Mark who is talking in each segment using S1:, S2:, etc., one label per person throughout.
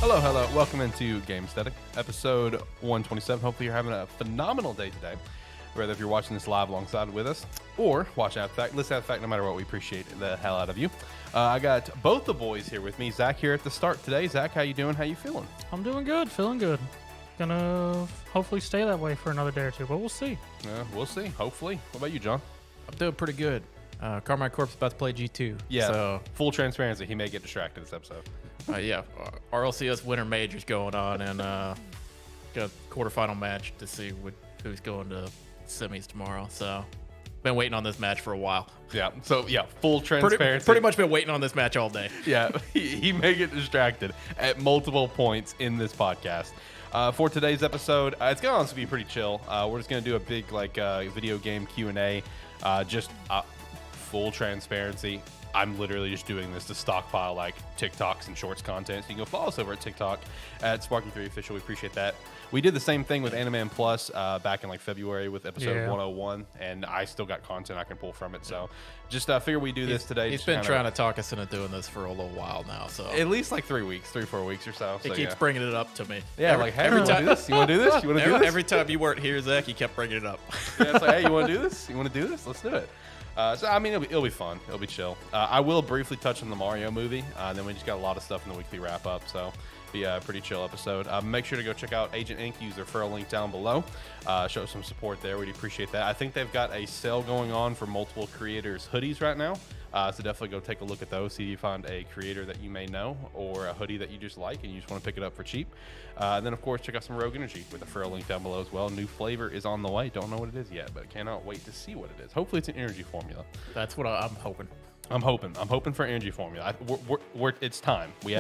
S1: Hello, hello. Welcome into Gamesthetic, episode 127. Hopefully you're having a phenomenal day today, whether if you're watching this live alongside with us or watching after the fact. Listen after the fact, no matter what, we appreciate the hell out of you. I got both the boys here with me. Zach here at the start today. Zach, how you doing? How you feeling?
S2: I'm doing good, feeling good. Gonna hopefully stay that way for another day or two, but we'll see.
S1: We'll see. Hopefully. What about you, John?
S3: I'm doing pretty good. Carmine Corp's about to play G2.
S1: Yeah.
S3: So,
S1: full transparency. He may get distracted this episode.
S3: RLCS Winter Majors going on, and got a quarterfinal match to see who's going to semis tomorrow. So, been waiting on this match for a while.
S1: Yeah. So, yeah, full transparency.
S3: Pretty much been waiting on this match all day.
S1: Yeah. He may get distracted at multiple points in this podcast. For today's episode, it's going to honestly be pretty chill. We're just going to do a big video game Q&A. Full transparency. I'm literally just doing this to stockpile TikToks and shorts content. So you can go follow us over at TikTok at Sparky3Official. We appreciate that. We did the same thing with AniMan Plus back in February with episode 101, and I still got content I can pull from it. So just figure we do this today.
S3: He's been trying to talk us into doing this for a little while now. So
S1: at least 3 weeks, 3-4 weeks or so.
S3: He keeps bringing it up to me.
S1: Yeah, hey, you want to do this? You want to do this? You want to do this?
S3: Every time you weren't here, Zach, he kept bringing it up.
S1: Yeah, it's hey, you want to do this? You want to do this? Let's do it. It'll be fun. It'll be chill. I will briefly touch on the Mario movie. Then we just got a lot of stuff in the weekly wrap up. So be a pretty chill episode. Make sure to go check out Agent Inc. Use their referral link down below. Show some support there. We'd appreciate that. I think they've got a sale going on for multiple creators' hoodies right now. So definitely go take a look at those. See if you find a creator that you may know or a hoodie that you just like and you just want to pick it up for cheap. And then, of course, check out some Rogue Energy with the referral link down below as well. New flavor is on the way. Don't know what it is yet, but cannot wait to see what it is. Hopefully, it's an energy formula.
S3: That's what I'm hoping.
S1: I'm hoping for energy formula. It's time. We've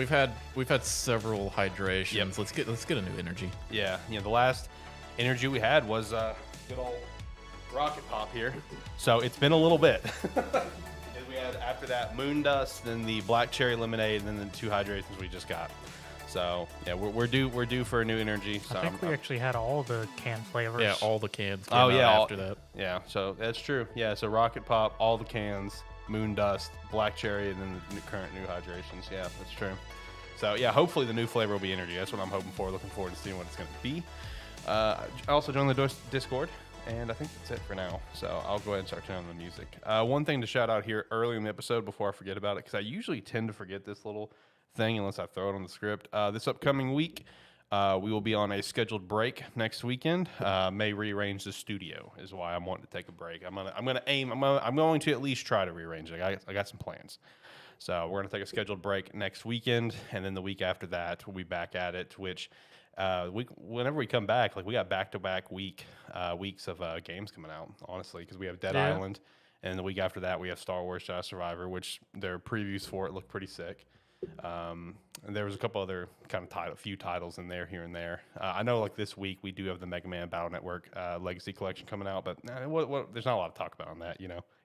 S3: had several hydrations.
S1: Yep.
S3: Let's get a new energy.
S1: Yeah. The last energy we had was good old Rocket Pop here. So it's been a little bit. We had after that Moon Dust, then the Black Cherry Lemonade, and then the 2 hydrations we just got. So yeah, we're due for a new energy. So
S2: I think we actually had all the can flavors.
S3: Yeah, all the cans.
S1: After
S3: that.
S1: Yeah, so that's true. Yeah, so Rocket Pop, all the cans, Moon Dust, Black Cherry, and then the current new hydrations. Yeah, that's true. So yeah, hopefully the new flavor will be energy. That's what I'm hoping for. Looking forward to seeing what it's going to be. I also joined the Discord. And I think that's it for now. So I'll go ahead and start turning on the music. One thing to shout out here early in the episode before I forget about it, because I usually tend to forget this little thing unless I throw it on the script. This upcoming week, we will be on a scheduled break next weekend. May rearrange the studio is why I'm wanting to take a break. I'm going to at least try to rearrange it. I got some plans. So we're going to take a scheduled break next weekend, and then the week after that, we'll be back at it, which whenever we come back, we got back-to-back weeks of games coming out, honestly, because we have Dead Island, and the week after that we have Star Wars Jedi Survivor, which their previews for it look pretty sick. And there was a couple other few titles in there here and there. I know this week we do have the Mega Man Battle Network Legacy Collection coming out, but there's not a lot to talk about on that.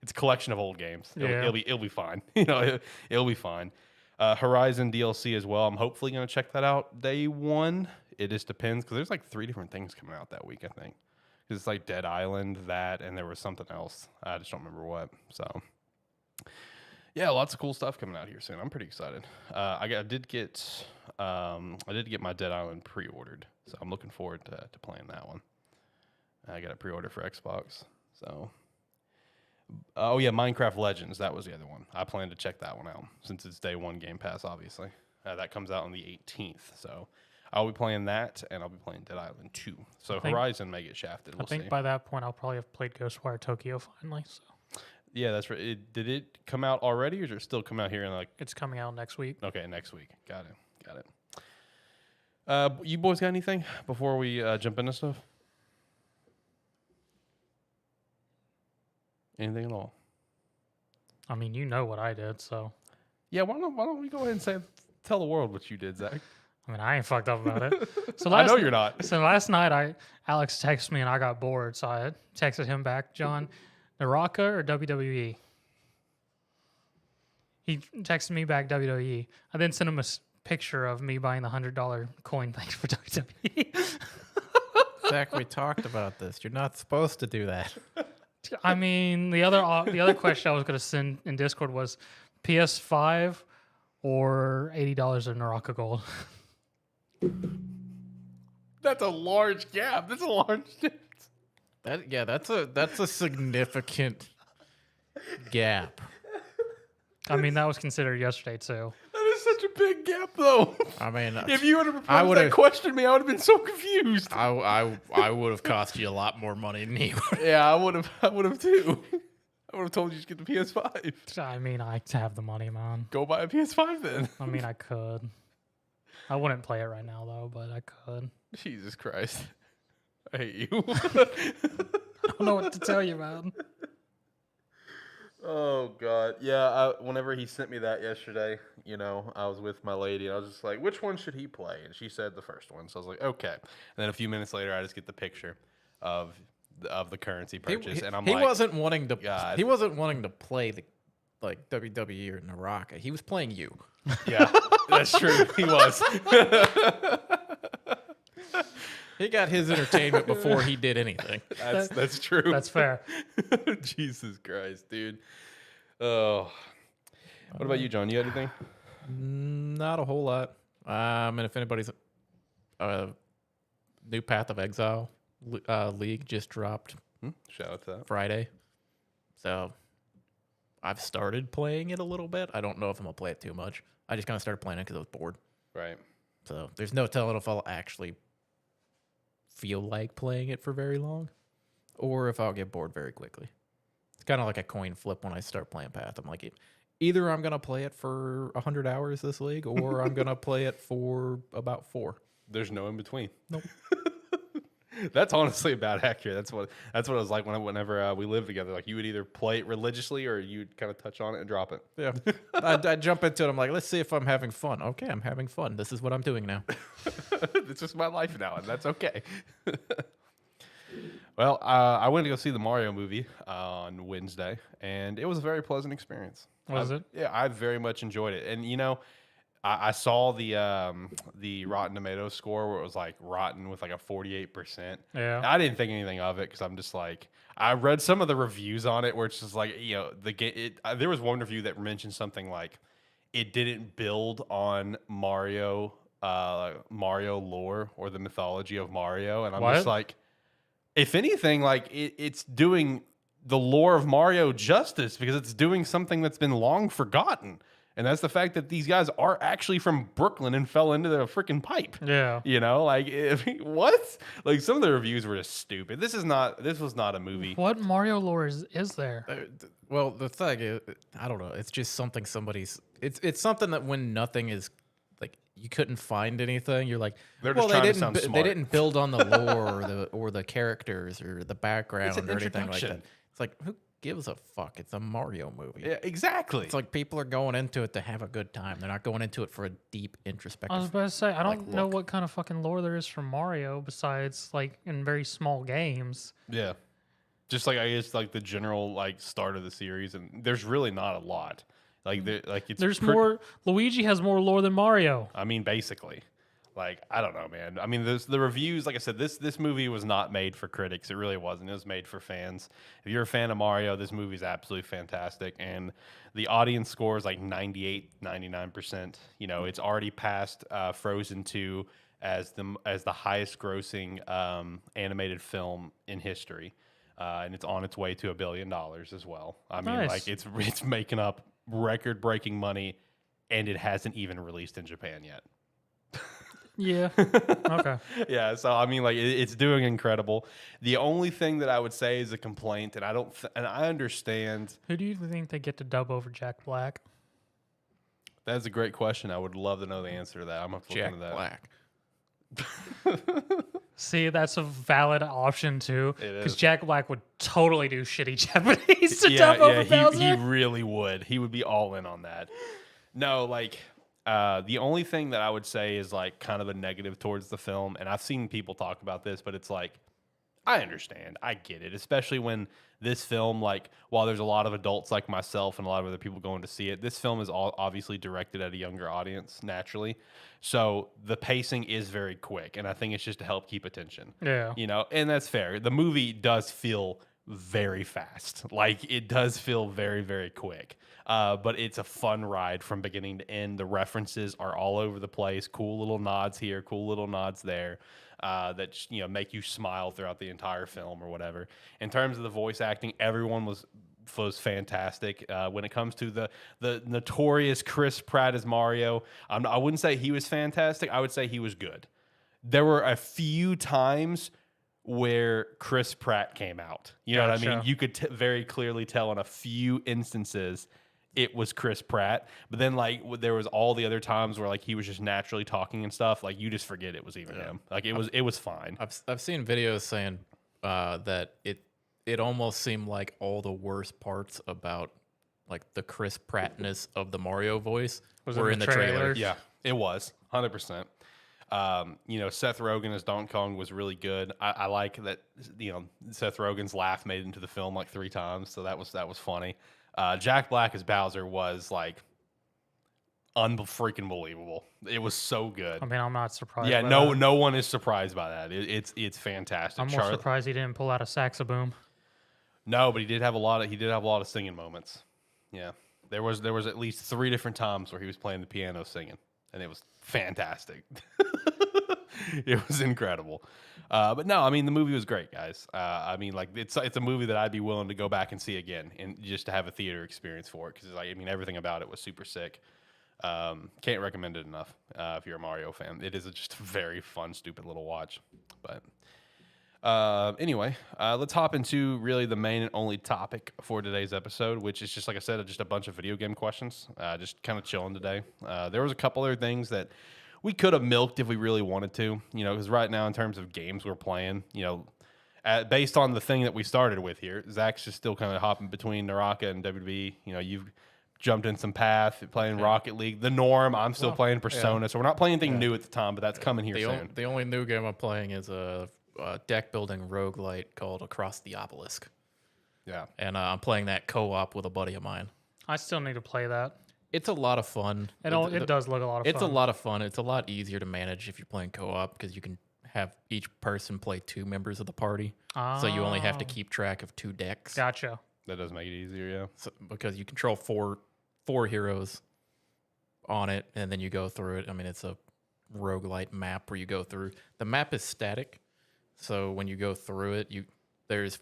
S1: It's a collection of old games. It'll be fine. It'll be fine. Horizon DLC as well. I'm hopefully going to check that out day one. It just depends because there's 3 different things coming out that week, I think. It's Dead Island, that, and there was something else. I just don't remember what. So, yeah, lots of cool stuff coming out here soon. I'm pretty excited. I did get my Dead Island pre-ordered, so I'm looking forward to playing that one. I got a pre-order for Xbox. So, Minecraft Legends. That was the other one. I plan to check that one out since it's day one Game Pass. Obviously, that comes out on the 18th. So. I'll be playing that, and I'll be playing Dead Island 2. So Horizon may get shafted. We'll see.
S2: By that point, I'll probably have played Ghostwire Tokyo finally. So. Yeah,
S1: that's right. Did it come out already, or does it still come out here in
S2: It's coming out next week.
S1: Okay, next week. Got it. You boys got anything before we jump into stuff? Anything at all?
S2: I mean, you know what I did, so.
S1: Yeah, why don't we go ahead and tell the world what you did, Zach?
S2: I mean, I ain't fucked up about it. So
S1: I know you're not.
S2: So last night, Alex texted me and I got bored, so I texted him back, John, Naraka or WWE? He texted me back WWE. I then sent him a picture of me buying the $100 coin things for WWE.
S3: Zach, we talked about this. You're not supposed to do that.
S2: I mean, the other question I was going to send in Discord was PS5 or $80 in Naraka Gold.
S1: That's a large gap. That's a large difference.
S3: That's a significant gap.
S2: I mean, that was considered yesterday too.
S1: That is such a big gap, though.
S3: I mean,
S1: If you would have proposed that question me, I would have been so confused.
S3: I would have cost you a lot more money than he would.
S1: Yeah, I would have too. I would have told you to get the PS5.
S2: I mean, I have the money, man.
S1: Go buy a PS5 then.
S2: I mean, I could. I wouldn't play it right now though, but I could.
S1: Jesus Christ. I hate you.
S2: I don't know what to tell you, man.
S1: Oh, God. Yeah, whenever he sent me that yesterday, I was with my lady, and I was just like, which one should he play? And she said the first one. So I was like, okay. And then a few minutes later, I just get the picture of the currency purchase, and
S3: he wasn't wanting to.
S1: God.
S3: He wasn't wanting to play the WWE or Naraka. He was playing you.
S1: Yeah, that's true. He was.
S3: He got his entertainment before he did anything.
S1: That's true.
S2: That's fair.
S1: Jesus Christ, dude. Oh. What about you, John? You got anything?
S3: Not a whole lot. And if anybody's new Path of Exile League just dropped
S1: Shout out to that.
S3: Friday. So I've started playing it a little bit. I don't know if I'm going to play it too much. I just kind of started playing it because I was bored.
S1: Right.
S3: So there's no telling if I'll actually feel like playing it for very long or if I'll get bored very quickly. It's kind of like a coin flip when I start playing Path. I'm like, either I'm going to play it for 100 hours this league or I'm going to play it for about 4.
S1: There's no in between.
S3: Nope.
S1: That's honestly about accurate. That's what it was like whenever we lived together. Like you would either play it religiously or you'd kind of touch on it and drop it.
S3: Yeah. I'd jump into it. I'm like, let's see if I'm having fun. Okay, I'm having fun. This is what I'm doing now.
S1: It's just my life now, and that's okay. Well, I went to go see the Mario movie on Wednesday, and it was a very pleasant experience.
S2: Was it?
S1: Yeah, I very much enjoyed it. And I saw the Rotten Tomatoes score where it was like rotten with like a 48%.
S2: Yeah.
S1: I didn't think anything of it because I'm just like, I read some of the reviews on it where it's just like, there was one review that mentioned something like it didn't build on Mario lore or the mythology of Mario, and I'm just like, if anything, like it's doing the lore of Mario justice because it's doing something that's been long forgotten. And that's the fact that these guys are actually from Brooklyn and fell into the freaking pipe.
S2: Yeah.
S1: What? Like some of the reviews were just stupid. This was not a movie.
S2: What Mario lore is there?
S3: Well, the thing is, I don't know. It's just something it's something that when nothing is like you couldn't find anything, you're like,
S1: they're just trying to sound smart.
S3: They didn't build on the lore or the characters or the background or anything like that. It's like, who gives a fuck? It's a Mario movie.
S1: Yeah, exactly.
S3: It's like people are going into it to have a good time. They're not going into it for a deep introspective.
S2: I was about to say, I don't know what kind of fucking lore there is for Mario besides like in very small games.
S1: Yeah. Just like I guess like the general like start of the series, and there's really not a lot. Like
S2: Luigi has more lore than Mario.
S1: I mean, basically. Like, I don't know, man. I mean, the reviews, like I said, this movie was not made for critics. It really wasn't. It was made for fans. If you're a fan of Mario, this movie is absolutely fantastic. And the audience score is like 98, 99%. It's already passed Frozen 2 as the highest grossing animated film in history. And it's on its way to $1 billion as well. I mean, like it's making up record-breaking money, and it hasn't even released in Japan yet.
S2: Yeah. Okay.
S1: Yeah. So I mean, like it's doing incredible. The only thing that I would say is a complaint, and I understand.
S2: Who do you think they get to dub over Jack Black?
S1: That's a great question. I would love to know the answer to that. I'm gonna look into that.
S3: Black.
S2: See, that's a valid option too, because
S1: is.
S2: Jack Black would totally do shitty Japanese to dub over Bowser.
S1: He really would. He would be all in on that. No, like. The only thing that I would say is like kind of a negative towards the film, and I've seen people talk about this, but it's like, I understand, I get it, especially when this film, like, while there's a lot of adults like myself and a lot of other people going to see it, this film is obviously directed at a younger audience, naturally. So the pacing is very quick, and I think it's just to help keep attention.
S2: Yeah.
S1: And that's fair. The movie does feel very fast. Like, it does feel very, very quick. But it's a fun ride from beginning to end. The references are all over the place. Cool little nods here, cool little nods there, that make you smile throughout the entire film or whatever. In terms of the voice acting, everyone was fantastic. When it comes to the notorious Chris Pratt as Mario, I wouldn't say he was fantastic. I would say he was good. There were a few times where Chris Pratt came out. You know what I mean? You could very clearly tell in a few instances it was Chris Pratt. But then, like, there was all the other times where, like, he was just naturally talking and stuff. Like, you just forget it was even him. Like, it was fine.
S3: I've seen videos saying that it almost seemed like all the worst parts about, like, the Chris Prattness of the Mario voice were in the trailer.
S1: Yeah, it was 100%. Seth Rogen as Donkey Kong was really good. I like that. Seth Rogen's laugh made it into the film like 3 times, so that was funny. Jack Black as Bowser was like unfreaking believable. It was so good.
S2: I mean, I'm not surprised.
S1: Yeah,
S2: by
S1: no
S2: that.
S1: one is surprised by that. It's fantastic.
S2: I'm more surprised he didn't pull out a saxoboom.
S1: No, but he did have a lot of singing moments. Yeah, there was at least 3 different times where he was playing the piano singing, and it was fantastic. It was incredible. But no, I mean, the movie was great, guys. I mean, like, it's a movie that I'd be willing to go back and see again, and just to have a theater experience for it, because everything about it was super sick. Can't recommend it enough if you're a Mario fan. It is just a very fun, stupid little watch. But anyway, let's hop into really the main and only topic for today's episode, which is just, like I said, just a bunch of video game questions. Just kind of chilling today. There was a couple other things that we could have milked if we really wanted to, because right now in terms of games we're playing, based on the thing that we started with here, Zach's just still kind of hopping between Naraka and WWE. You've jumped in some path, playing Rocket League. The norm, I'm still playing Persona, so we're not playing anything new at the time, but that's coming here soon.
S3: The only new game I'm playing is a deck building roguelite called Across the Obelisk.
S1: Yeah.
S3: And I'm playing that co-op with a buddy of mine.
S2: I still need to play that.
S3: It's a lot of fun.
S2: It does look a lot of fun.
S3: It's a lot of fun. It's a lot easier to manage if you're playing co-op because you can have each person play 2 members of the party. So you only have to keep track of 2 decks.
S2: Gotcha.
S1: That does make it easier, yeah.
S3: So, because you control four heroes on it, and then you go through it. I mean, it's a roguelite map where you go through. The map is static, so when you go through it, there's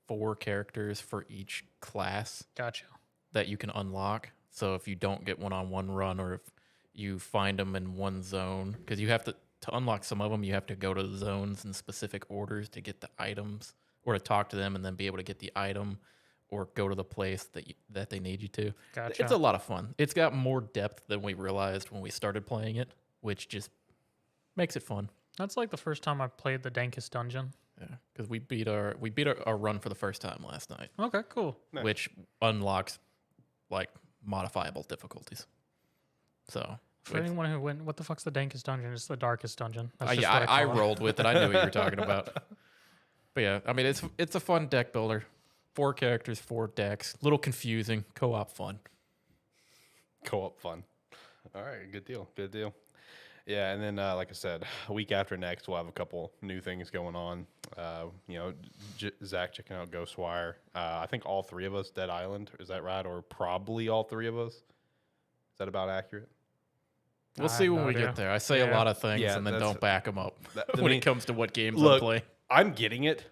S3: 4 characters for each class.
S2: Gotcha.
S3: That you can unlock. So if you don't get one-on-one run, or if you find them in one zone, because you have to unlock some of them, you have to go to the zones in specific orders to get the items, or to talk to them and then be able to get the item, or go to the place that they need you to.
S2: Gotcha.
S3: It's a lot of fun. It's got more depth than we realized when we started playing it, which just makes it fun.
S2: That's like the first time I played the Dankest Dungeon.
S3: Yeah, because we beat our run for the first time last night.
S2: Okay, cool.
S1: Nice.
S3: Which unlocks like modifiable difficulties. So
S2: For anyone who went, what the fuck's the Dankest Dungeon? It's the darkest dungeon. That's just
S3: yeah,
S2: what
S3: I
S2: call it.
S3: rolled with it. I knew what you were talking about. But yeah, I mean, it's a fun deck builder. 4 characters, 4 decks. A little confusing. Co-op fun.
S1: Co-op fun. All right, good deal. Good deal. Yeah, and then like I said, a week after next, we'll have a couple new things going on. Zach checking out Ghostwire. I think all 3 of us, Dead Island. Is that right? Or probably all 3 of us. Is that about accurate?
S3: We'll see when we get there. I say a lot of things and then don't back them up when it comes to what games I'm playing.
S1: I'm getting it,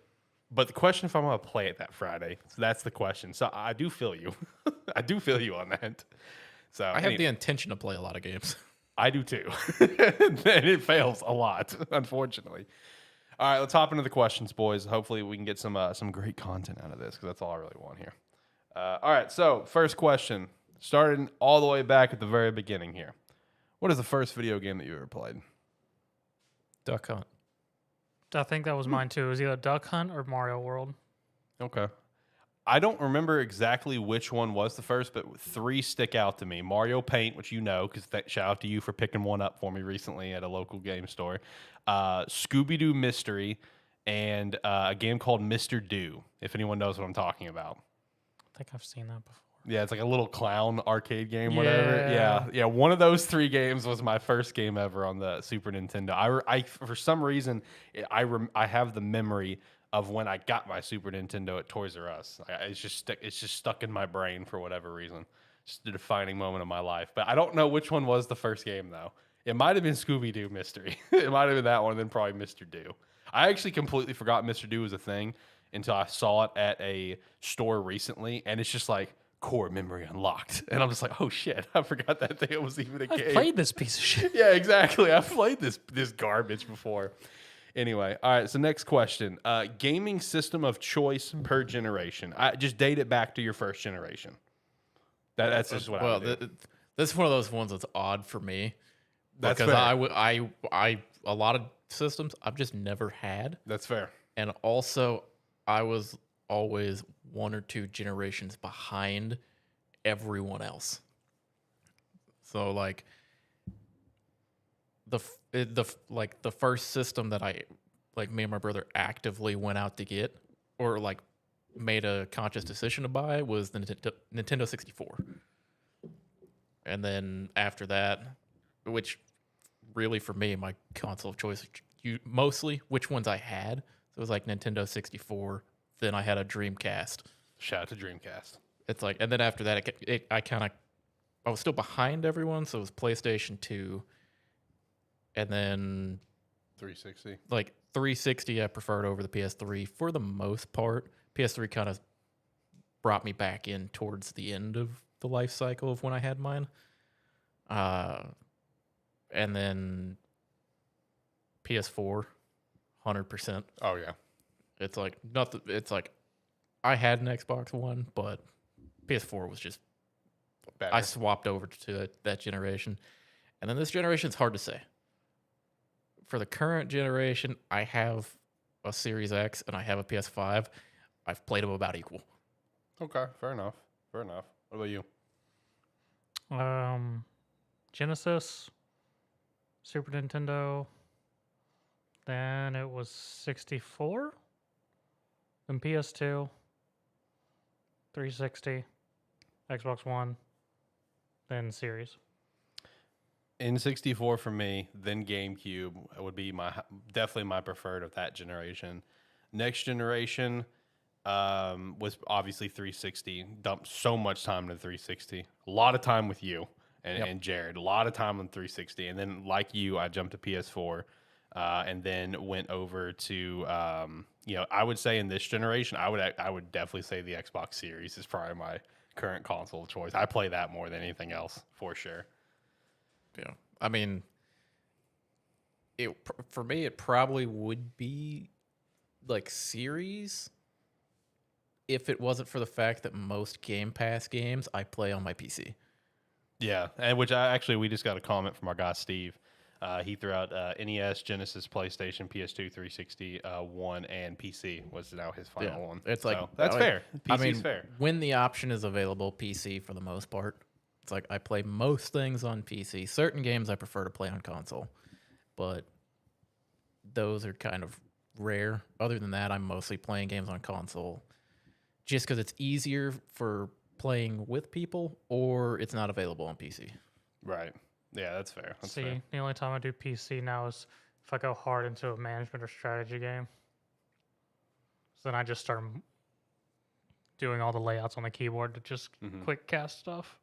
S1: but the question if I'm going to play it that Friday. So that's the question. So I do feel you. I do feel you on that. So
S3: I have the intention to play a lot of games.
S1: I do too. And it fails a lot, unfortunately. All right, let's hop into the questions, boys. Hopefully we can get some great content out of this, because that's all I really want here. All right, so first question, starting all the way back at the very beginning here. What is the first video game that you ever played?
S3: Duck Hunt.
S2: I think that was mine too. It was either Duck Hunt or Mario World.
S1: Okay. I don't remember exactly which one was the first, but 3 stick out to me. Mario Paint, which because shout out to you for picking one up for me recently at a local game store. Scooby-Doo Mystery, and a game called Mr. Do, if anyone knows what I'm talking about.
S2: I think I've seen that before.
S1: Yeah, it's like a little clown arcade game, whatever. Yeah. One of those 3 games was my first game ever on the Super Nintendo. I for some reason, I have the memory of when I got my Super Nintendo at Toys R Us. It's just stuck in my brain for whatever reason. Just a defining moment of my life. But I don't know which one was the first game though. It might have been Scooby Doo Mystery. It might have been that one, then probably Mr. Do. I actually completely forgot Mr. Do was a thing until I saw it at a store recently, and it's just like core memory unlocked, and I'm just like, oh shit, I forgot that thing was even a game.
S2: I played this piece of shit.
S1: Yeah, exactly. I've played this garbage before. Anyway, all right. So next question: gaming system of choice per generation. I just date it back to your first generation. That's just what I would do.
S3: This is one of those ones that's odd for me.
S1: That's
S3: because
S1: fair.
S3: I a lot of systems I've just never had,
S1: That's fair.
S3: and also I was always 1 or 2 generations behind everyone else. So like the first system that I like me and my brother actively went out to get or like made a conscious decision to buy was the Nintendo 64. And then after that, which really for me, my console of choice, mostly which ones I had. So it was like Nintendo 64. Then I had a Dreamcast.
S1: Shout out to Dreamcast.
S3: It's like, and then after that, I was still behind everyone. So it was PlayStation 2. And then
S1: 360.
S3: like 360, I preferred over the PS3 for the most part. PS3 kind of brought me back in towards the end of the life cycle of when I had mine. And then PS4, 100%.
S1: Oh yeah.
S3: It's like nothing. It's like I had an Xbox One, but PS4 was just
S1: Better.
S3: I swapped over to that generation, and then this generation is hard to say. For the current generation, I have a Series X and I have a PS5. I've played them about equal.
S1: Okay, fair enough. Fair enough. What about you?
S2: Genesis, Super Nintendo. Then it was 64. Then PS2, 360, Xbox One, then Series.
S1: N64 for me, then GameCube would be definitely my preferred of that generation. Next generation was obviously 360. Dumped so much time into 360. A lot of time with you and Jared. A lot of time on 360. And then like you, I jumped to PS4 and then went over to I would say in this generation, I would definitely say the Xbox Series is probably my current console of choice. I play that more than anything else for sure.
S3: Yeah, I mean, for me, it probably would be like Series if it wasn't for the fact that most Game Pass games I play on my PC.
S1: Yeah, and we just got a comment from our guy Steve. He threw out NES, Genesis, PlayStation, PS2, 360, One, and PC was now his final one.
S3: It's
S1: so that's fair. PC's fair.
S3: When the option is available, PC for the most part. It's like I play most things on PC. Certain games I prefer to play on console, but those are kind of rare. Other than that, I'm mostly playing games on console just because it's easier for playing with people or it's not available on PC.
S1: Right. Yeah, that's fair. That's
S2: See,
S1: fair.
S2: the only time I do PC now is if I go hard into a management or strategy game. So then I just start doing all the layouts on the keyboard to just quick cast stuff.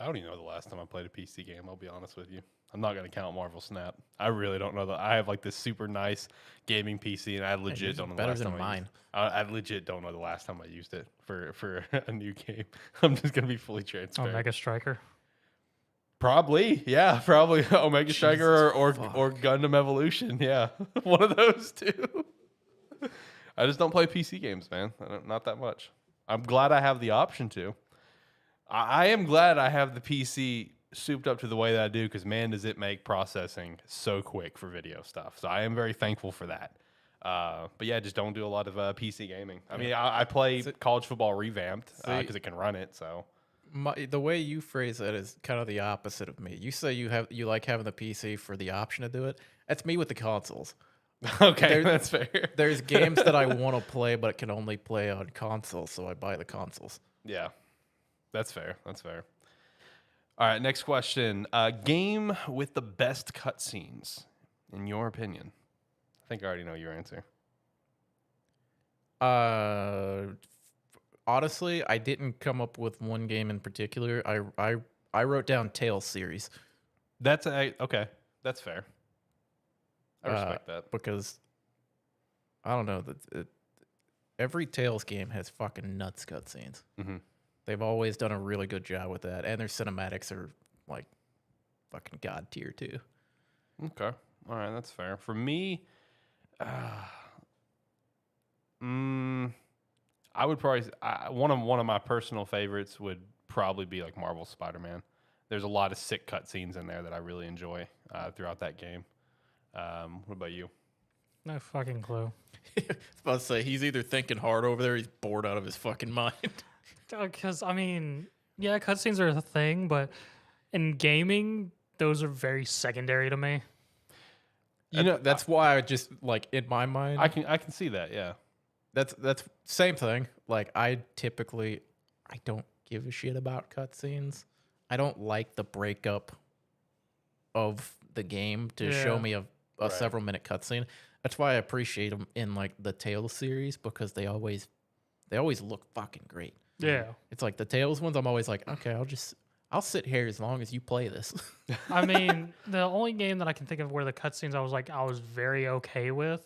S1: I don't even know the last time I played a PC game, I'll be honest with you. I'm not going to count Marvel Snap. I really don't know. I have like this super nice gaming PC, and I legit don't know the last time I legit don't know the last time I used it for a new game. I'm just going to be fully transparent.
S2: Omega Striker.
S1: Probably, yeah. Probably Omega Striker or Gundam Evolution. Yeah, one of those two. I just don't play PC games, man. Not that much. I'm glad I have the option to. I am glad I have the PC souped up to the way that I do because, man, does it make processing so quick for video stuff. So I am very thankful for that. But, yeah, just don't do a lot of PC gaming. I mean, I play college football revamped because it can run it. So
S3: the way you phrase that is kind of the opposite of me. You say you like having the PC for the option to do it. That's me with the consoles.
S1: Okay, that's fair.
S3: There's games that I want to play, but can only play on consoles, so I buy the consoles.
S1: Yeah. That's fair. That's fair. All right, next question. Game with the best cutscenes, in your opinion? I think I already know your answer.
S3: Honestly, I didn't come up with one game in particular. I wrote down Tales series.
S1: That's okay. That's fair. I respect that.
S3: Because I don't know every Tales game has fucking nuts cutscenes.
S1: Mm-hmm.
S3: They've always done a really good job with that, and their cinematics are like fucking god tier too.
S1: Okay, all right, that's fair. For me, I would probably one of my personal favorites would probably be like Marvel Spider-Man. There's a lot of sick cutscenes in there that I really enjoy throughout that game. What about you?
S2: No fucking clue.
S3: I was about to say he's either thinking hard over there, or he's bored out of his fucking mind.
S2: Because I mean, yeah, cutscenes are a thing, but in gaming, those are very secondary to me.
S3: You know, that's why I just like in my mind.
S1: I can see that. Yeah,
S3: that's same thing. Like I don't give a shit about cutscenes. I don't like the breakup of the game to show me a several minute cutscene. That's why I appreciate them in like the Tales series because they always look fucking great.
S2: Yeah,
S3: it's like the Tales ones. I'm always like, okay, I'll sit here as long as you play this.
S2: I mean, the only game that I can think of where the cutscenes I was very okay with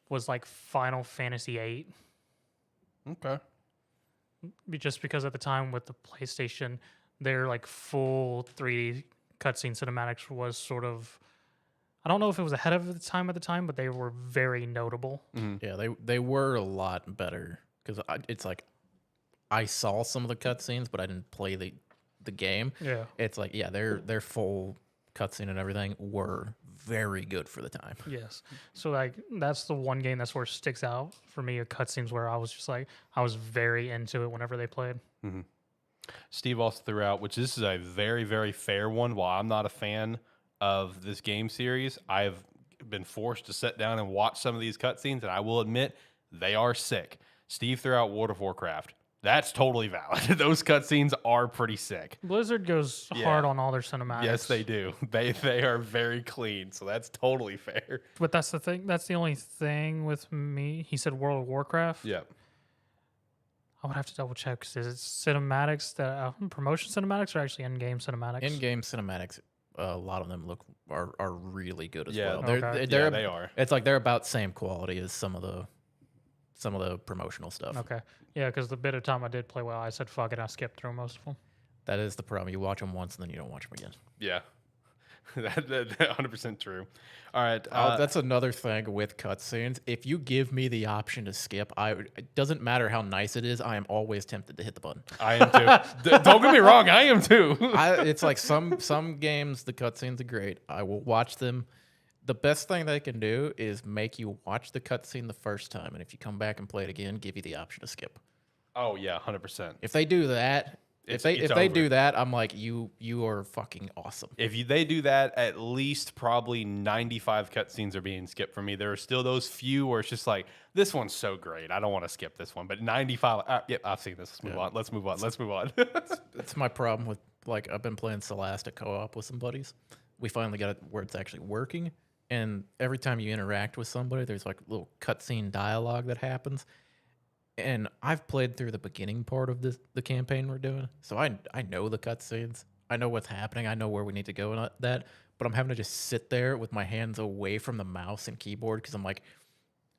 S2: was like Final Fantasy VIII.
S1: Okay.
S2: Just because at the time with the PlayStation, their like full 3D cutscene cinematics was sort of, I don't know if it was ahead of the time at the time, but they were very notable.
S1: Mm-hmm.
S3: Yeah, they were a lot better because it's like I saw some of the cutscenes, but I didn't play the game.
S2: Yeah,
S3: it's like their full cutscene and everything were very good for the time.
S2: Yes, so like that's the one game that sort of sticks out for me. Of cutscenes where I was just like I was very into it whenever they played.
S1: Mm-hmm. Steve also threw out, which this is a very, very fair one. While I'm not a fan of this game series, I've been forced to sit down and watch some of these cutscenes, and I will admit they are sick. Steve threw out World of Warcraft. That's totally valid. Those cutscenes are pretty sick.
S2: Blizzard goes hard on all their cinematics.
S1: Yes, they do. They are very clean, so that's totally fair.
S2: But that's the thing. That's the only thing with me. He said World of Warcraft.
S1: Yeah.
S2: I would have to double check because it's cinematics that promotion cinematics are actually in-game cinematics.
S3: In-game cinematics, a lot of them are really good as well.
S2: Okay.
S1: They are.
S3: It's like they're about same quality as some of the promotional stuff.
S2: Okay. Yeah, because the bit of time I did play well, I said fuck it, I skipped through most of them.
S3: That is the problem. You watch them once and then you don't watch them again.
S1: Yeah. That's 100% true. All right.
S3: That's another thing with cutscenes. If you give me the option to skip, it doesn't matter how nice it is. I am always tempted to hit the button.
S1: I am too. Don't get me wrong. I am too.
S3: It's like some games, the cutscenes are great. I will watch them. The best thing they can do is make you watch the cutscene the first time, and if you come back and play it again, give you the option to skip.
S1: Oh yeah, 100%.
S3: If they do that, if they do that, I'm like, you are fucking awesome.
S1: If they do that, at least probably 95 cutscenes are being skipped for me. There are still those few where it's just like, this one's so great, I don't want to skip this one. But 95, yep, I've seen this. Let's move on.
S3: It's my problem with, like, I've been playing Celeste co-op with some buddies. We finally got it where it's actually working. And every time you interact with somebody, there's like little cutscene dialogue that happens. And I've played through the beginning part of the campaign we're doing, so I know the cutscenes. I know what's happening. I know where we need to go and that. But I'm having to just sit there with my hands away from the mouse and keyboard because I'm like,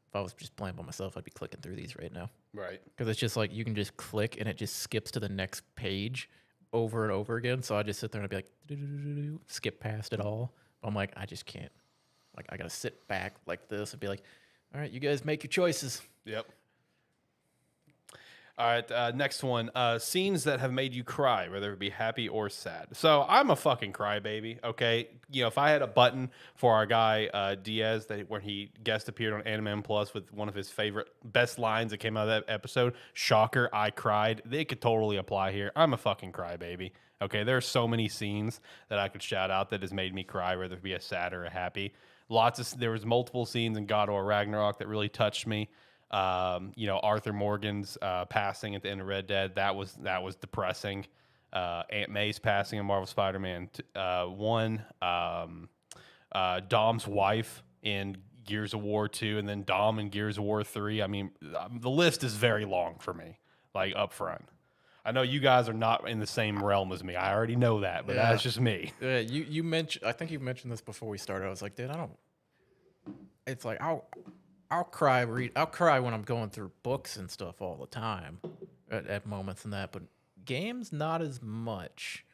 S3: if I was just playing by myself, I'd be clicking through these right now.
S1: Right.
S3: Because it's just like you can just click and it just skips to the next page over and over again. So I just sit there and I'd be like, skip past it all. I'm like, I just can't. Like, I got to sit back like this and be like, all right, you guys make your choices.
S1: Yep. All right, next one. Scenes that have made you cry, whether it be happy or sad. So I'm a fucking crybaby, okay? You know, if I had a button for our guy Diaz, where he guest appeared on AniMan Plus with one of his favorite, best lines that came out of that episode, shocker, I cried. They could totally apply here. I'm a fucking crybaby, okay? There are so many scenes that I could shout out that has made me cry, whether it be a sad or a happy. There was multiple scenes in God of War Ragnarok that really touched me. You know, Arthur Morgan's passing at the end of Red Dead, that was depressing. Aunt May's passing in Marvel Spider-Man 1. Dom's wife in Gears of War 2, and then Dom in Gears of War 3. I mean, the list is very long for me, like up front. I know you guys are not in the same realm as me. I already know that, but that's just me.
S3: Yeah, you mentioned. I think you mentioned this before we started. I was like, dude, I don't. It's like I'll cry when I'm going through books and stuff all the time, at moments in that. But games, not as much.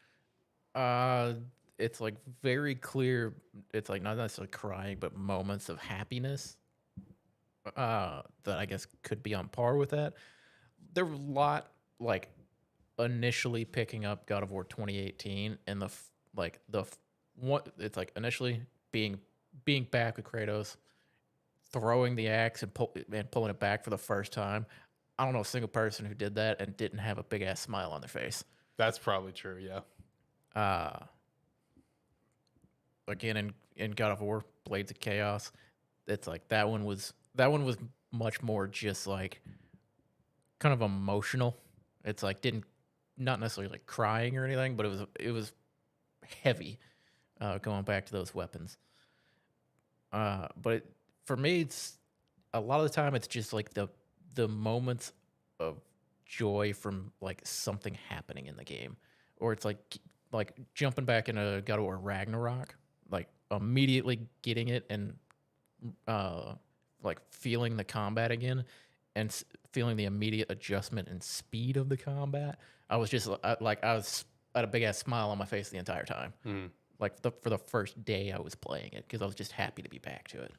S3: It's like very clear. It's like not necessarily crying, but moments of happiness. That I guess could be on par with that. There were a lot like initially picking up God of War 2018 and it's like initially being back with Kratos, throwing the axe and pulling it back for the first time. I don't know a single person who did that and didn't have a big ass smile on their face.
S1: That's probably true. Yeah.
S3: Again in God of War, Blades of Chaos, it's like that one was much more just like kind of emotional. It's like not necessarily like crying or anything, but it was heavy going back to those weapons. But for me, it's a lot of the time it's just like the moments of joy from like something happening in the game, or it's like jumping back into God of War Ragnarok, like immediately getting it and like feeling the combat again and feeling the immediate adjustment and speed of the combat. I was had a big ass smile on my face the entire time. Like for the first day I was playing it, because I was just happy to be back to it.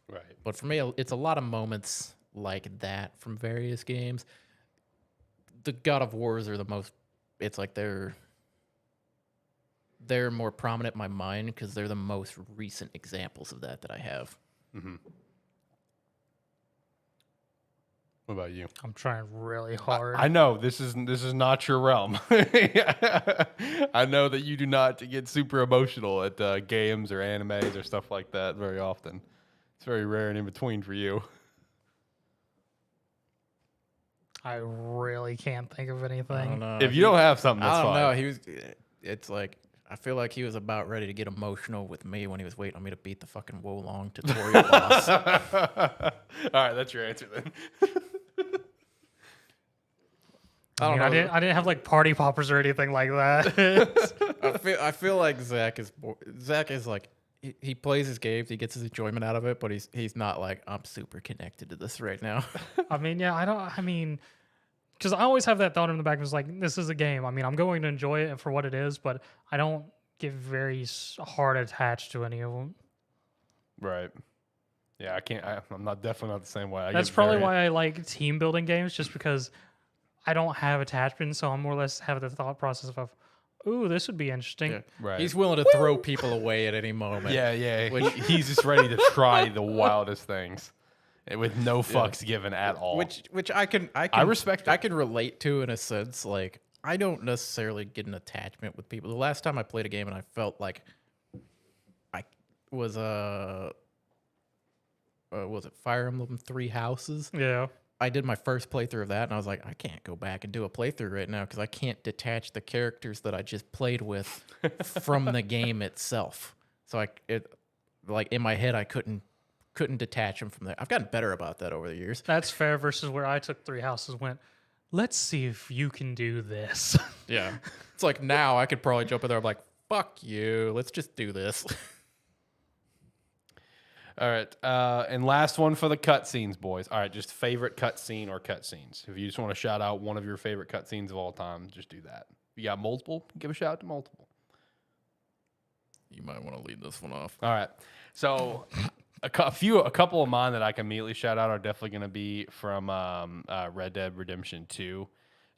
S1: Right.
S3: But for me, it's a lot of moments like that from various games. The God of Wars are the most. It's like they're more prominent in my mind because they're the most recent examples of that I have.
S1: Mm-hmm. What about you?
S2: I'm trying really hard.
S1: I know this is not your realm. I know that you do not get super emotional at games or animes or stuff like that very often. It's very rare and in between for you.
S2: I really can't think of anything.
S3: I don't know.
S1: If you don't have something, that's
S3: I don't
S1: fine.
S3: know. It's like I feel like he was about ready to get emotional with me when he was waiting on me to beat the fucking Wolong tutorial boss.
S1: All right, that's your answer then.
S2: I didn't have like party poppers or anything like that.
S3: I feel like Zach is like he plays his games, he gets his enjoyment out of it, but he's not like I'm super connected to this right now.
S2: I mean, because I always have that thought in the back of like, this is a game. I mean, I'm going to enjoy it for what it is, but I don't get very hard attached to any of them.
S1: Right. Yeah, I can't. I'm not definitely not the same way.
S2: That's probably why I like team building games, just because I don't have attachment, so I'm more or less have the thought process of, ooh, this would be interesting.
S3: Yeah.
S1: Right.
S3: He's willing to throw people away at any moment.
S1: Yeah. He's just ready to try the wildest things with no fucks given at all.
S3: Which I respect. I can relate to in a sense. Like I don't necessarily get an attachment with people. The last time I played a game and I felt like I was was it Fire Emblem 3 Houses?
S2: Yeah.
S3: I did my first playthrough of that, and I was like, I can't go back and do a playthrough right now because I can't detach the characters that I just played with from the game itself. So like in my head, I couldn't detach them from there. I've gotten better about that over the years.
S2: That's fair versus where I took 3 Houses, went, let's see if you can do this.
S3: Yeah. It's like now I could probably jump in there. I'm like, fuck you. Let's just do this.
S1: All right. And last one for the cutscenes, boys. All right. Just favorite cutscene or cutscenes. If you just want to shout out one of your favorite cutscenes of all time, just do that. If you got multiple, give a shout out to multiple.
S3: You might want to lead this one off.
S1: All right. So a couple of mine that I can immediately shout out are definitely going to be from Red Dead Redemption 2.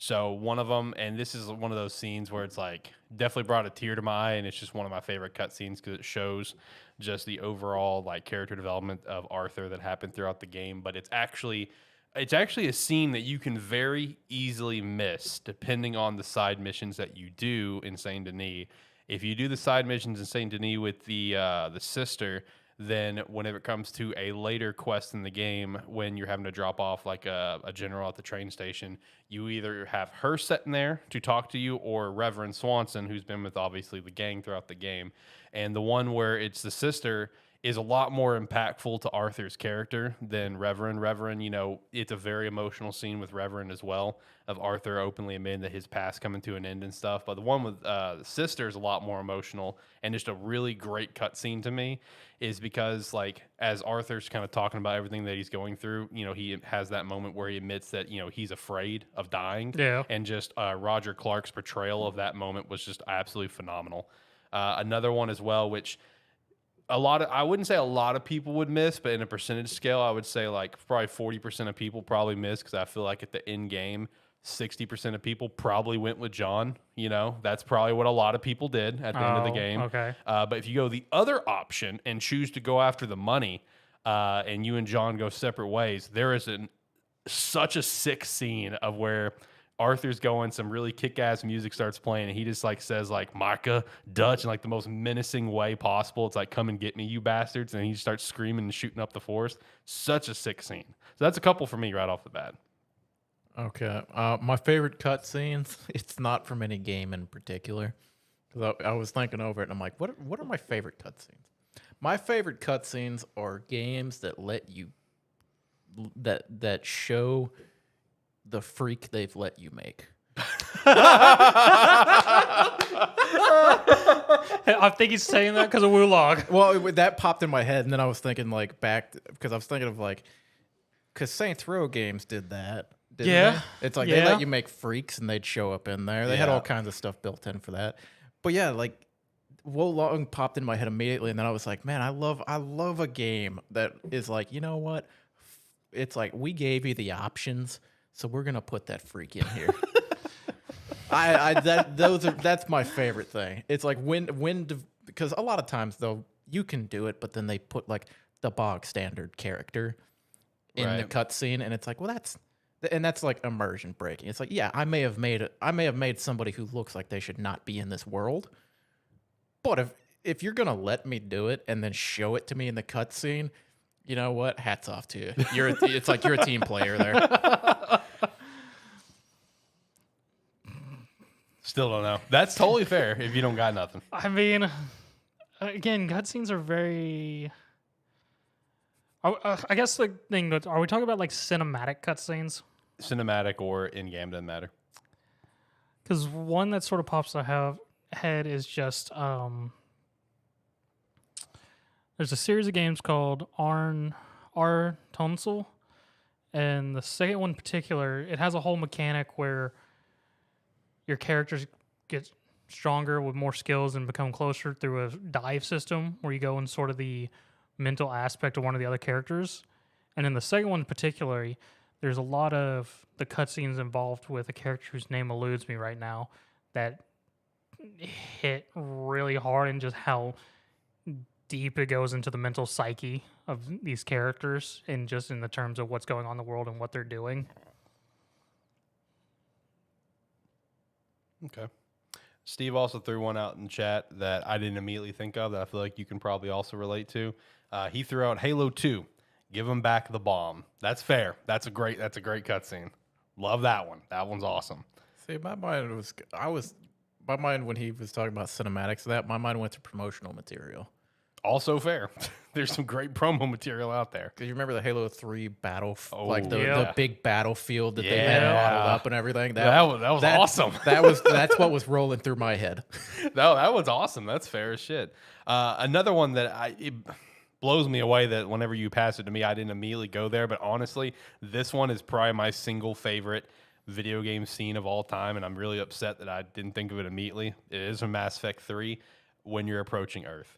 S1: So one of them, and this is one of those scenes where it's like definitely brought a tear to my eye, and it's just one of my favorite cutscenes because it shows just the overall like character development of Arthur that happened throughout the game. But it's actually a scene that you can very easily miss depending on the side missions that you do in Saint Denis. If you do the side missions in Saint Denis with the sister, then whenever it comes to a later quest in the game, when you're having to drop off like a general at the train station, you either have her sitting there to talk to you or Reverend Swanson, who's been with obviously the gang throughout the game. And the one where it's the sister, is a lot more impactful to Arthur's character than Reverend. Reverend, you know, it's a very emotional scene with Reverend as well, of Arthur openly admitting that his past coming to an end and stuff. But the one with the sister is a lot more emotional, and just a really great cutscene to me is because, like, as Arthur's kind of talking about everything that he's going through, you know, he has that moment where he admits that, you know, he's afraid of dying.
S2: Yeah.
S1: And just Roger Clark's portrayal of that moment was just absolutely phenomenal. Another one as well, which I wouldn't say a lot of people would miss, but in a percentage scale, I would say like probably 40% of people probably miss, because I feel like at the end game, 60% of people probably went with John. You know, that's probably what a lot of people did at the end of the game.
S2: Okay.
S1: But if you go the other option and choose to go after the money, and you and John go separate ways, there is such a sick scene of where Arthur's going, some really kick-ass music starts playing, and he just like says like Micah Dutch in like the most menacing way possible. It's like, come and get me, you bastards. And he starts screaming and shooting up the forest. Such a sick scene. So that's a couple for me right off the bat.
S3: Okay. My favorite cutscenes, it's not from any game in particular. Because I was thinking over it, and I'm like, what are my favorite cutscenes? My favorite cutscenes are games that let you, that show the freak they've let you make.
S2: I think he's saying that because of Wulog.
S3: Well, that popped in my head, and then I was thinking like back, because I was thinking of like, because Saints Row games did that. Didn't
S2: Yeah.
S3: they? It's like
S2: Yeah.
S3: they let you make freaks, and they'd show up in there. They had
S1: Yeah.
S3: all kinds of stuff built in for that. But yeah, like Wulong popped in my head immediately, and then I was like, man, I love a game that is like, you know what? It's like, we gave you the options, so we're gonna put that freak in here. That's my favorite thing. It's like because a lot of times though you can do it, but then they put like the bog standard character in the cutscene, and it's like, well, that's like immersion breaking. It's like, yeah, I may have made somebody who looks like they should not be in this world, but if you're gonna let me do it and then show it to me in the cutscene, you know what? Hats off to you. It's like you're a team player there.
S1: Still don't know. That's totally fair if you don't got nothing.
S2: I mean, again, cutscenes are very. I guess the thing that, are we talking about like cinematic cutscenes?
S1: Cinematic or in-game, doesn't matter.
S2: Because one that sort of pops in my head is just there's a series of games called R Tonsel, and the second one in particular, it has a whole mechanic where your characters get stronger with more skills and become closer through a dive system where you go in sort of the mental aspect of one of the other characters. And in the second one in particular, there's a lot of the cutscenes involved with a character whose name eludes me right now that hit really hard, and just how deep it goes into the mental psyche of these characters, and just in the terms of what's going on in the world and what they're doing.
S1: Okay. Steve also threw one out in chat that I didn't immediately think of that I feel like you can probably also relate to. He threw out Halo 2. Give him back the bomb. That's fair. That's a great cutscene. Love that one. That one's awesome.
S3: See, my mind when he was talking about cinematics, my mind went to promotional material.
S1: Also fair. There's some great promo material out there.
S3: Because you remember the Halo 3 battle,
S1: yeah.
S3: the big battlefield that they had modeled up and everything.
S1: That was awesome.
S3: That's what was rolling through my head.
S1: That was awesome. That's fair as shit. Another one that it blows me away that whenever you pass it to me, I didn't immediately go there. But honestly, this one is probably my single favorite video game scene of all time, and I'm really upset that I didn't think of it immediately. It is from Mass Effect 3 when you're approaching Earth.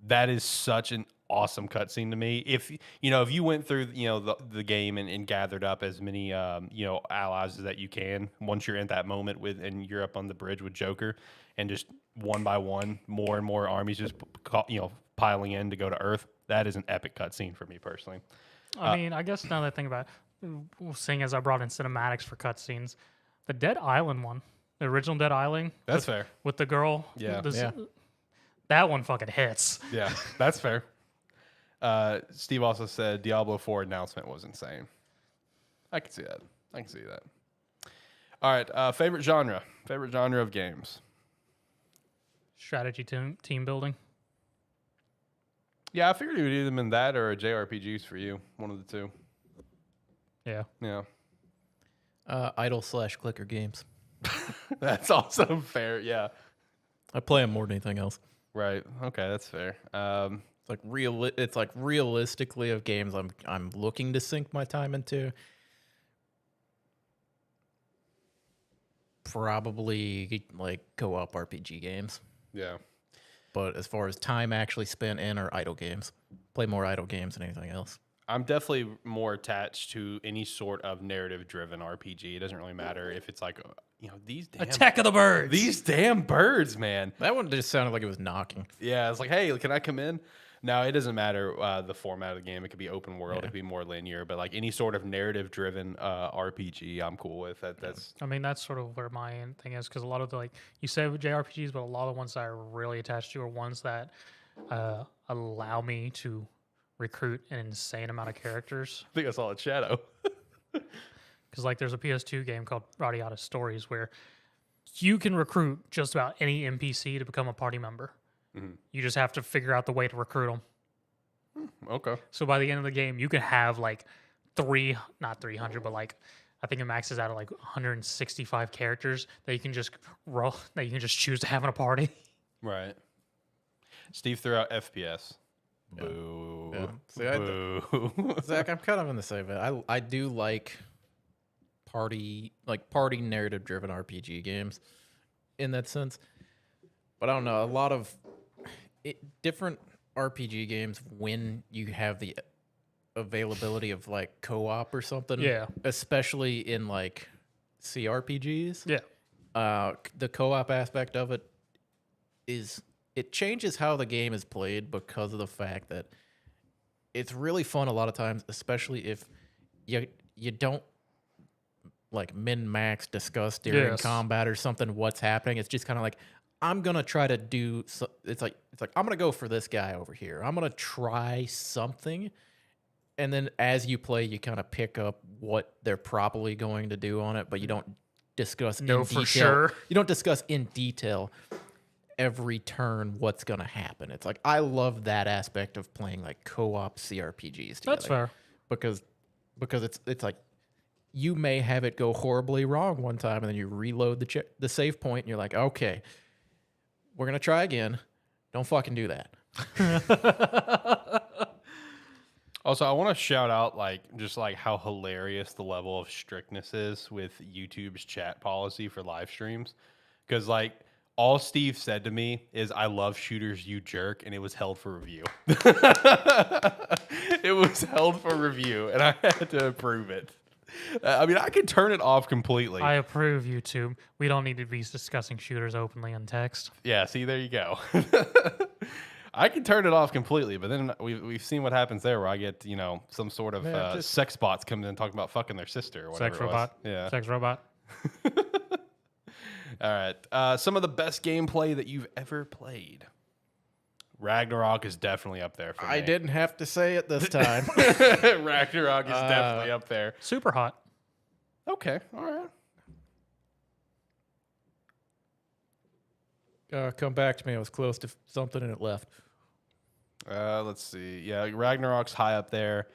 S1: That is such an awesome cutscene to me. If you went through the game and gathered up as many allies as that you can, once you're in that moment and you're up on the bridge with Joker, and just one by one, more and more armies just piling in to go to Earth. That is an epic cutscene for me personally.
S2: I mean, I guess now that I think about it, seeing as I brought in cinematics for cutscenes, the Dead Island one, the original Dead Island.
S1: That's fair.
S2: With the girl.
S1: Yeah.
S2: That one fucking hits.
S1: Yeah, that's fair. Steve also said Diablo 4 announcement was insane. I can see that. All right, favorite genre of games.
S2: Strategy team building.
S1: Yeah, I figured you would do them in that or a JRPGs for you. One of the two.
S2: Yeah.
S1: Yeah.
S3: Idle/clicker games.
S1: That's also fair. Yeah.
S3: I play them more than anything else.
S1: Right. Okay, that's fair.
S3: It's like It's like realistically of games I'm looking to sink my time into. Probably like co-op RPG games.
S1: yeah.
S3: But as far as time actually spent in or idle games, play more idle games than anything else.
S1: I'm definitely more attached to any sort of narrative-driven RPG. It doesn't really matter if it's like, these damn
S2: Attack of the Birds.
S1: These damn birds, man.
S3: That one just sounded like it was knocking.
S1: Yeah, it's like, hey, can I come in? No, it doesn't matter the format of the game. It could be open world. It could be more linear. But like any sort of narrative-driven RPG, I'm cool with. That's.
S2: I mean, that's sort of where my thing is, because a lot of the, you say with JRPGs, but a lot of the ones that I'm really attached to are ones that allow me to recruit an insane amount of characters.
S1: I think I saw a shadow.
S2: Because like there's a PS2 game called Radiata Stories where you can recruit just about any NPC to become a party member.
S1: Mm-hmm.
S2: You just have to figure out the way to recruit them.
S1: Okay.
S2: So by the end of the game, you can have like not 300, but like I think it maxes out at like 165 characters that you can just roll, that you can just choose to have in a party.
S1: Right. Steve threw out FPS. Boo.
S3: Yeah. See,
S1: Boo.
S3: Zach, I'm kind of in the same vein. I do like party narrative driven RPG games in that sense. But I don't know, a lot of different RPG games when you have the availability of like co-op or something.
S2: Yeah.
S3: Especially in like CRPGs.
S2: Yeah.
S3: The co-op aspect of it it changes how the game is played because of the fact that it's really fun a lot of times, especially if you don't like min-max discuss during combat or something what's happening. It's just kind of like, I'm gonna try to do it's like I'm gonna go for this guy over here. I'm gonna try something, and then as you play, you kind of pick up what they're probably going to do on it, but you don't discuss in detail.
S2: Sure.
S3: You don't discuss in detail every turn what's gonna happen. It's like I love that aspect of playing like co-op CRPGs together.
S2: That's fair.
S3: Because it's like you may have it go horribly wrong one time, and then you reload the save point, and you're like, okay, we're gonna try again. Don't fucking do that.
S1: Also, I want to shout out just how hilarious the level of strictness is with YouTube's chat policy for live streams, because all Steve said to me is, "I love shooters, you jerk," and it was held for review. It was held for review, and I had to approve it. I mean, I could turn it off completely.
S2: I approve, YouTube. We don't need to be discussing shooters openly in text.
S1: Yeah, see, there you go. I can turn it off completely, but then we've seen what happens there, where I get some sort of sex bots coming in and talking about fucking their sister or whatever.
S2: Sex robot.
S1: Yeah.
S2: Sex robot.
S1: All right. Some of the best gameplay that you've ever played. Ragnarok is definitely up there for me.
S3: I didn't have to say it this time.
S1: Ragnarok is definitely up there.
S2: Super hot.
S1: Okay. All right.
S3: Come back to me. I was close to something and it left.
S1: Let's see. Yeah, Ragnarok's high up there.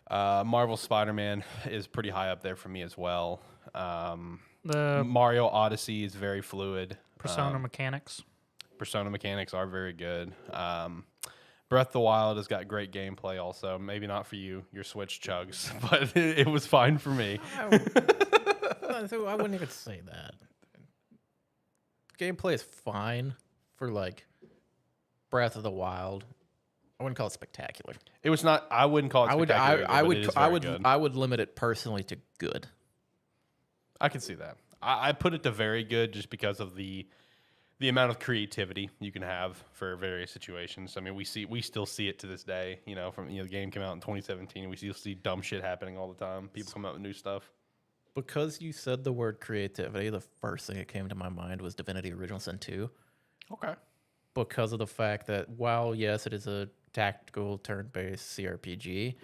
S1: Marvel Spider-Man is pretty high up there for me as well.
S2: The
S1: Mario Odyssey is very fluid.
S2: Persona mechanics.
S1: Persona mechanics are very good. Breath of the Wild has got great gameplay also. Maybe not for you, your Switch chugs, but it was fine for me.
S3: I wouldn't even say that. Gameplay is fine for Breath of the Wild. I wouldn't call it spectacular.
S1: It was not. I wouldn't call it spectacular.
S3: I would limit it personally to good.
S1: I can see that. I put it to very good just because of the amount of creativity you can have for various situations. I mean, we still see it to this day. From the game came out in 2017, we still see dumb shit happening all the time. People come out with new stuff.
S3: Because you said the word creativity, the first thing that came to my mind was Divinity Original Sin 2.
S1: Okay.
S3: Because of the fact that while yes, it is a tactical turn-based CRPG,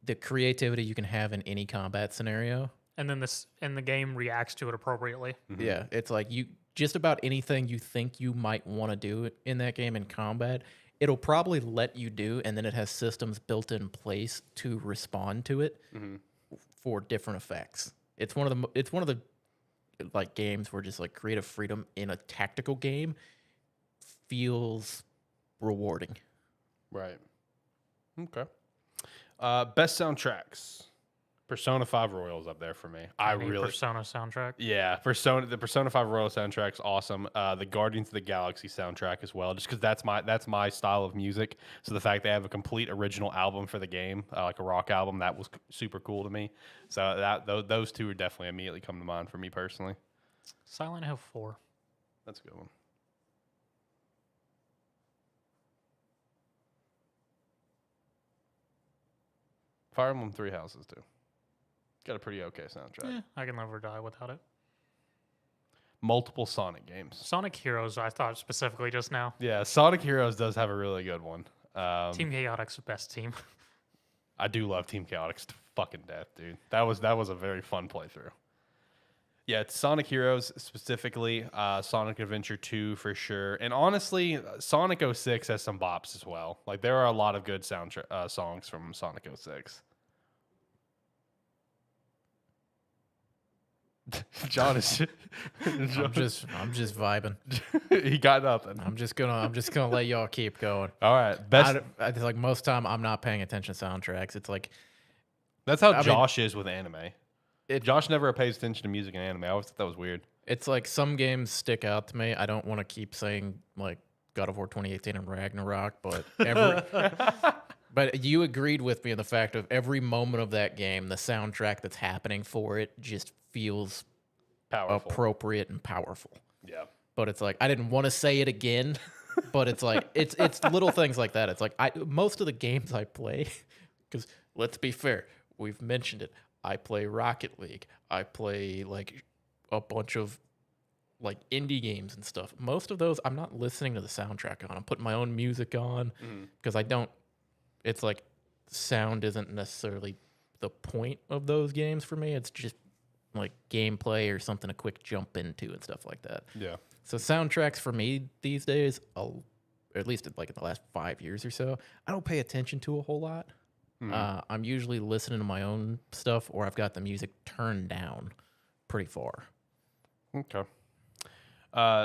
S3: the creativity you can have in any combat scenario.
S2: And then the game reacts to it appropriately.
S3: Mm-hmm. Yeah, it's like just about anything you think you might want to do in that game in combat, it'll probably let you do, and then it has systems built in place to respond to it for different effects. It's one of the like games where just like creative freedom in a tactical game feels rewarding.
S1: Right. Okay. Best soundtracks. Persona 5 Royals up there for me.
S2: Persona soundtrack.
S1: Yeah, the Persona 5 Royal soundtrack's awesome. The Guardians of the Galaxy soundtrack as well, just because that's my style of music. So the fact they have a complete original album for the game, like a rock album, that was super cool to me. So those two are definitely immediately come to mind for me personally.
S2: Silent Hill 4.
S1: That's a good one. Fire Emblem Three Houses too. Got a pretty okay soundtrack.
S2: Yeah, I can live or die without it.
S1: Multiple Sonic games.
S2: Sonic Heroes, I thought specifically just now.
S1: Yeah, Sonic Heroes does have a really good one.
S2: Team Chaotic's the best team.
S1: I do love Team Chaotix to fucking death, dude. That was a very fun playthrough. Yeah, it's Sonic Heroes specifically, Sonic Adventure 2 for sure. And honestly, Sonic 06 has some bops as well. Like, there are a lot of good soundtrack songs from Sonic 06. John is
S3: I'm just vibing.
S1: He got nothing.
S3: I'm just gonna let y'all keep going.
S1: All right. Best
S3: It's like most time I'm not paying attention to soundtracks. It's like
S1: that's how Josh is with anime. Josh never pays attention to music and anime. I always thought that was weird.
S3: It's like some games stick out to me. I don't want to keep saying like God of War 2018 and Ragnarok, but but you agreed with me in the fact of every moment of that game, the soundtrack that's happening for it just feels
S1: Powerful.
S3: appropriate and powerful.
S1: Yeah.
S3: But it's like I didn't want to say it again, but it's like it's little things like that. It's like most of the games I play, because let's be fair, we've mentioned it. I play Rocket League. I play like a bunch of like indie games and stuff. Most of those I'm not listening to the soundtrack on. I'm putting my own music on because I don't. It's like sound isn't necessarily the point of those games for me. It's just like gameplay or something to quick jump into and stuff like that.
S1: Yeah.
S3: So soundtracks for me these days, or at least like in the last 5 years or so, I don't pay attention to a whole lot. I'm usually listening to my own stuff, or I've got the music turned down pretty far.
S1: Okay.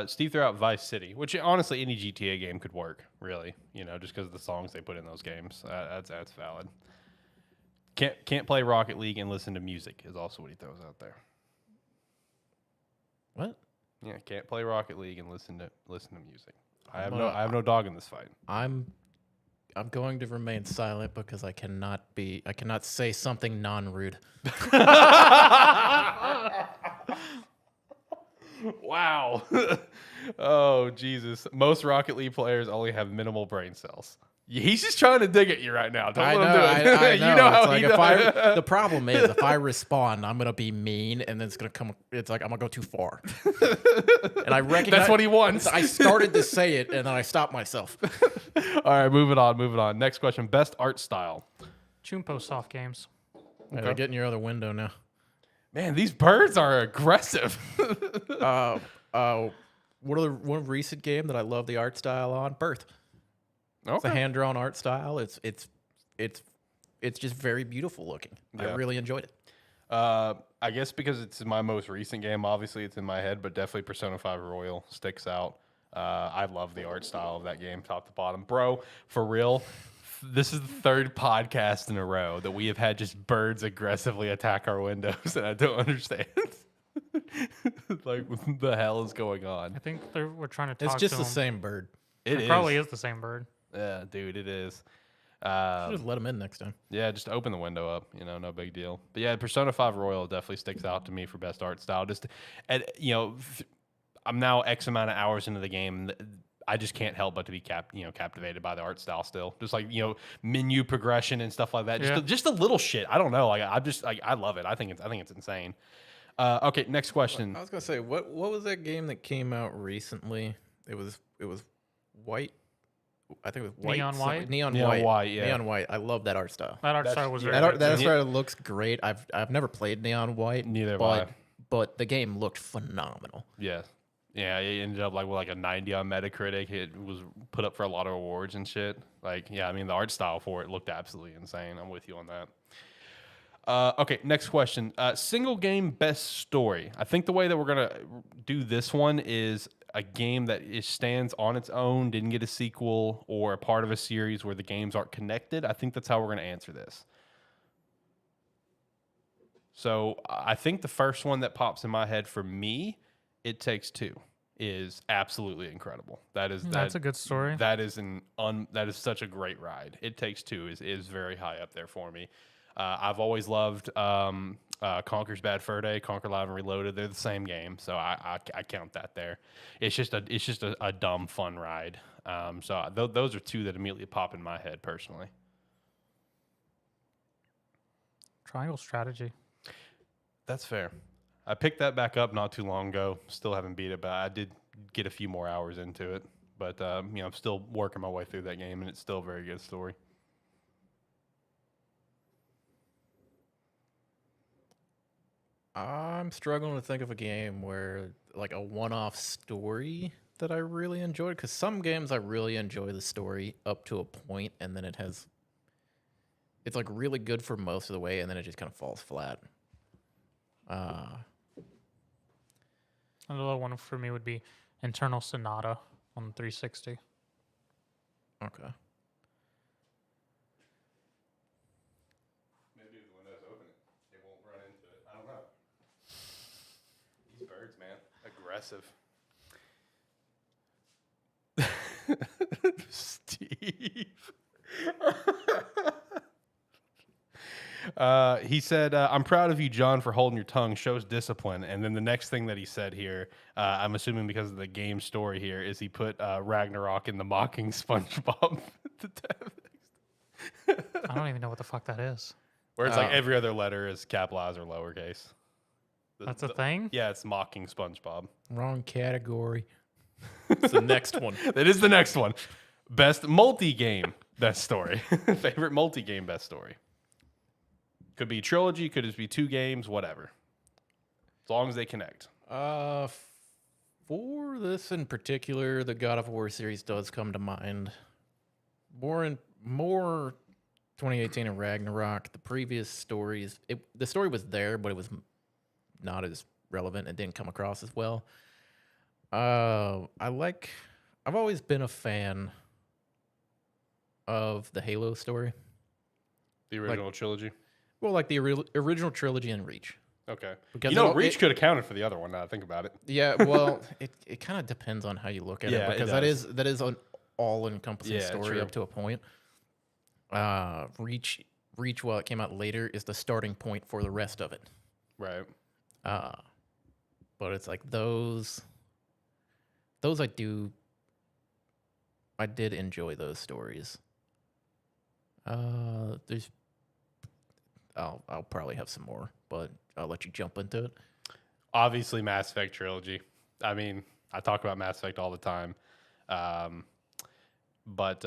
S1: Steve threw out Vice City, which honestly any GTA game could work, really. You know, just because of the songs they put in those games. That's valid. Can't play Rocket League and listen to music is also what he throws out there.
S3: What?
S1: Yeah, can't play Rocket League and listen to music. I have no dog in this fight.
S3: I'm going to remain silent because I cannot say something non-rude.
S1: Wow. Oh, Jesus. Most Rocket League players only have minimal brain cells. He's just trying to dig at you right now. Don't let him do it.
S3: I know.
S1: You know how
S3: it's
S1: he
S3: like
S1: does.
S3: the problem is if I respond, I'm gonna be mean, and then it's gonna come. It's like I'm gonna go too far. And I recognize
S1: That's what he wants.
S3: I started to say it, and then I stopped myself.
S1: All right, moving on. Next question: best art style.
S2: Chumpo soft games.
S3: Okay. Get in your other window now.
S1: Man, these birds are aggressive.
S3: One recent game that I love the art style on? Birth.
S1: Okay.
S3: It's a hand-drawn art style. It's just very beautiful looking.
S1: Yeah.
S3: I really enjoyed it.
S1: I guess because it's my most recent game, obviously it's in my head, but definitely Persona 5 Royal sticks out. I love the art style of that game, top to bottom. Bro, for real, this is the third podcast in a row that we have had just birds aggressively attack our windows, and I don't understand. Like, what the hell is going on?
S2: I think we're trying to talk
S3: It's just
S2: to
S3: the
S2: them.
S3: same bird.
S2: It probably is the same bird.
S1: Yeah, dude, it is.
S3: Just let him in next time.
S1: Yeah, just open the window up. You know, no big deal. But yeah, Persona 5 Royal definitely sticks out to me for best art style. Just, and you know, I'm now X amount of hours into the game. I just can't help but to be captivated by the art style still. Just like, you know, menu progression and stuff like that. Just a little shit. I don't know. Like I love it. I think it's insane. Okay, next question.
S3: I was gonna say, what was that game that came out recently? It was white. I think it was white.
S2: Neon white?
S3: Neon
S1: White,
S3: white.
S1: yeah.
S3: Neon white. I love that art style.
S2: That art style was very
S3: That
S2: good.
S3: art style looks great. I've never played Neon White.
S1: Neither have I.
S3: But the game looked phenomenal.
S1: Yeah. Yeah, it ended up with a 90 on Metacritic. It was put up for a lot of awards and shit. Yeah, I mean the art style for it looked absolutely insane. I'm with you on that. Okay, next question. Single game best story. I think the way that we're gonna do this one is a game that stands on its own, didn't get a sequel, or a part of a series where the games aren't connected. I think that's how we're gonna answer this. So I think the first one that pops in my head for me, It Takes Two, is absolutely incredible.
S2: That's a good story.
S1: That is such a great ride. It Takes Two is very high up there for me. I've always loved Conker's Bad Fur Day, Conker Live and Reloaded. They're the same game, so I count that there. It's just a dumb fun ride. Those are two that immediately pop in my head personally.
S2: Triangle Strategy.
S1: That's fair. I picked that back up not too long ago. Still haven't beat it, but I did get a few more hours into it. But I'm still working my way through that game, and it's still a very good story.
S3: I'm struggling to think of a game where a one-off story that I really enjoyed, because some games I really enjoy the story up to a point, and then it's really good for most of the way, and then it just kind of falls flat.
S2: Another one for me would be Internal Sonata on 360.
S3: Okay.
S1: Maybe if the window's open, it won't run into it. I don't know. These birds, man, aggressive. Steve. He said, I'm proud of you, John, for holding your tongue. Shows discipline. And then the next thing that he said here, I'm assuming because of the game story here, is he put Ragnarok in the mocking SpongeBob.
S2: I don't even know what the fuck that is.
S1: Where it's every other letter is capitalized or lowercase.
S2: That's a thing?
S1: Yeah, it's mocking SpongeBob.
S3: Wrong category. It's the next one.
S1: That is the next one. Best multi-game best story. Favorite multi-game best story. Could be trilogy, could just be 2 games, whatever. As long as they connect.
S3: For this in particular, the God of War series does come to mind. More 2018 and Ragnarok. The previous stories, the story was there, but it was not as relevant. It didn't come across as well. I've always been a fan of the Halo story.
S1: The original trilogy?
S3: Well, the original trilogy and Reach.
S1: Okay.
S3: Because
S1: Reach could have counted for the other one now that I think about it.
S3: Yeah, well, it kind of depends on how you look at it, because that is an all-encompassing story
S1: true.
S3: up to a point. Reach, while it came out later, is the starting point for the rest of it.
S1: Right.
S3: But it's those I did enjoy those stories. I'll probably have some more, but I'll let you jump into it.
S1: Obviously, Mass Effect trilogy. I mean, I talk about Mass Effect all the time. But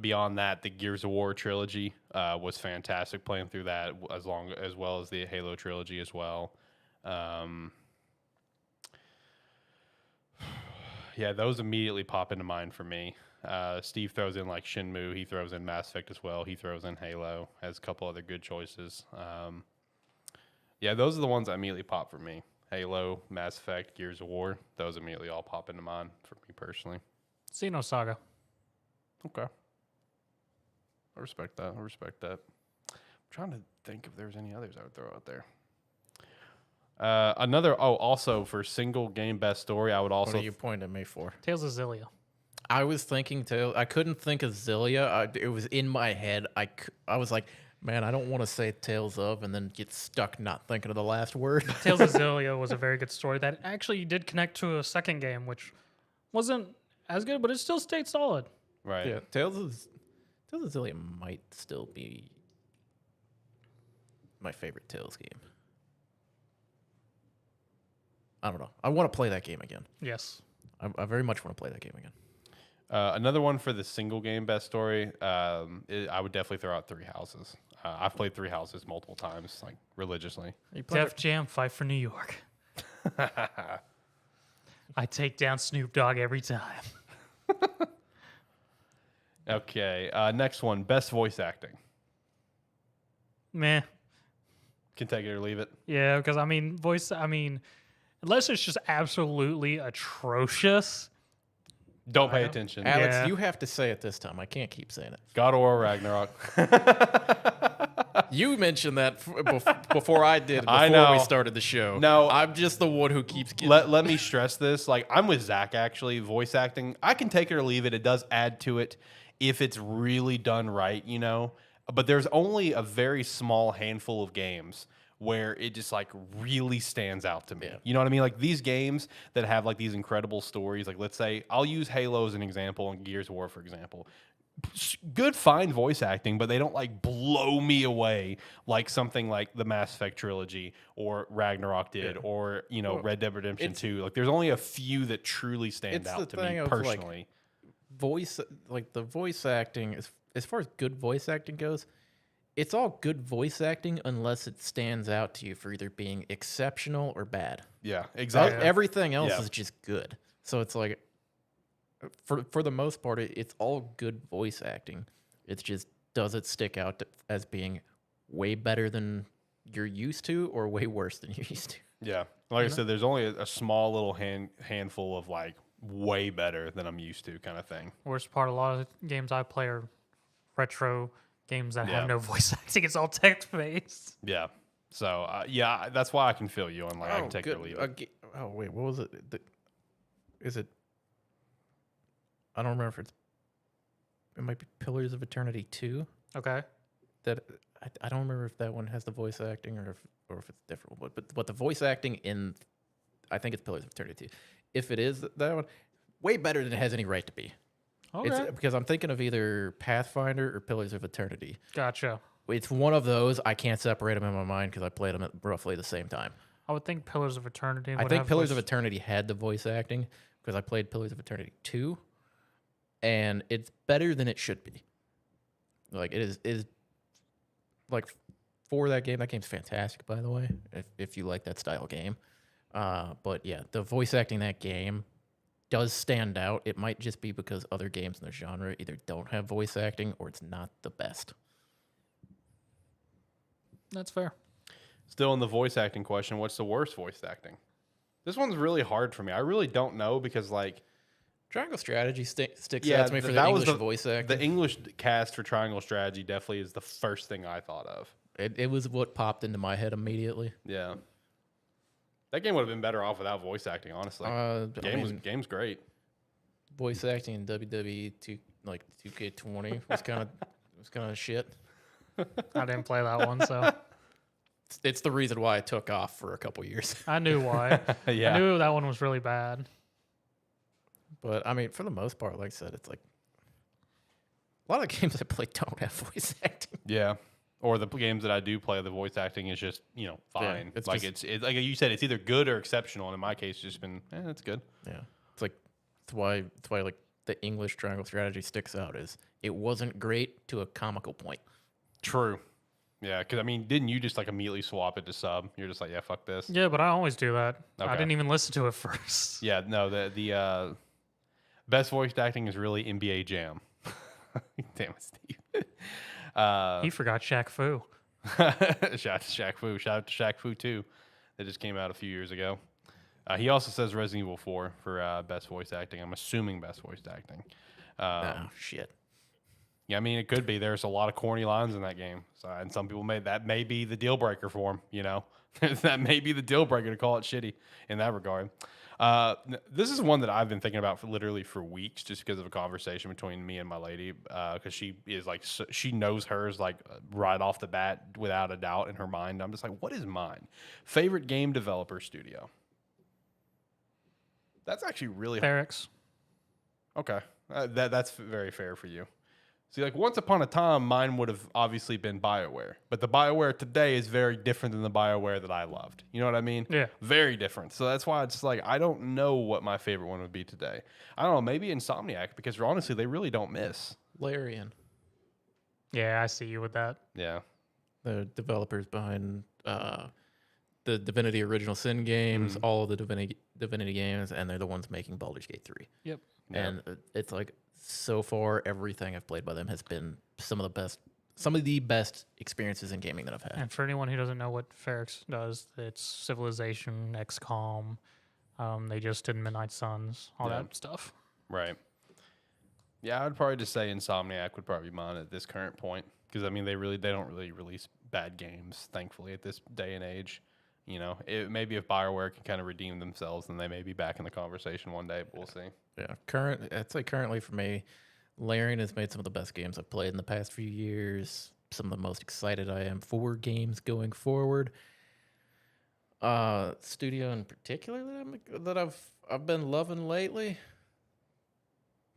S1: beyond that, the Gears of War trilogy was fantastic playing through that as well as the Halo trilogy as well. Yeah, those immediately pop into mind for me. Steve throws in Shenmue. He throws in Mass Effect as well. He throws in Halo. Has a couple other good choices. Yeah, those are the ones that immediately pop for me. Halo, Mass Effect, Gears of War. Those immediately all pop into mind for me personally.
S2: Xenosaga.
S1: Okay. I respect that. I'm trying to think if there's any others I would throw out there. Also for single game best story, I would also...
S3: What are you pointing at me for?
S2: Tales of Zillia.
S3: I was thinking Tales. I couldn't think of Zillia. It was in my head. I was like, man, I don't want to say Tales of, and then get stuck not thinking of the last word.
S2: Tales of Zillia was a very good story that actually did connect to a second game, which wasn't as good, but it still stayed solid.
S1: Right.
S3: Yeah, Tales of Zillia might still be my favorite Tales game. I don't know. I want to play that game again.
S2: Yes.
S3: I very much want to play that game again.
S1: Another one for the single game best story, I would definitely throw out Three Houses. I've played Three Houses multiple times, religiously.
S2: Def Jam, Fight for New York. I take down Snoop Dogg every time.
S1: Okay, next one, best voice acting.
S2: Meh.
S1: Can take it or leave it.
S2: Yeah, because unless it's just absolutely atrocious.
S1: Don't pay attention.
S3: Alex,
S2: Yeah.
S3: you have to say it this time. I can't keep saying it.
S1: God of War Ragnarok.
S3: You mentioned that before I did, before
S1: I know.
S3: we started the show.
S1: No.
S3: I'm just the one who keeps getting...
S1: Let me stress this. Like, I'm with Zach, actually. Voice acting, I can take it or leave it. It does add to it if it's really done right, you know? But there's only a very small handful of games where it just like really stands out to me.
S3: Yeah.
S1: You know what I mean? Like these games that have like these incredible stories, like let's say I'll use Halo as an example and Gears of War, for example. Good, fine voice acting, but they don't like blow me away like something like the Mass Effect trilogy or Ragnarok did, or, you know, Red Dead Redemption 2. Like there's only a few that truly stand out to me personally.
S3: The voice acting, as far as good voice acting goes, it's all good voice acting unless it stands out to you for either being exceptional or bad.
S1: Yeah, exactly.
S3: Everything else is just good. So it's like, for the most part, it's all good voice acting. It's just, does it stick out as being way better than you're used to or way worse than you're used to?
S1: Yeah. Like I said, there's only a small little handful of like way better than I'm used to kind of thing.
S2: Worst part, a lot of games I play are retro games that have no voice acting. It's all text based.
S1: Yeah. So, yeah, that's why I can feel you on like I can take it or leave it.
S3: Oh, wait, what was it? Is it... I don't remember if it might be Pillars of Eternity 2.
S2: Okay.
S3: That I don't remember if that one has the voice acting or if it's different. But the voice acting in, I think it's Pillars of Eternity 2. If it is that one, way better than it has any right to be.
S2: Okay.
S3: It's, because I'm thinking of either Pathfinder or Pillars of Eternity.
S2: Gotcha.
S3: It's one of those. I can't separate them in my mind because I played them at roughly the same time.
S2: I would think Pillars of Eternity.
S3: I think Pillars of Eternity had the voice acting because I played Pillars of Eternity 2, and it's better than it should be. Like it is like for that game. That game's fantastic, by the way. If you like that style game, but yeah, the voice acting in that game does stand out. It might just be because other games in the genre either don't have voice acting or it's not the best.
S2: That's fair.
S1: Still in the voice acting question, what's the worst voice acting? This one's really hard for me. I really don't know because like
S3: Triangle Strategy sticks out to me for the English voice acting.
S1: The English cast for Triangle Strategy definitely is the first thing I thought of.
S3: It was what popped into my head immediately.
S1: Yeah. That game would have been better off without voice acting, honestly. Game's great.
S3: Voice acting in WWE 2K20 was kind of shit.
S2: I didn't play that one, so
S3: it's the reason why I took off for a couple years.
S2: I knew why.
S1: Yeah.
S2: I knew that one was really bad.
S3: But I mean, for the most part, like I said, it's like a lot of games I play don't have voice acting.
S1: Yeah. Or the games that I do play, the voice acting is just, you know, fine.
S3: Yeah, it's
S1: like
S3: just,
S1: it's like you said, it's either good or exceptional. And in my case, it's just been, it's good.
S3: Yeah, it's like that's why like the English Triangle Strategy sticks out is it wasn't great to a comical point.
S1: True. Yeah, because I mean, didn't you just like immediately swap it to sub? You're just like, yeah, fuck this.
S2: Yeah, but I always do that.
S1: Okay.
S2: I didn't even listen to it first.
S1: Yeah, no, the best voice acting is really NBA Jam. Damn it, Steve.
S2: He forgot Shaq Fu.
S1: Shout out to Shaq Fu. Shout out to Shaq Fu 2 that just came out a few years ago. He also says Resident Evil 4 for best voice acting. I'm assuming best voice acting.
S3: Oh, shit.
S1: Yeah, I mean, it could be. There's a lot of corny lines in that game. So, and some people that may be the deal breaker for him, you know. That may be the deal breaker to call it shitty in that regard. This is one that I've been thinking about literally for weeks just because of a conversation between me and my lady because she is like, she knows hers like right off the bat without a doubt in her mind. I'm just like, what is mine? Favorite game developer studio? That's actually really hard.
S2: Ferrix.
S1: Okay. That's very fair for you. See, like once upon a time, mine would have obviously been BioWare. But the BioWare today is very different than the BioWare that I loved. You know what I mean?
S2: Yeah.
S1: Very different. So that's why it's just like, I don't know what my favorite one would be today. I don't know, maybe Insomniac, because honestly, they really don't miss.
S3: Larian.
S2: Yeah, I see you with that.
S1: Yeah.
S3: The developers behind the Divinity Original Sin games, all of the Divinity games, and they're the ones making Baldur's Gate 3.
S2: Yep.
S3: And it's like so far everything I've played by them has been some of the best experiences in gaming that I've had.
S2: And for anyone who doesn't know what Ferrex does, it's Civilization, XCOM. They just did Midnight Suns, all that stuff.
S1: Right. Yeah, I would probably just say Insomniac would probably be mine at this current point, because I mean they don't really release bad games, thankfully, at this day and age. You know, maybe if BioWare can kind of redeem themselves, then they may be back in the conversation one day. But we'll see.
S3: Yeah, I'd say currently for me, Larian has made some of the best games I've played in the past few years. Some of the most excited I am for games going forward. Studio in particular that I've been loving lately,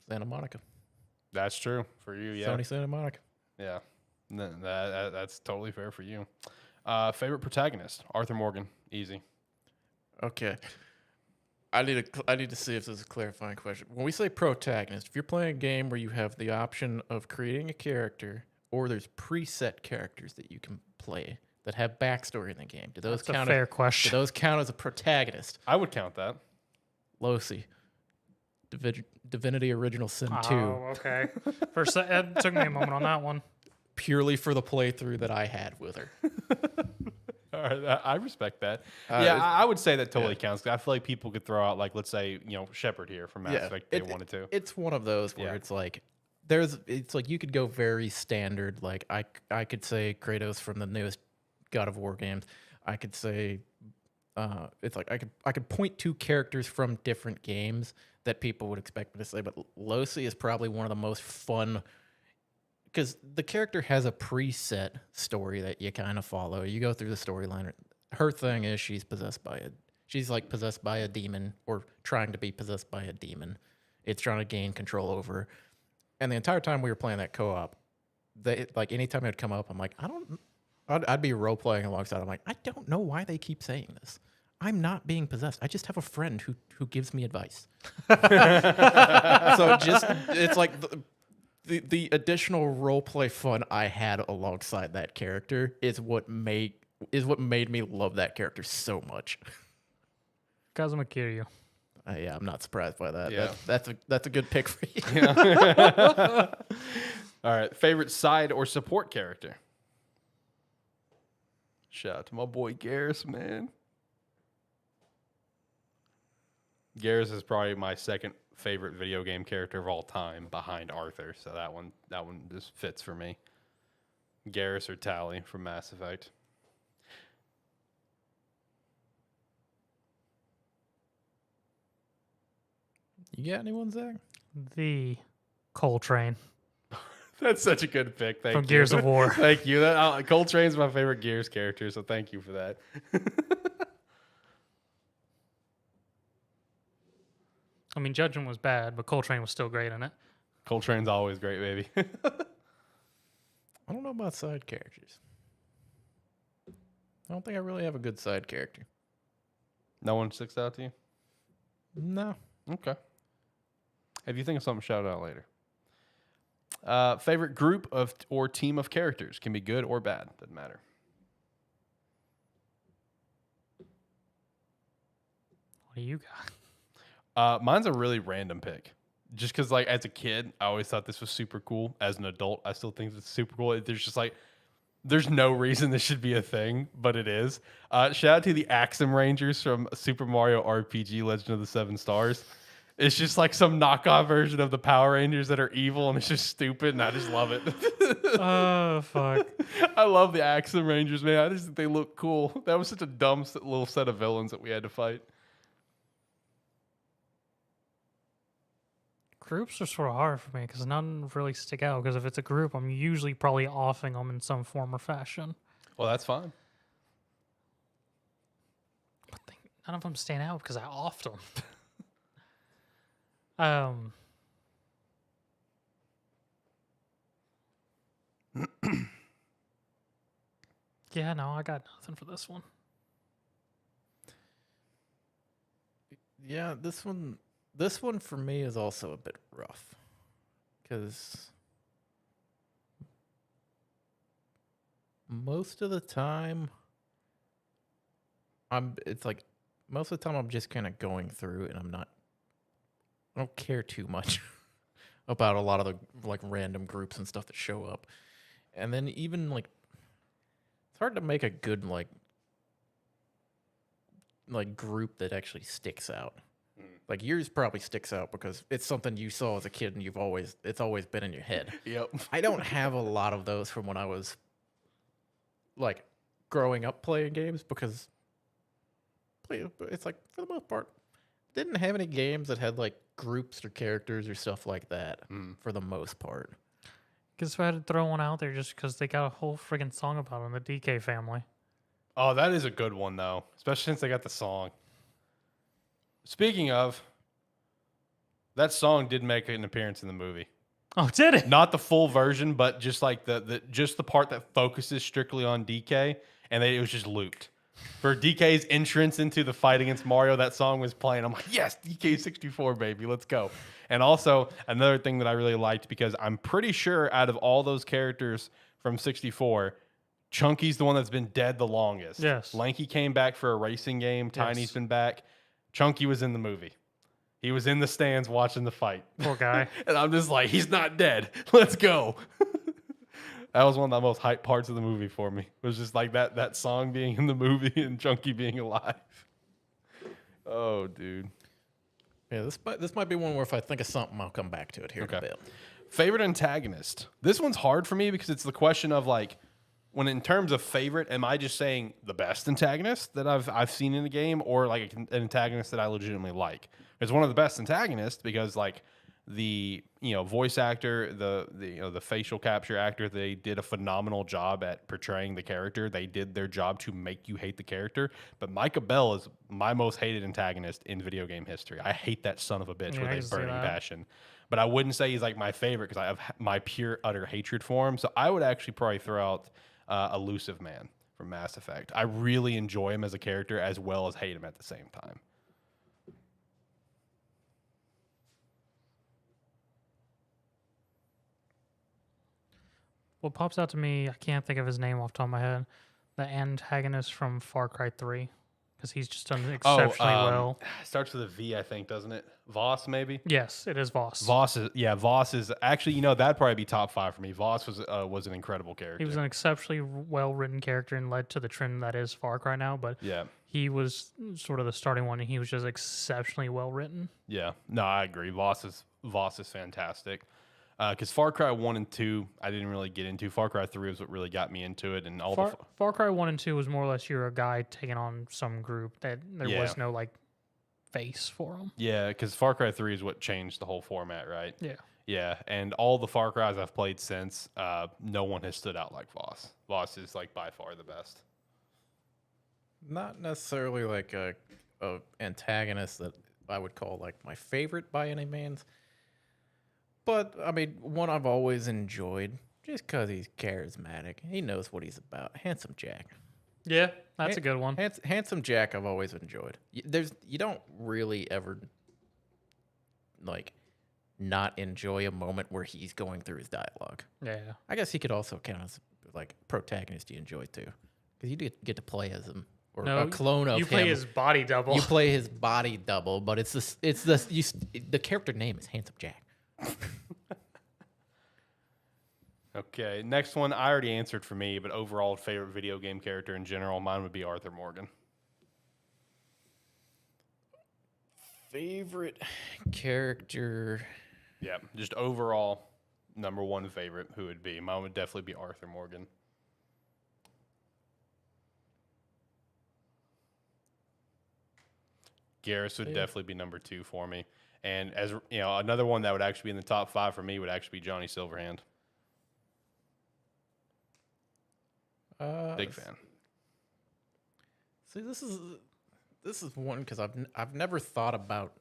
S3: Santa Monica.
S1: That's true for you, yeah.
S3: Sony Santa Monica.
S1: Yeah, that's totally fair for you. Favorite protagonist, Arthur Morgan, easy.
S3: Okay. I need to see if this is a clarifying question. When we say protagonist, if you're playing a game where you have the option of creating a character or there's preset characters that you can play that have backstory in the game, do those
S2: That's
S3: count?
S2: A fair question.
S3: Do those count as a protagonist?
S1: I would count that.
S3: Losi, Divinity Original Sin 2.
S2: Oh, okay. It took me a moment on that one.
S3: Purely for the playthrough that I had with her.
S1: All right, I respect that. I would say that totally counts. 'Cause I feel like people could throw out, like, let's say, Shepard here from Mass Effect, they wanted to.
S3: It's one of those where it's like you could go very standard. Like I could say Kratos from the newest God of War games. I could say it's like I could point to characters from different games that people would expect me to say, but Losi is probably one of the most fun. Because the character has a preset story that you kind of follow. You go through the storyline. Her thing is she's possessed by a demon, or trying to be possessed by a demon. It's trying to gain control over her. And the entire time we were playing that co-op, anytime it would come up, I'm like, I'd be role playing alongside. I'm like, I don't know why they keep saying this. I'm not being possessed. I just have a friend who gives me advice. So it's like. The additional roleplay fun I had alongside that character is what made me love that character so much.
S2: Kazuma Kiryu.
S3: Yeah, I'm not surprised by that.
S1: Yeah.
S3: That's a good pick for you.
S1: Yeah. All right, favorite side or support character? Shout out to my boy Garrus, man. Garrus is probably my second favorite video game character of all time, behind Arthur. So that one just fits for me. Garrus or Tali from Mass Effect.
S3: You got anyone, Zach?
S2: The Coltrane.
S1: That's such a good pick. Thank you.
S2: From Gears of War.
S1: Thank you. Coltrane's my favorite Gears character, so thank you for that.
S2: I mean, Judgment was bad, but Coltrane was still great in it.
S1: Coltrane's always great, baby.
S3: I don't know about side characters. I don't think I really have a good side character.
S1: No one sticks out to you?
S3: No.
S1: Okay. If you think of something, shout it out later. Favorite group of or team of characters, can be good or bad, doesn't matter.
S2: What do you got?
S1: Mine's a really random pick. Just because, like, as a kid, I always thought this was super cool. As an adult, I still think it's super cool. There's no reason this should be a thing, but it is. Shout out to the Axum Rangers from Super Mario RPG Legend of the Seven Stars. It's just like some knockoff version of the Power Rangers that are evil, and it's just stupid, and I just love it.
S2: Oh, fuck.
S1: I love the Axum Rangers, man. I just think they look cool. That was such a dumb little set of villains that we had to fight.
S2: Groups are sort of hard for me because none really stick out. Because if it's a group, I'm usually probably offing them in some form or fashion.
S1: Well, that's fine.
S2: But none of them stand out because I offed them. Yeah, no, I got nothing for this one.
S3: Yeah, this one for me is also a bit rough because most of the time it's like most of the time I'm just kind of going through and I don't care too much about a lot of the like random groups and stuff that show up. And then even like it's hard to make a good like group that actually sticks out. Like yours probably sticks out because it's something you saw as a kid and it's always been in your head.
S1: Yep.
S3: I don't have a lot of those from when I was like growing up playing games because it's like for the most part didn't have any games that had like groups or characters or stuff like that for the most part.
S2: Guess I had to throw one out there just because they got a whole friggin' song about them, the DK family.
S1: Oh, that is a good one though, especially since they got the song. Speaking of, that song did make an appearance in the movie.
S2: Oh, did it?
S1: Not the full version, but just like the part that focuses strictly on DK, and it was just looped. For DK's entrance into the fight against Mario, that song was playing. I'm like, yes, DK64, baby, let's go. And also, another thing that I really liked, because I'm pretty sure out of all those characters from 64, Chunky's the one that's been dead the longest.
S2: Yes.
S1: Lanky came back for a racing game. Tiny's been back. Chunky was in the movie. He was in the stands watching the fight.
S2: Poor guy.
S1: And I'm just like, he's not dead. Let's go. That was one of the most hype parts of the movie for me. It was just like that song being in the movie and Chunky being alive. Oh, dude.
S3: Yeah, this might be one where if I think of something, I'll come back to it here in a bit.
S1: Favorite antagonist. This one's hard for me because it's the question of like, when in terms of favorite, am I just saying the best antagonist that I've seen in the game, or like an antagonist that I legitimately like? It's one of the best antagonists because like the voice actor, the facial capture actor, they did a phenomenal job at portraying the character. They did their job to make you hate the character. But Micah Bell is my most hated antagonist in video game history. I hate that son of a bitch with a burning passion. But I wouldn't say he's like my favorite because I have my pure utter hatred for him. So I would actually probably throw out Elusive Man from Mass Effect. I really enjoy him as a character as well as hate him at the same time.
S2: What pops out to me, I can't think of his name off the top of my head, the antagonist from Far Cry 3, because he's just done exceptionally well.
S1: It starts with a V, I think, doesn't it? Voss, maybe?
S2: Yes, it is Voss.
S1: Voss is actually, that'd probably be top 5 for me. Voss was an incredible character.
S2: He was an exceptionally well-written character and led to the trend that is Far Cry now, but he was sort of the starting one, and he was just exceptionally well-written.
S1: Yeah, no, I agree. Voss is fantastic. Because Far Cry 1 and 2, I didn't really get into. Far Cry 3 was what really got me into it. And
S2: Far Cry 1 and 2 was more or less you're a guy taking on some group that there was no, like, face for him.
S1: Yeah, because Far Cry 3 is what changed the whole format, right?
S2: Yeah.
S1: Yeah, and all the Far Cries I've played since, no one has stood out like Voss. Voss is, like, by far the best.
S3: Not necessarily like a antagonist that I would call, like, my favorite by any means. But, I mean, one I've always enjoyed, just because he's charismatic. He knows what he's about. Handsome Jack.
S2: Yeah, that's a good one.
S3: Handsome Jack I've always enjoyed. You don't really ever, like, not enjoy a moment where he's going through his dialogue.
S2: Yeah.
S3: I guess he could also count as, like, protagonist you enjoy, too. Because you get to play as him. Or a clone of him.
S2: You play his body double.
S3: You play his body double, but the character name is Handsome Jack.
S1: Okay, next one I already answered for me, but overall favorite video game character in general, mine would be Arthur Morgan.
S3: Favorite character?
S1: Yeah, just overall number one favorite, who would be? Mine would definitely be Arthur Morgan. Garrus would definitely be number 2 for me. And as another one that would actually be in the top 5 for me would actually be Johnny Silverhand. Big fan.
S3: See, this is one because I've never thought about.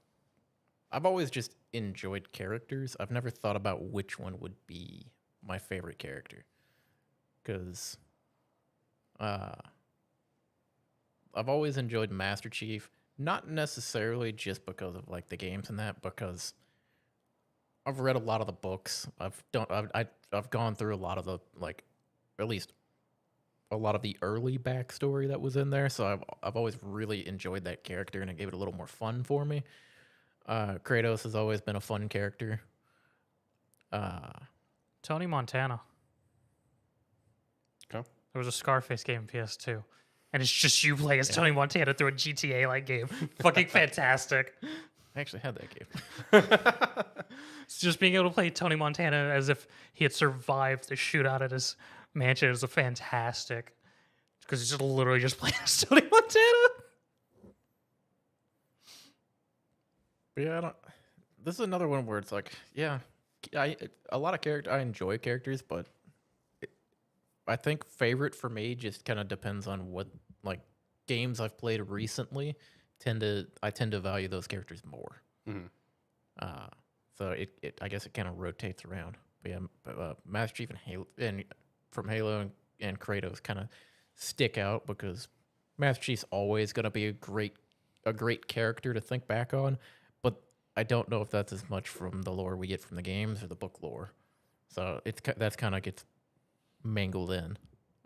S3: I've always just enjoyed characters. I've never thought about which one would be my favorite character, because I've always enjoyed Master Chief. Not necessarily just because of like the games and that, because I've read a lot of the books. I've gone through a lot of the, like, at least a lot of the early backstory that was in there. So I've always really enjoyed that character, and it gave it a little more fun for me. Kratos has always been a fun character.
S2: Tony Montana.
S1: Okay.
S2: There was a Scarface game in PS2. And it's just you playing as Tony Montana through a GTA-like game. Fucking fantastic.
S3: I actually had that game.
S2: It's just being able to play Tony Montana as if he had survived the shootout at his mansion is a fantastic. Because he's just literally just playing as Tony Montana.
S3: But yeah, this is another one where it's like, yeah, a lot of character. I enjoy characters, but I think favorite for me just kind of depends on what like games I've played recently. I tend to value those characters more. So I guess it kind of rotates around. But yeah, Master Chief and Halo from Halo and Kratos kind of stick out because Master Chief's always going to be a great character to think back on. But I don't know if that's as much from the lore we get from the games or the book lore. So that's kind of gets mangled in.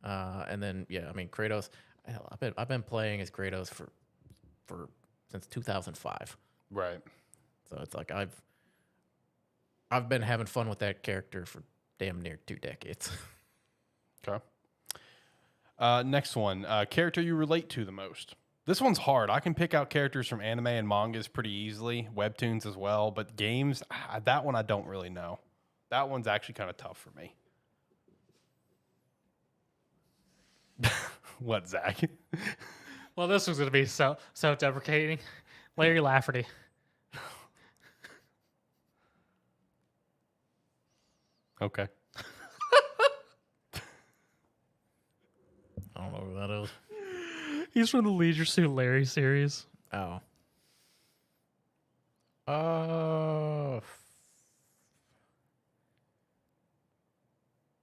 S3: And then yeah, I mean Kratos. Hell, I've been playing as Kratos for since 2005.
S1: Right.
S3: So it's like I've been having fun with that character for damn near 2 decades.
S1: Okay. Next one. Character you relate to the most. This one's hard. I can pick out characters from anime and mangas pretty easily, webtoons as well, but games, that one I don't really know. That one's actually kind of tough for me. What, Zach?
S2: Well, this was going to be self-deprecating. Larry Lafferty.
S1: Okay.
S3: I don't know who that is.
S2: He's from the Leisure Suit Larry series.
S3: Oh.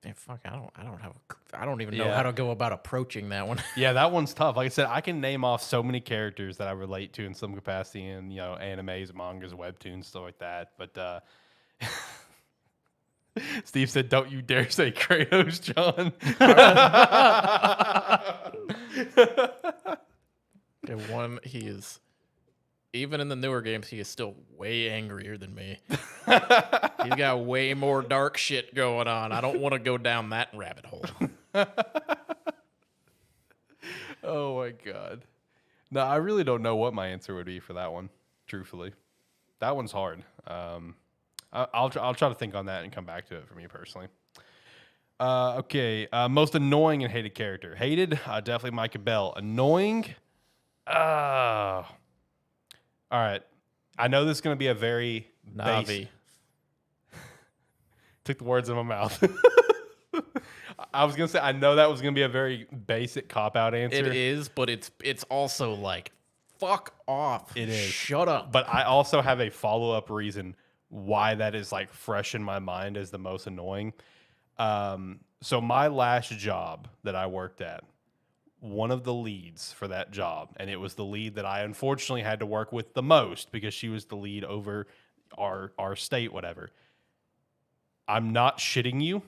S3: Damn, fuck! I don't even know how to go about approaching that one.
S1: Yeah, that one's tough. Like I said, I can name off so many characters that I relate to in some capacity in, animes, mangas, webtoons, stuff like that. But Steve said, "Don't you dare say Kratos, John."
S3: Okay, one, he is even in the newer games, he is still way angrier than me. He's got way more dark shit going on. I don't want to go down that rabbit hole.
S1: Oh my god. No, I really don't know what my answer would be for that one. Truthfully, that one's hard. I'll try to think on that and come back to it for me personally. Okay. Most annoying and hated character. Hated, definitely Micah Bell. Annoying, all right. I know this is going to be a very
S3: Navi.
S1: Took the words in my mouth. I was going to say, I know that was going to be a very basic cop-out answer.
S3: It is, but it's also like, fuck off.
S1: It is.
S3: Shut up.
S1: But I also have a follow-up reason why that is like fresh in my mind as the most annoying. So my last job that I worked at, one of the leads for that job, and it was the lead that I unfortunately had to work with the most because she was the lead over our state, whatever. I'm not shitting you.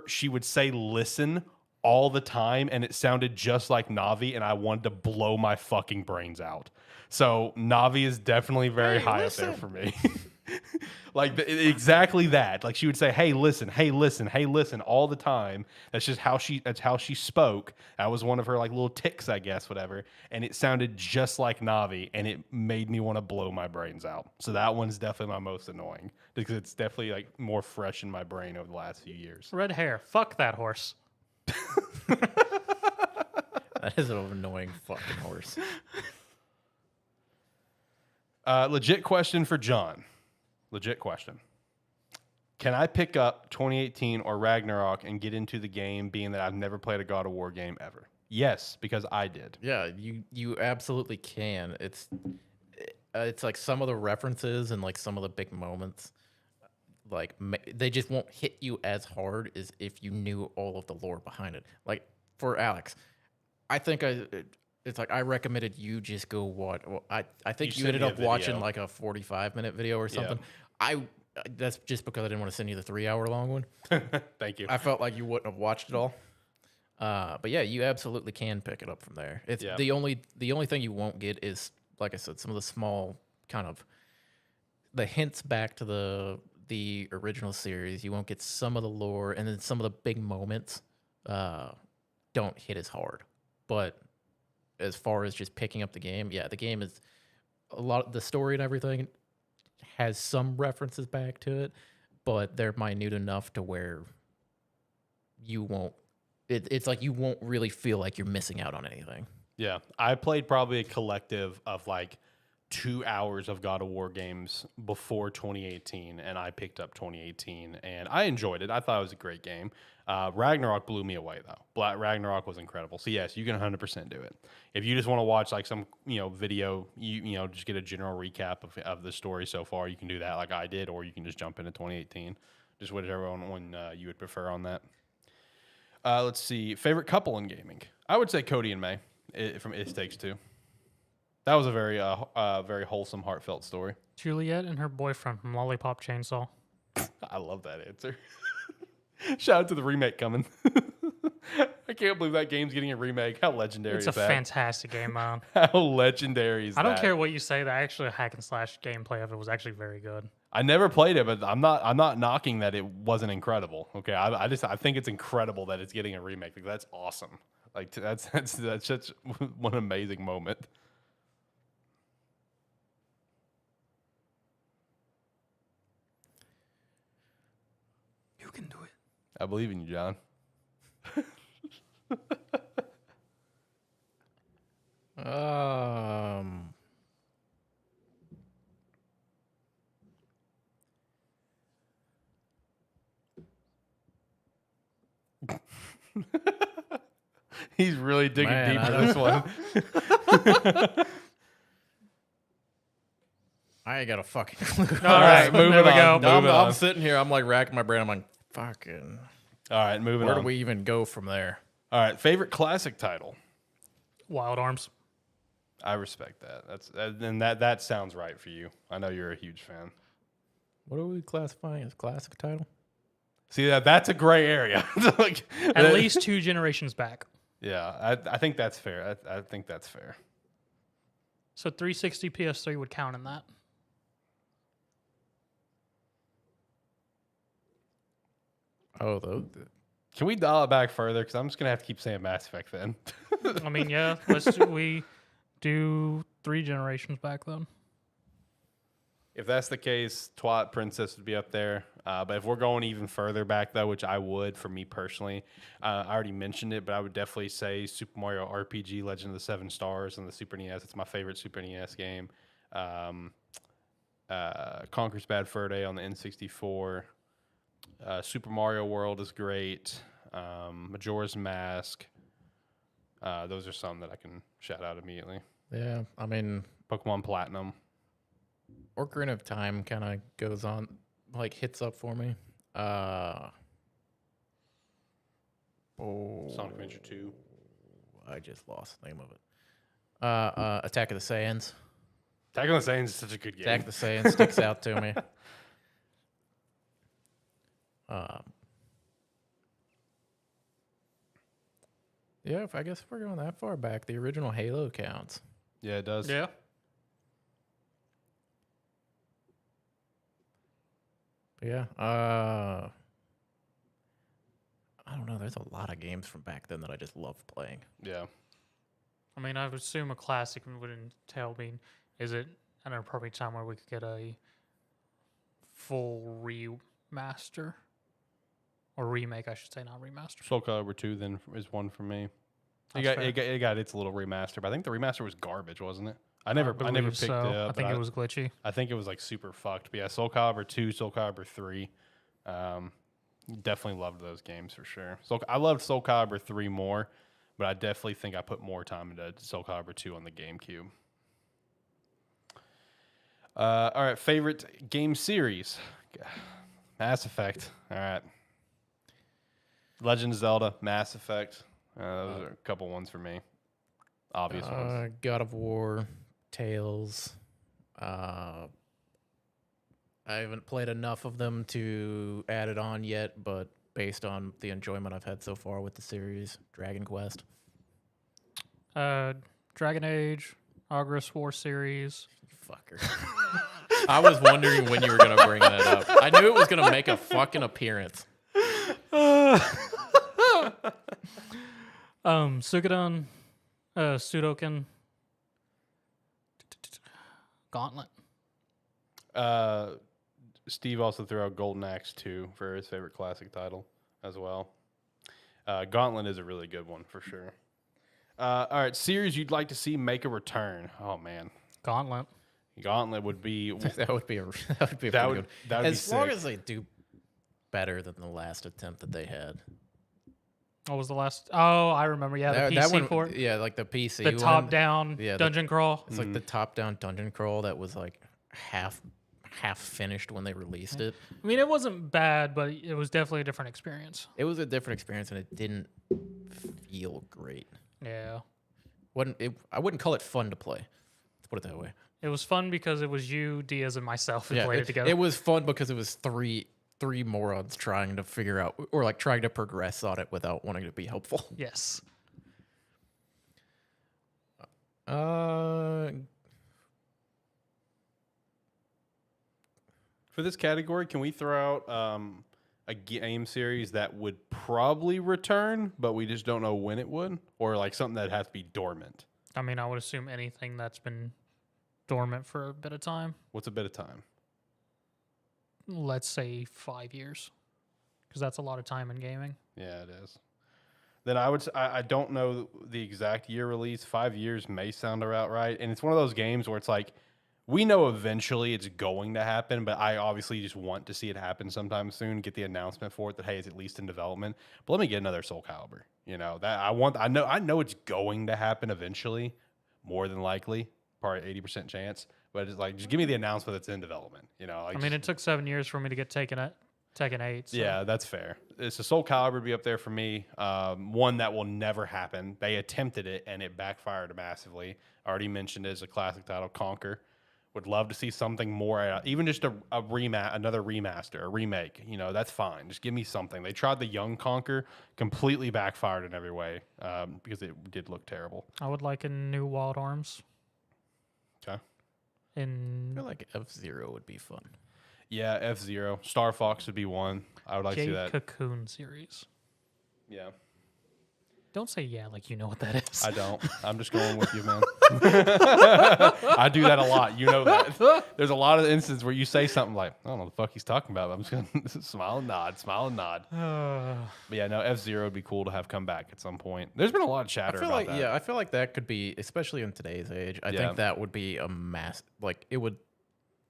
S1: She would say listen all the time, and it sounded just like Navi, and I wanted to blow my fucking brains out. So Navi is definitely very high up there for me. Like exactly that. Like she would say, "Hey, listen, hey, listen, hey, listen," all the time. That's how she spoke. That was one of her like little ticks, I guess, whatever. And it sounded just like Navi, and it made me want to blow my brains out. So that one's definitely my most annoying because it's definitely like more fresh in my brain over the last few years.
S2: Red hair. Fuck that horse.
S3: That is an annoying fucking horse.
S1: Legit question for John. Legit question. Can I pick up 2018 or Ragnarok and get into the game being that I've never played a God of War game ever? Yes, because I did.
S3: Yeah, you absolutely can. It's like some of the references and like some of the big moments, like they just won't hit you as hard as if you knew all of the lore behind it. Like for Alex, I think it's like I recommended you just go watch. Well, I think you ended up watching like a 45-minute video or something. Yeah. That's just because I didn't want to send you the 3-hour long one.
S1: Thank you.
S3: I felt like you wouldn't have watched it all. But yeah, you absolutely can pick it up from there. It's
S1: Yeah.
S3: the only thing you won't get is, like I said, some of the small kind of the hints back to the original series. You won't get some of the lore, and then some of the big moments don't hit as hard. But as far as just picking up the game, yeah, the game is a lot. The story and everything has some references back to it, but they're minute enough to where you won't. It's like you won't really feel like you're missing out on anything.
S1: Yeah, I played probably a collective of like 2 hours of God of War games before 2018, and I picked up 2018, and I enjoyed it. I thought it was a great game. Ragnarok blew me away, though. Ragnarok was incredible. So yes, you can 100% do it. If you just want to watch like some video, you just get a general recap of the story so far, you can do that like I did, or you can just jump into 2018. Just whatever one you would prefer on that. Let's see. Favorite couple in gaming? I would say Cody and May from It Takes Two. That was a very very wholesome, heartfelt story.
S2: Juliet and her boyfriend from Lollipop Chainsaw.
S1: I love that answer. Shout out to the remake coming. I can't believe that game's getting a remake. How legendary
S2: It's
S1: is
S2: a
S1: that?
S2: fantastic game, man.
S1: How legendary is that?
S2: I don't care what you say. The actual hack and slash gameplay of it was actually very good.
S1: I never played it, but I'm not knocking that it wasn't incredible. Okay, I think it's incredible that it's getting a remake. Like, that's awesome. Like that's such one amazing moment.
S2: You can do it.
S1: I believe in you, John. He's really digging deep into this one.
S3: I ain't got a fucking clue.
S2: All right,
S1: moving
S2: there we
S1: on.
S2: go.
S1: Moving on.
S3: I'm sitting here. I'm like racking my brain. I'm like, fucking.
S1: All right, moving
S3: Where
S1: on.
S3: do we even go from there?
S1: All right, favorite classic title.
S2: Wild Arms.
S1: I respect that. That sounds right for you. I know you're a huge fan.
S3: What are we classifying as classic title?
S1: See that's a gray area. Like,
S2: At least 2 generations back.
S1: Yeah, I think that's fair. I think that's fair.
S2: So 360 PS3 would count in that.
S3: Oh,
S1: Can we dial it back further? Because I'm just gonna have to keep saying Mass Effect then.
S2: I mean, yeah. We do 3 generations back then.
S1: If that's the case, Twilight Princess would be up there. But if we're going even further back, though, which I would for me personally, I already mentioned it, but I would definitely say Super Mario RPG Legend of the Seven Stars on the Super NES. It's my favorite Super NES game. Conker's Bad Fur Day on the N64. Super Mario World is great. Majora's Mask. Those are some that I can shout out immediately.
S3: yeah. I mean,
S1: Pokemon Platinum.
S3: Ocarina of Time kind of goes on, like hits up for me.
S1: Sonic Adventure 2.
S3: I just lost the name of it. Attack of the Saiyans.
S1: Attack on the Saiyans is such a good game.
S3: Attack of the Saiyans sticks out to me. Yeah, I guess if we're going that far back, the original Halo counts.
S1: Yeah, it does.
S2: Yeah.
S3: Yeah. I don't know. There's a lot of games from back then that I just love playing.
S1: Yeah.
S2: I mean, I would assume a classic would entail being, is it an appropriate time where we could get a full remaster? Or remake, I should say, not remaster.
S1: Soul Calibur 2 then is one for me.
S2: That's
S1: It got its little remaster, but I think the remaster was garbage, wasn't it? I never picked it up.
S2: I think it was glitchy.
S1: I think it was like super fucked. But yeah, Soul Calibur 2, Soul Calibur 3. Definitely loved those games for sure. So I loved Soul Calibur 3 more, but I definitely think I put more time into Soul Calibur 2 on the GameCube. All right, favorite game series? Mass Effect. All right. Legend of Zelda, Mass Effect. Those are a couple ones for me. Obvious ones.
S3: God of War, Tales. I haven't played enough of them to add it on yet, but based on the enjoyment I've had so far with the series, Dragon Quest.
S2: Dragon Age, Progress War series.
S3: Fucker. I was wondering when you were going to bring that up. I knew it was going to make a fucking appearance.
S2: Suikoden, Sudoken, Gauntlet.
S1: Steve also threw out Golden Axe 2 for his favorite classic title as well. Gauntlet is a really good one for sure. All right, series you'd like to see make a return. Oh man,
S2: Gauntlet.
S1: Gauntlet would be
S3: That would be a pretty good.
S1: that would
S3: As
S1: be
S3: long
S1: sick.
S3: as they do better than the last attempt that they had.
S2: What was the last? Oh, I remember. Yeah, the PC port.
S3: Yeah, like the PC.
S2: The
S3: one.
S2: top-down
S3: Yeah,
S2: dungeon crawl.
S3: It's like the top-down dungeon crawl that was like half finished when they released it.
S2: I mean, it wasn't bad, but it was definitely a different experience.
S3: It was a different experience, and it didn't feel great.
S2: Yeah.
S3: I wouldn't call it fun to play. Let's put it that way.
S2: It was fun because it was you, Diaz, and myself who
S3: Yeah,
S2: played it together.
S3: It was fun because it was three morons trying to figure out or like trying to progress on it without wanting to be helpful.
S2: Yes.
S1: For this category, can we throw out a game series that would probably return, but we just don't know when it would, or like something that has to be dormant?
S2: I mean, I would assume anything that's been dormant for a bit of time.
S1: What's a bit of time?
S2: Let's say 5 years, because that's a lot of time in gaming.
S1: Yeah, it is. Then I don't know the exact year release. 5 years may sound about right, and it's one of those games where it's like we know eventually it's going to happen, but I obviously just want to see it happen sometime soon. Get the announcement for it that hey, it's at least in development. But let me get another Soul Calibur. You know that I know it's going to happen eventually, more than likely, probably 80% chance. But it's like just give me the announcement that's in development. You know, like
S2: I mean, it took 7 years for me to get Tekken 8. So.
S1: yeah, that's fair. It's a Soul Calibur would be up there for me. One that will never happen. They attempted it and it backfired massively. Already mentioned it as a classic title, Conquer. Would love to see something more, even just another remaster, a remake. You know, that's fine. Just give me something. They tried the Young Conquer, completely backfired in every way because it did look terrible.
S2: I would like a new Wild Arms.
S1: Okay.
S3: I feel like F-Zero would be fun.
S1: Yeah, F-Zero. Star Fox would be one. I would like to see that.
S2: Cocoon series.
S1: Yeah.
S2: Don't say yeah like you know what that is.
S1: I don't. I'm just going with you, man. I do that a lot. You know that. There's a lot of instances where you say something like, I don't know what the fuck he's talking about. I'm just going to smile and nod. But yeah, no, F-Zero would be cool to have come back at some point. There's been a lot of chatter about that.
S3: Yeah, I feel like that could be, especially in today's age, I think that would be a mass, like it would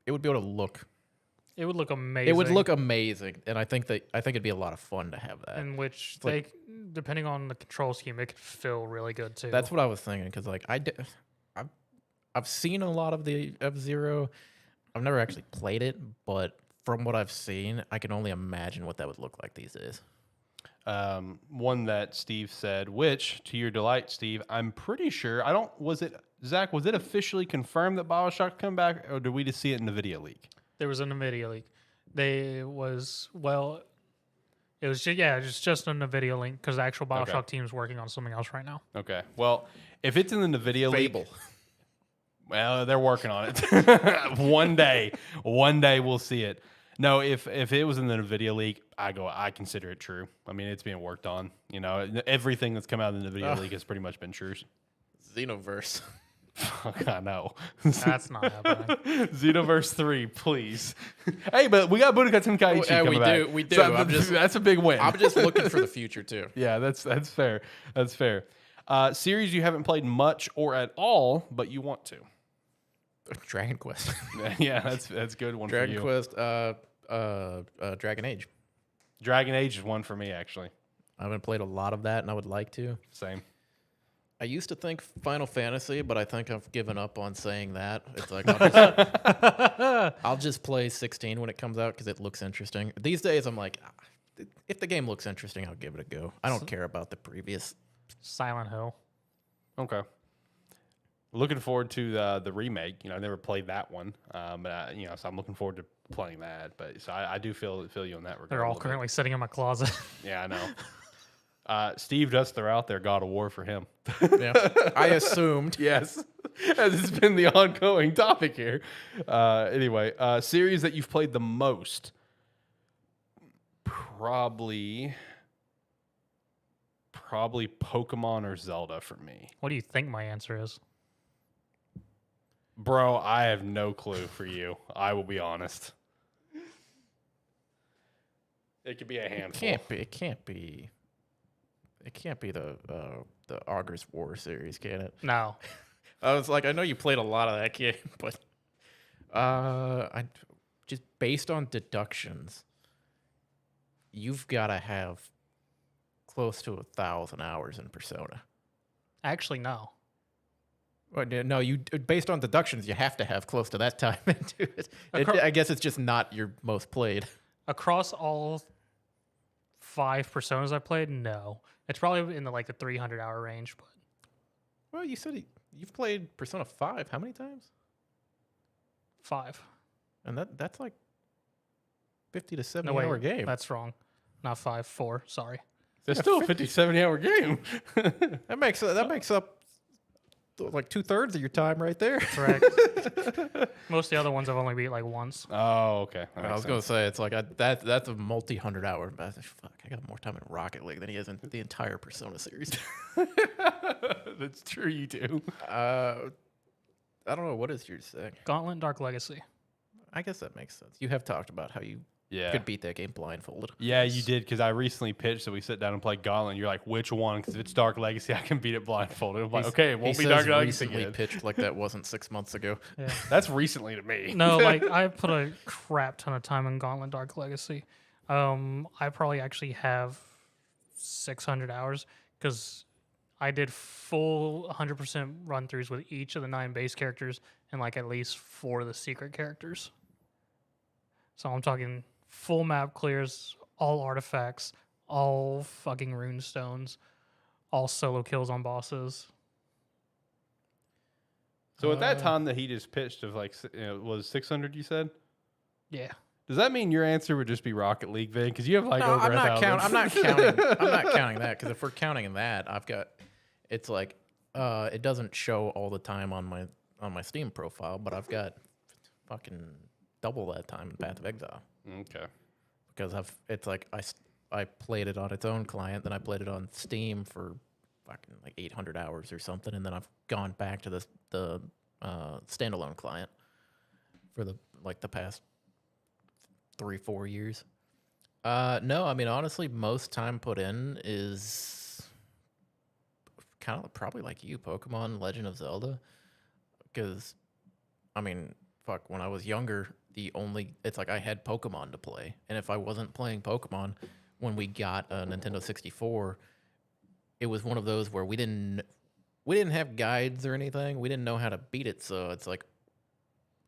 S3: be able to look.
S2: It would look amazing.
S3: It would look amazing, and I think it'd be a lot of fun to have that.
S2: In which they, depending on the control scheme, it could feel really good too.
S3: That's what I was thinking because like I've seen a lot of the F-Zero. I've never actually played it, but from what I've seen, I can only imagine what that would look like these days.
S1: One that Steve said, which to your delight, Steve, I'm pretty sure Zach? Was it officially confirmed that BioShock come back, or did we just see it in the video leak?
S2: There was an NVIDIA leak. It was just an NVIDIA link because the actual BioShock team is working on something else right now.
S1: Okay. Well, if it's in the NVIDIA
S3: Fable.
S1: leak, well, they're working on it. One day we'll see it. No, if it was in the NVIDIA leak, I consider it true. I mean, it's being worked on. You know, everything that's come out of the NVIDIA leak has pretty much been true.
S3: Xenoverse.
S1: Fuck, I know.
S2: That's not happening.
S1: Xenoverse 3, please. Hey, but we got Budokai Tenkaichi coming back.
S3: We do.
S1: So that's a big win.
S3: I'm just looking for the future too.
S1: Yeah, that's fair. That's fair. Series you haven't played much or at all, but you want to.
S3: Dragon Quest.
S1: Yeah, that's a good one
S3: Dragon
S1: for you.
S3: Quest. Dragon Age.
S1: Dragon Age is one for me, actually.
S3: I haven't played a lot of that, and I would like to.
S1: Same.
S3: I used to think Final Fantasy, but I think I've given up on saying that. It's like I'll just play 16 when it comes out because it looks interesting. These days, I'm like, if the game looks interesting, I'll give it a go. I don't care about the previous.
S2: Silent Hill.
S1: Okay. Looking forward to the remake. You know, I never played that one, but you know, so I'm looking forward to playing that. But so I do feel you in that regard.
S2: They're all currently sitting in my closet.
S1: Yeah, I know. Steve does throw out there God of War for him.
S3: Yeah, I assumed.
S1: Yes, as it's been the ongoing topic here. Anyway, series that you've played the most, probably Pokemon or Zelda for me.
S2: What do you think my answer is?
S1: Bro, I have no clue for you. I will be honest. It could be a handful.
S3: It can't be the August War series, can it?
S2: No.
S3: I was like, I know you played a lot of that game, but I just based on deductions, you've got to have close to 1,000 hours in Persona.
S2: Actually, no.
S3: Well, no, you based on deductions, you have to have close to that time into it. I guess it's just not your most played.
S2: Across all 5 Personas I played, no. It's probably in the 300-hour range, but
S3: Well, you said you've played Persona 5 how many times?
S2: 5.
S3: And that's like 50 to 70
S2: No, wait,
S3: hour game.
S2: that's wrong. Not 5, 4. Sorry.
S1: It's still a 50, 70-hour game.
S3: That makes up like 2/3 of your time right there.
S2: Correct. Most of the other ones I've only beat once.
S1: Oh, okay.
S3: I was gonna say it's like that's a multi-100-hour. Fuck, I got more time in Rocket League than he has in the entire Persona series.
S1: That's true, you do.
S3: I don't know, what is your saying?
S2: Gauntlet Dark Legacy.
S3: I guess that makes sense. You have talked about how you could beat that game blindfolded.
S1: Yeah, you did, because I recently pitched that we sit down and play Gauntlet, and you're like, which one? Because if it's Dark Legacy, I can beat it blindfolded. I'm like, okay, it won't be Dark Legacy
S3: recently
S1: again.
S3: pitched like that wasn't 6 months ago.
S2: Yeah.
S1: That's recently to me.
S2: No, I put a crap ton of time in Gauntlet Dark Legacy. I probably actually have 600 hours because I did full 100% run-throughs with each of the 9 base characters and at least 4 of the secret characters. So I'm talking full map clears, all artifacts, all fucking rune stones, all solo kills on bosses.
S1: So at that time that he just pitched of was 600, you said?
S2: Yeah.
S1: Does that mean your answer would just be Rocket League then? Because you have over
S3: I'm
S1: 1,000.
S3: I'm not counting that, because if we're counting that, I've got it's it doesn't show all the time on my Steam profile, but I've got fucking double that time in Path of Exile.
S1: Okay.
S3: Because I played it on its own client, then I played it on Steam for fucking 800 hours or something, and then I've gone back to the standalone client for the past 3-4 years. No, I mean, honestly, most time put in is kind of probably like you, Pokemon, Legend of Zelda. Because, I mean, fuck, when I was younger, it's like I had Pokemon to play. And if I wasn't playing Pokemon, when we got a Nintendo 64, it was one of those where we didn't have guides or anything. We didn't know how to beat it. So it's like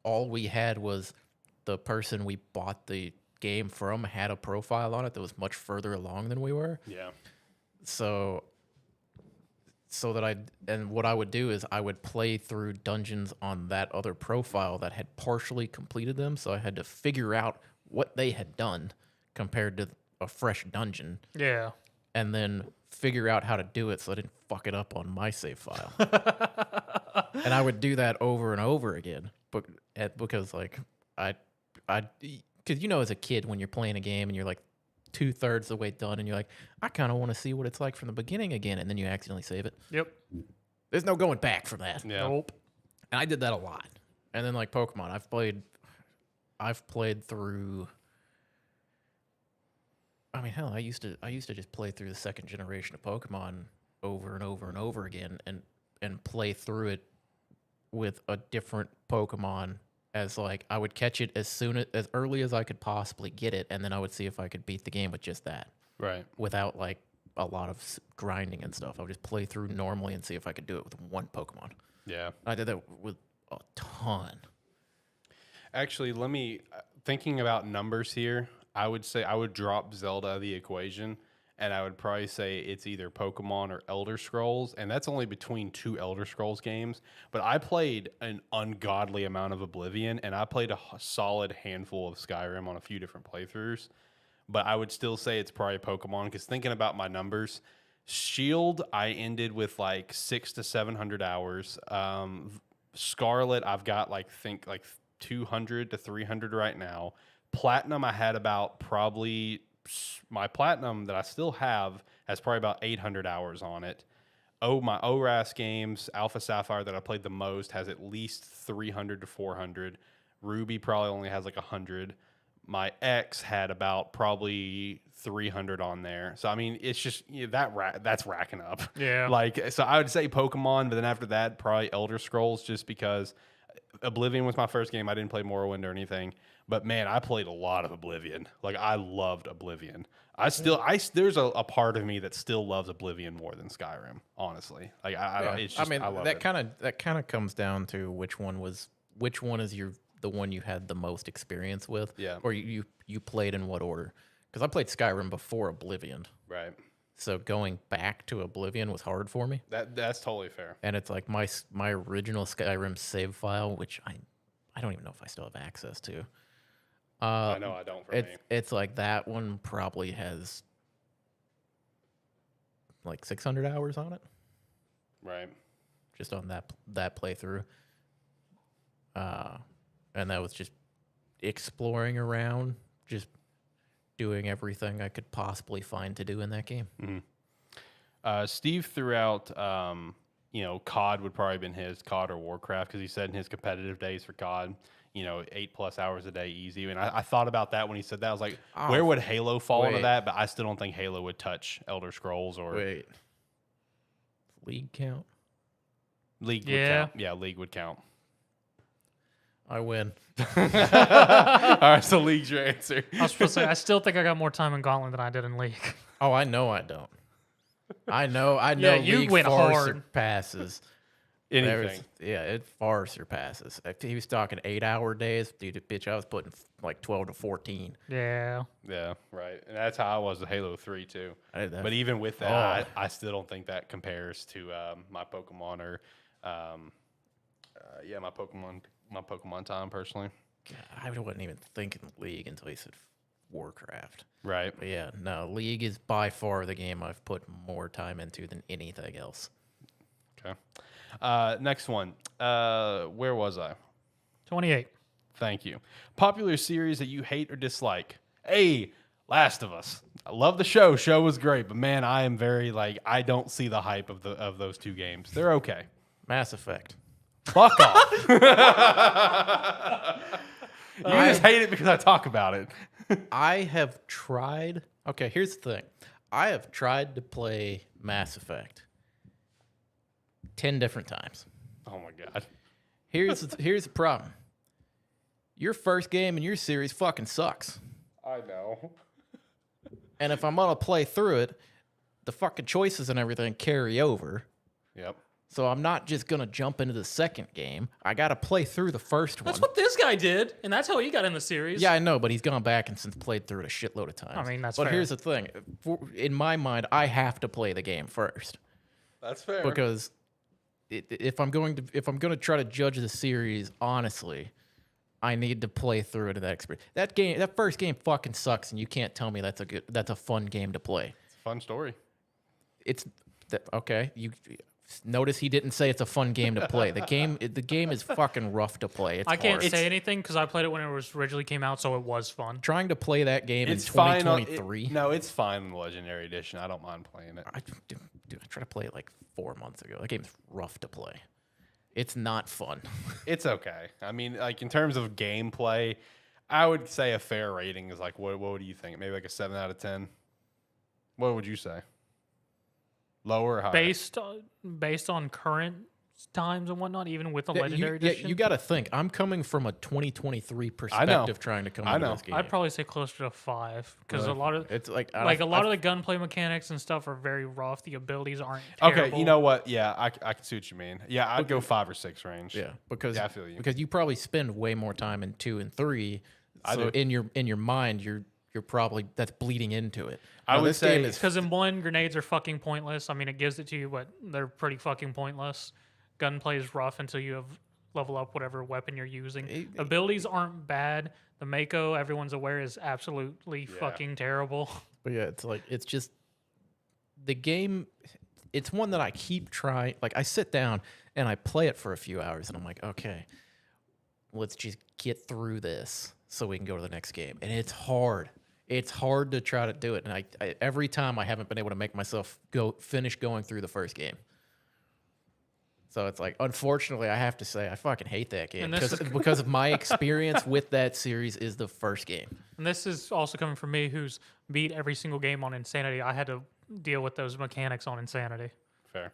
S3: all we had was the person we bought the game from had a profile on it that was much further along than we were.
S1: Yeah.
S3: So what I would do is I would play through dungeons on that other profile that had partially completed them. So I had to figure out what they had done compared to a fresh dungeon.
S2: Yeah.
S3: And then figure out how to do it so I didn't fuck it up on my save file. And I would do that over and over again. Because as a kid when you're playing a game and you're 2/3 the way done, and you're like, I kind of want to see what it's like from the beginning again, and then you accidentally save it.
S2: Yep.
S3: There's no going back from that.
S1: Yeah.
S2: Nope.
S3: And I did that a lot. And then Pokemon, I've played through. I mean, hell, I used to just play through the second generation of Pokemon over and over and over again, and play through it with a different Pokemon. As I would catch it as early as I could possibly get it, and then I would see if I could beat the game with just that.
S1: Right.
S3: Without a lot of grinding and stuff. I would just play through normally and see if I could do it with one Pokemon.
S1: Yeah.
S3: I did that with a ton.
S1: Actually, thinking about numbers here, I would say I would drop Zelda out of the equation and I would probably say it's either Pokemon or Elder Scrolls, and that's only between 2 Elder Scrolls games. But I played an ungodly amount of Oblivion, and I played a solid handful of Skyrim on a few different playthroughs. But I would still say it's probably Pokemon, because thinking about my numbers, Shield, I ended with like 600 to 700 hours. Scarlet, I've got like 200 to 300 right now. Platinum, I had about probably my Platinum that I still have has probably about 800 hours on it. Oh, my ORAS games, Alpha Sapphire that I played the most has at least 300 to 400. Ruby probably only has like 100. My X had about probably 300 on there. So I mean, it's just that's racking up.
S2: Yeah.
S1: Like, so I would say Pokemon, but then after that, probably Elder Scrolls, just because Oblivion was my first game. I didn't play Morrowind or anything, but man, I played a lot of Oblivion. Like, I loved Oblivion. There's a part of me that still loves Oblivion more than Skyrim. Honestly, like it's just, I love
S3: that kind of comes down to which one is the one you had the most experience with, or you played in what order? Because I played Skyrim before Oblivion,
S1: right?
S3: So going back to Oblivion was hard for me.
S1: That's totally fair.
S3: And it's like my original Skyrim save file, which I don't even know if I still have access to.
S1: I know I don't. For me,
S3: it's like that one probably has like 600 hours on it,
S1: right?
S3: Just on that playthrough. And that was just exploring around, just doing everything I could possibly find to do in that game.
S1: Mm-hmm. Steve threw out, COD would probably have been his, COD or Warcraft, because he said in his competitive days for COD, 8+ hours a day easy. And I thought about that when he said that. I was like, where would Halo fall into that? But I still don't think Halo would touch Elder Scrolls or...
S3: Wait. League count?
S1: League would count. Yeah, League would count.
S3: I win.
S1: All right, so League's your answer.
S2: I was supposed to say, I still think I got more time in Gauntlet than I did in League.
S3: Oh, I know I don't. I know.
S2: Yeah, you
S3: League
S2: went
S3: far
S2: hard.
S3: Surpasses
S1: anything.
S3: It far surpasses. If he was talking 8-hour days, dude, bitch, I was putting like 12 to 14.
S2: Yeah.
S1: Yeah, right. And that's how I was with Halo 3 too.
S3: I did that.
S1: But even with that, I still don't think that compares to my Pokemon or my Pokemon time personally.
S3: God, I wasn't even thinking League until he said Warcraft.
S1: Right.
S3: But yeah, no, League is by far the game I've put more time into than anything else.
S1: Okay. Next one. Where was I?
S2: 28.
S1: Thank you. Popular series that you hate or dislike. Hey, Last of Us. I love the show. Show was great, but man, I am very I don't see the hype of those two games. They're okay.
S3: Mass Effect.
S1: Fuck off. You just hate it because I talk about it.
S3: I have tried. Okay, here's the thing. I have tried to play Mass Effect 10 different times.
S1: Oh my god.
S3: Here's the problem. Your first game in your series fucking sucks.
S1: I know.
S3: And if I'm gonna play through it, the fucking choices and everything carry over.
S1: Yep.
S3: So I'm not just gonna jump into the second game. I gotta play through the first one.
S2: That's what this guy did, and that's how he got in the series.
S3: Yeah, I know, but he's gone back and since played through it a shitload of times.
S2: I mean, that's
S3: But
S2: fair.
S3: here's the thing. In my mind, I have to play the game first.
S1: That's fair.
S3: Because if I'm going to try to judge the series honestly, I need to play through it to that experience. That first game fucking sucks, and you can't tell me that's a fun game to play.
S1: It's a fun story.
S3: Okay. You notice he didn't say it's a fun game to play. The game is fucking rough to play. It's
S2: I can't
S3: hard.
S2: say anything because I played it when it was originally came out, so it was fun.
S3: Trying to play that game
S1: It's
S3: in
S1: fine.
S3: 2023.
S1: No, it's fine in the Legendary Edition. I don't mind playing it.
S3: I tried to play it like 4 months ago. That game's rough to play. It's not fun.
S1: It's okay. I mean, in terms of gameplay, I would say a fair rating is what do you think? Maybe like a 7 out of 10? What would you say? Lower or higher?
S2: Based on current times and whatnot, even with the Legendary Edition?
S3: You got to think. I'm coming from a 2023 perspective trying to come into this game.
S2: I'd probably say closer to 5 because a lot of
S3: it's
S2: a lot of the gunplay mechanics and stuff are very rough. The abilities aren't terrible.
S1: Okay, you know what? Yeah, I can see what you mean. Yeah, I'd go 5 or 6 range.
S3: Yeah, because
S1: I feel you.
S3: Because you probably spend way more time in 2 and 3. So in your mind, that's bleeding into it.
S1: I would
S3: this game
S1: say-
S3: is
S2: Because in one, grenades are fucking pointless. I mean, it gives it to you, but they're pretty fucking pointless. Gunplay is rough until you have level up whatever weapon you're using. Abilities aren't bad. The Mako, everyone's aware, is absolutely fucking terrible.
S3: But yeah, it's just the game. It's one that I keep trying. Like I sit down and I play it for a few hours, and I'm like, okay, let's just get through this so we can go to the next game. And it's hard. It's hard to try to do it. And I every time I haven't been able to make myself finish going through the first game. So it's like, unfortunately, I have to say I fucking hate that game because of my experience with that series is the first game.
S2: And this is also coming from me, who's beat every single game on Insanity. I had to deal with those mechanics on Insanity.
S1: Fair.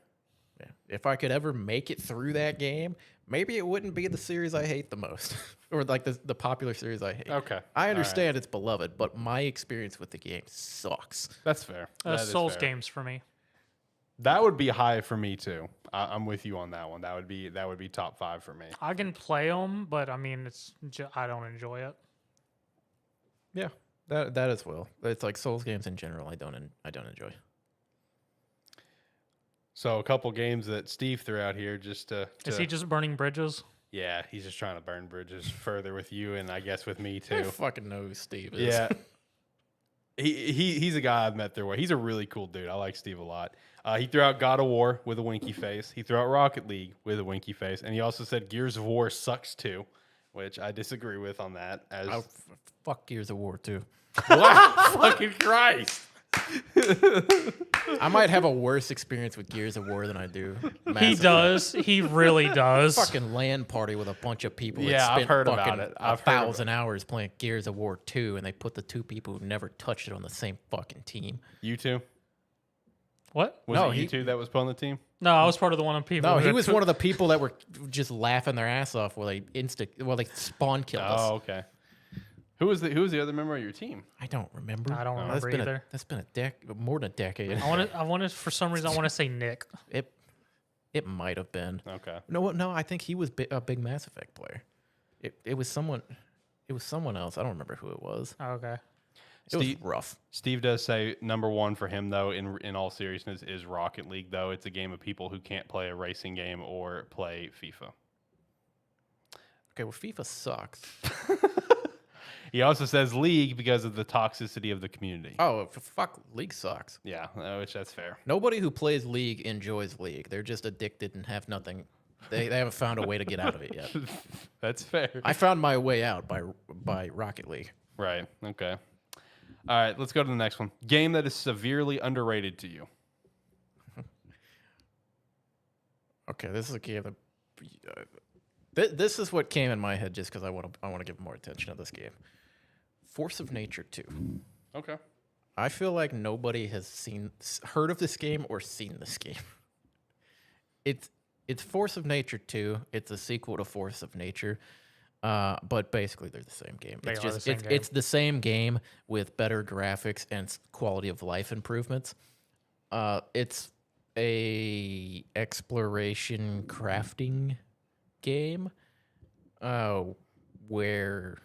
S3: Yeah. If I could ever make it through that game, maybe it wouldn't be the series I hate the most, or like the popular series I hate.
S1: Okay.
S3: I understand it's beloved, but my experience with the game sucks.
S1: That's fair. That is
S2: Souls
S1: fair.
S2: games for me.
S1: That would be high for me too. I'm with you on that one. That would be top 5 for me.
S2: I can play them, but I mean, I don't enjoy it.
S3: Yeah, that as well. It's like Souls games in general. I don't enjoy.
S1: So a couple games that Steve threw out here just to
S2: Is he just burning bridges?
S1: yeah, he's just trying to burn bridges further with you and I guess with me
S3: Who
S1: too.
S3: fucking knows who Steve is?
S1: Yeah. He's a guy I've met their way. He's a really cool dude. I like Steve a lot. He threw out God of War with a winky face. He threw out Rocket League with a winky face, and he also said Gears of War sucks too, which I disagree with on that. As
S3: Fuck Gears of War too.
S1: wow, fucking Christ!
S3: I might have a worse experience with Gears of War than I do. Mass
S2: He
S3: Effect.
S2: does. He really does.
S3: Fucking LAN party with a bunch of people.
S1: Yeah,
S3: that spent
S1: I've heard about
S3: fucking
S1: it. I've heard about
S3: 1,000 hours playing Gears of War 2, and they put the two people who never touched it on the same fucking team.
S1: You two?
S2: What?
S1: Was
S3: No,
S1: it you
S3: he-
S1: two that was put on the team?
S2: No, I was part of the one of people.
S3: No,
S2: who
S3: he was
S2: took-
S3: one of the people that were just laughing their ass off while they spawn killed us.
S1: Oh, okay. Who was the other member of your team?
S3: I don't remember.
S2: I don't remember either.
S3: That's been more than a decade.
S2: I want to. For some reason, I want to say Nick.
S3: It might have been.
S1: Okay.
S3: No, I think he was a big Mass Effect player. It was someone. It was someone else. I don't remember who it was.
S2: Oh, okay.
S3: It was rough.
S1: Steve does say number 1 for him though, in all seriousness, is Rocket League. Though it's a game of people who can't play a racing game or play FIFA.
S3: Okay, well, FIFA sucks.
S1: He also says League because of the toxicity of the community.
S3: Oh, fuck, League sucks.
S1: Yeah, which that's fair.
S3: Nobody who plays League enjoys League. They're just addicted and have nothing. They haven't found a way to get out of it yet.
S1: That's fair.
S3: I found my way out by Rocket League.
S1: Right. Okay. All right. Let's go to the next one. Game that is severely underrated to you.
S3: Okay, this is a game that. This is what came in my head just because I want to give more attention to this game. Force of Nature 2.
S1: Okay.
S3: I feel like nobody has heard of this game or seen this game. It's Force of Nature 2. It's a sequel to Force of Nature, but basically they're the same game. It's the same game with better graphics and quality of life improvements. It's a exploration crafting game where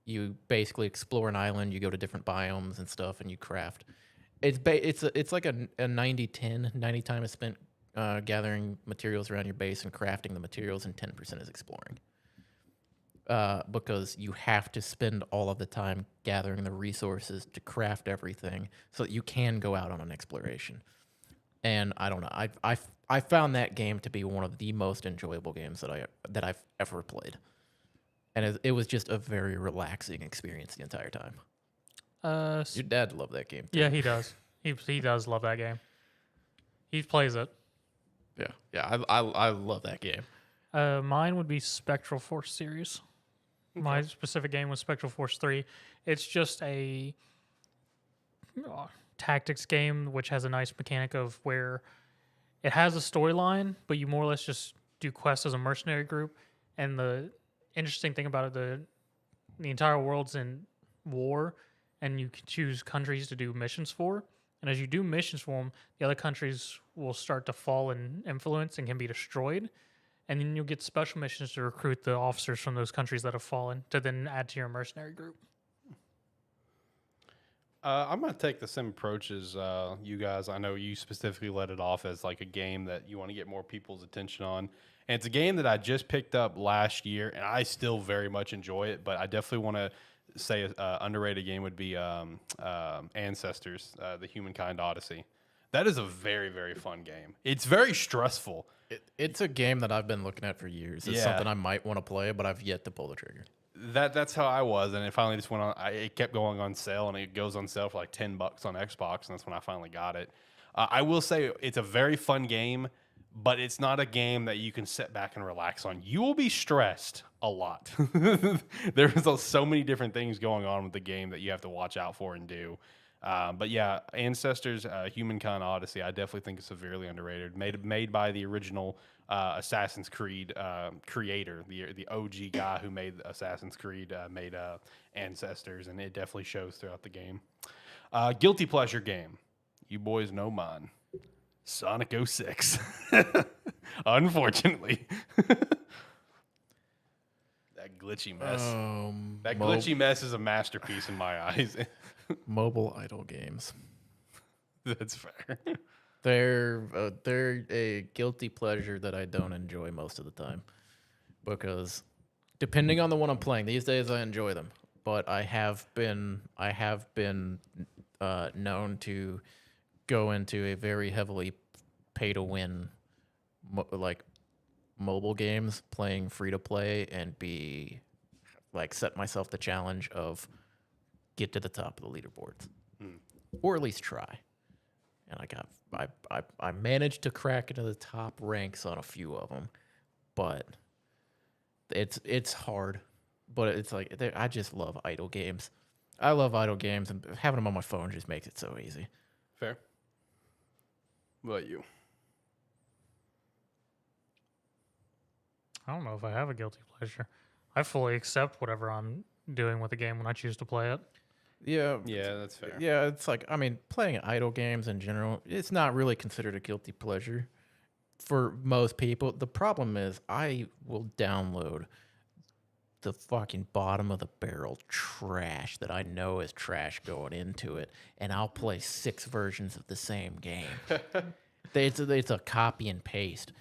S3: you basically explore an island, you go to different biomes and stuff, and you craft. It's like a 90-10. 90 time is spent gathering materials around your base and crafting the materials, and 10% is exploring. Because you have to spend all of the time gathering the resources to craft everything so that you can go out on an exploration. And I don't know, I found that game to be one of the most enjoyable games that I've ever played. And it was just a very relaxing experience the entire time. Your dad loved that game too.
S2: Yeah, he does. He does love that game. He plays it.
S3: Yeah, I love that game.
S2: Mine would be Spectral Force series. Okay. My specific game was Spectral Force 3. It's just a tactics game which has a nice mechanic of where it has a storyline, but you more or less just do quests as a mercenary group. And the interesting thing about it, the entire world's in war, and you can choose countries to do missions for. And as you do missions for them, the other countries will start to fall in influence and can be destroyed. And then you'll get special missions to recruit the officers from those countries that have fallen to then add to your mercenary group.
S1: I'm gonna take the same approach as you guys. I know you specifically let it off as like a game that you want to get more people's attention on, and it's a game that I just picked up last year, and I still very much enjoy it. But I definitely want to say an underrated game would be Ancestors, the Humankind Odyssey. That is a very, very fun game. It's very stressful.
S3: It's a game that I've been looking at for years. It's something I might want to play, but I've yet to pull the trigger.
S1: That's how I was, and it finally just went on. It kept going on sale, and it goes on sale for like $10 on Xbox, and that's when I finally got it. I will say it's a very fun game, but it's not a game that you can sit back and relax on. You will be stressed a lot. There's so many different things going on with the game that you have to watch out for and do. But yeah, Ancestors, Humankind Odyssey, I definitely think is severely underrated. Made by the original Assassin's Creed creator, the OG guy who made Assassin's Creed, made Ancestors, and it definitely shows throughout the game. Guilty pleasure game, you boys know mine. Sonic 06. Unfortunately. That glitchy mess. That glitchy mess is a masterpiece in my eyes.
S3: Mobile idle games.
S1: That's fair.
S3: They're a guilty pleasure that I don't enjoy most of the time, because depending on the one I'm playing, these days I enjoy them, but I have been known to go into a very heavily pay to win mobile games, playing free to play, and be like set myself the challenge of get to the top of the leaderboards, or at least try. And I managed to crack into the top ranks on a few of them, but it's hard. But it's like I just love idle games. I love idle games, and having them on my phone just makes it so easy.
S1: Fair. What about you?
S2: I don't know if I have a guilty pleasure. I fully accept whatever I'm doing with the game when I choose to play it.
S3: Yeah.
S1: Yeah, that's fair.
S3: Yeah, it's like, I mean, playing idle games in general, it's not really considered a guilty pleasure for most people. The problem is I will download the fucking bottom of the barrel trash that I know is trash going into it, and I'll play 6 versions of the same game. It's a copy and paste.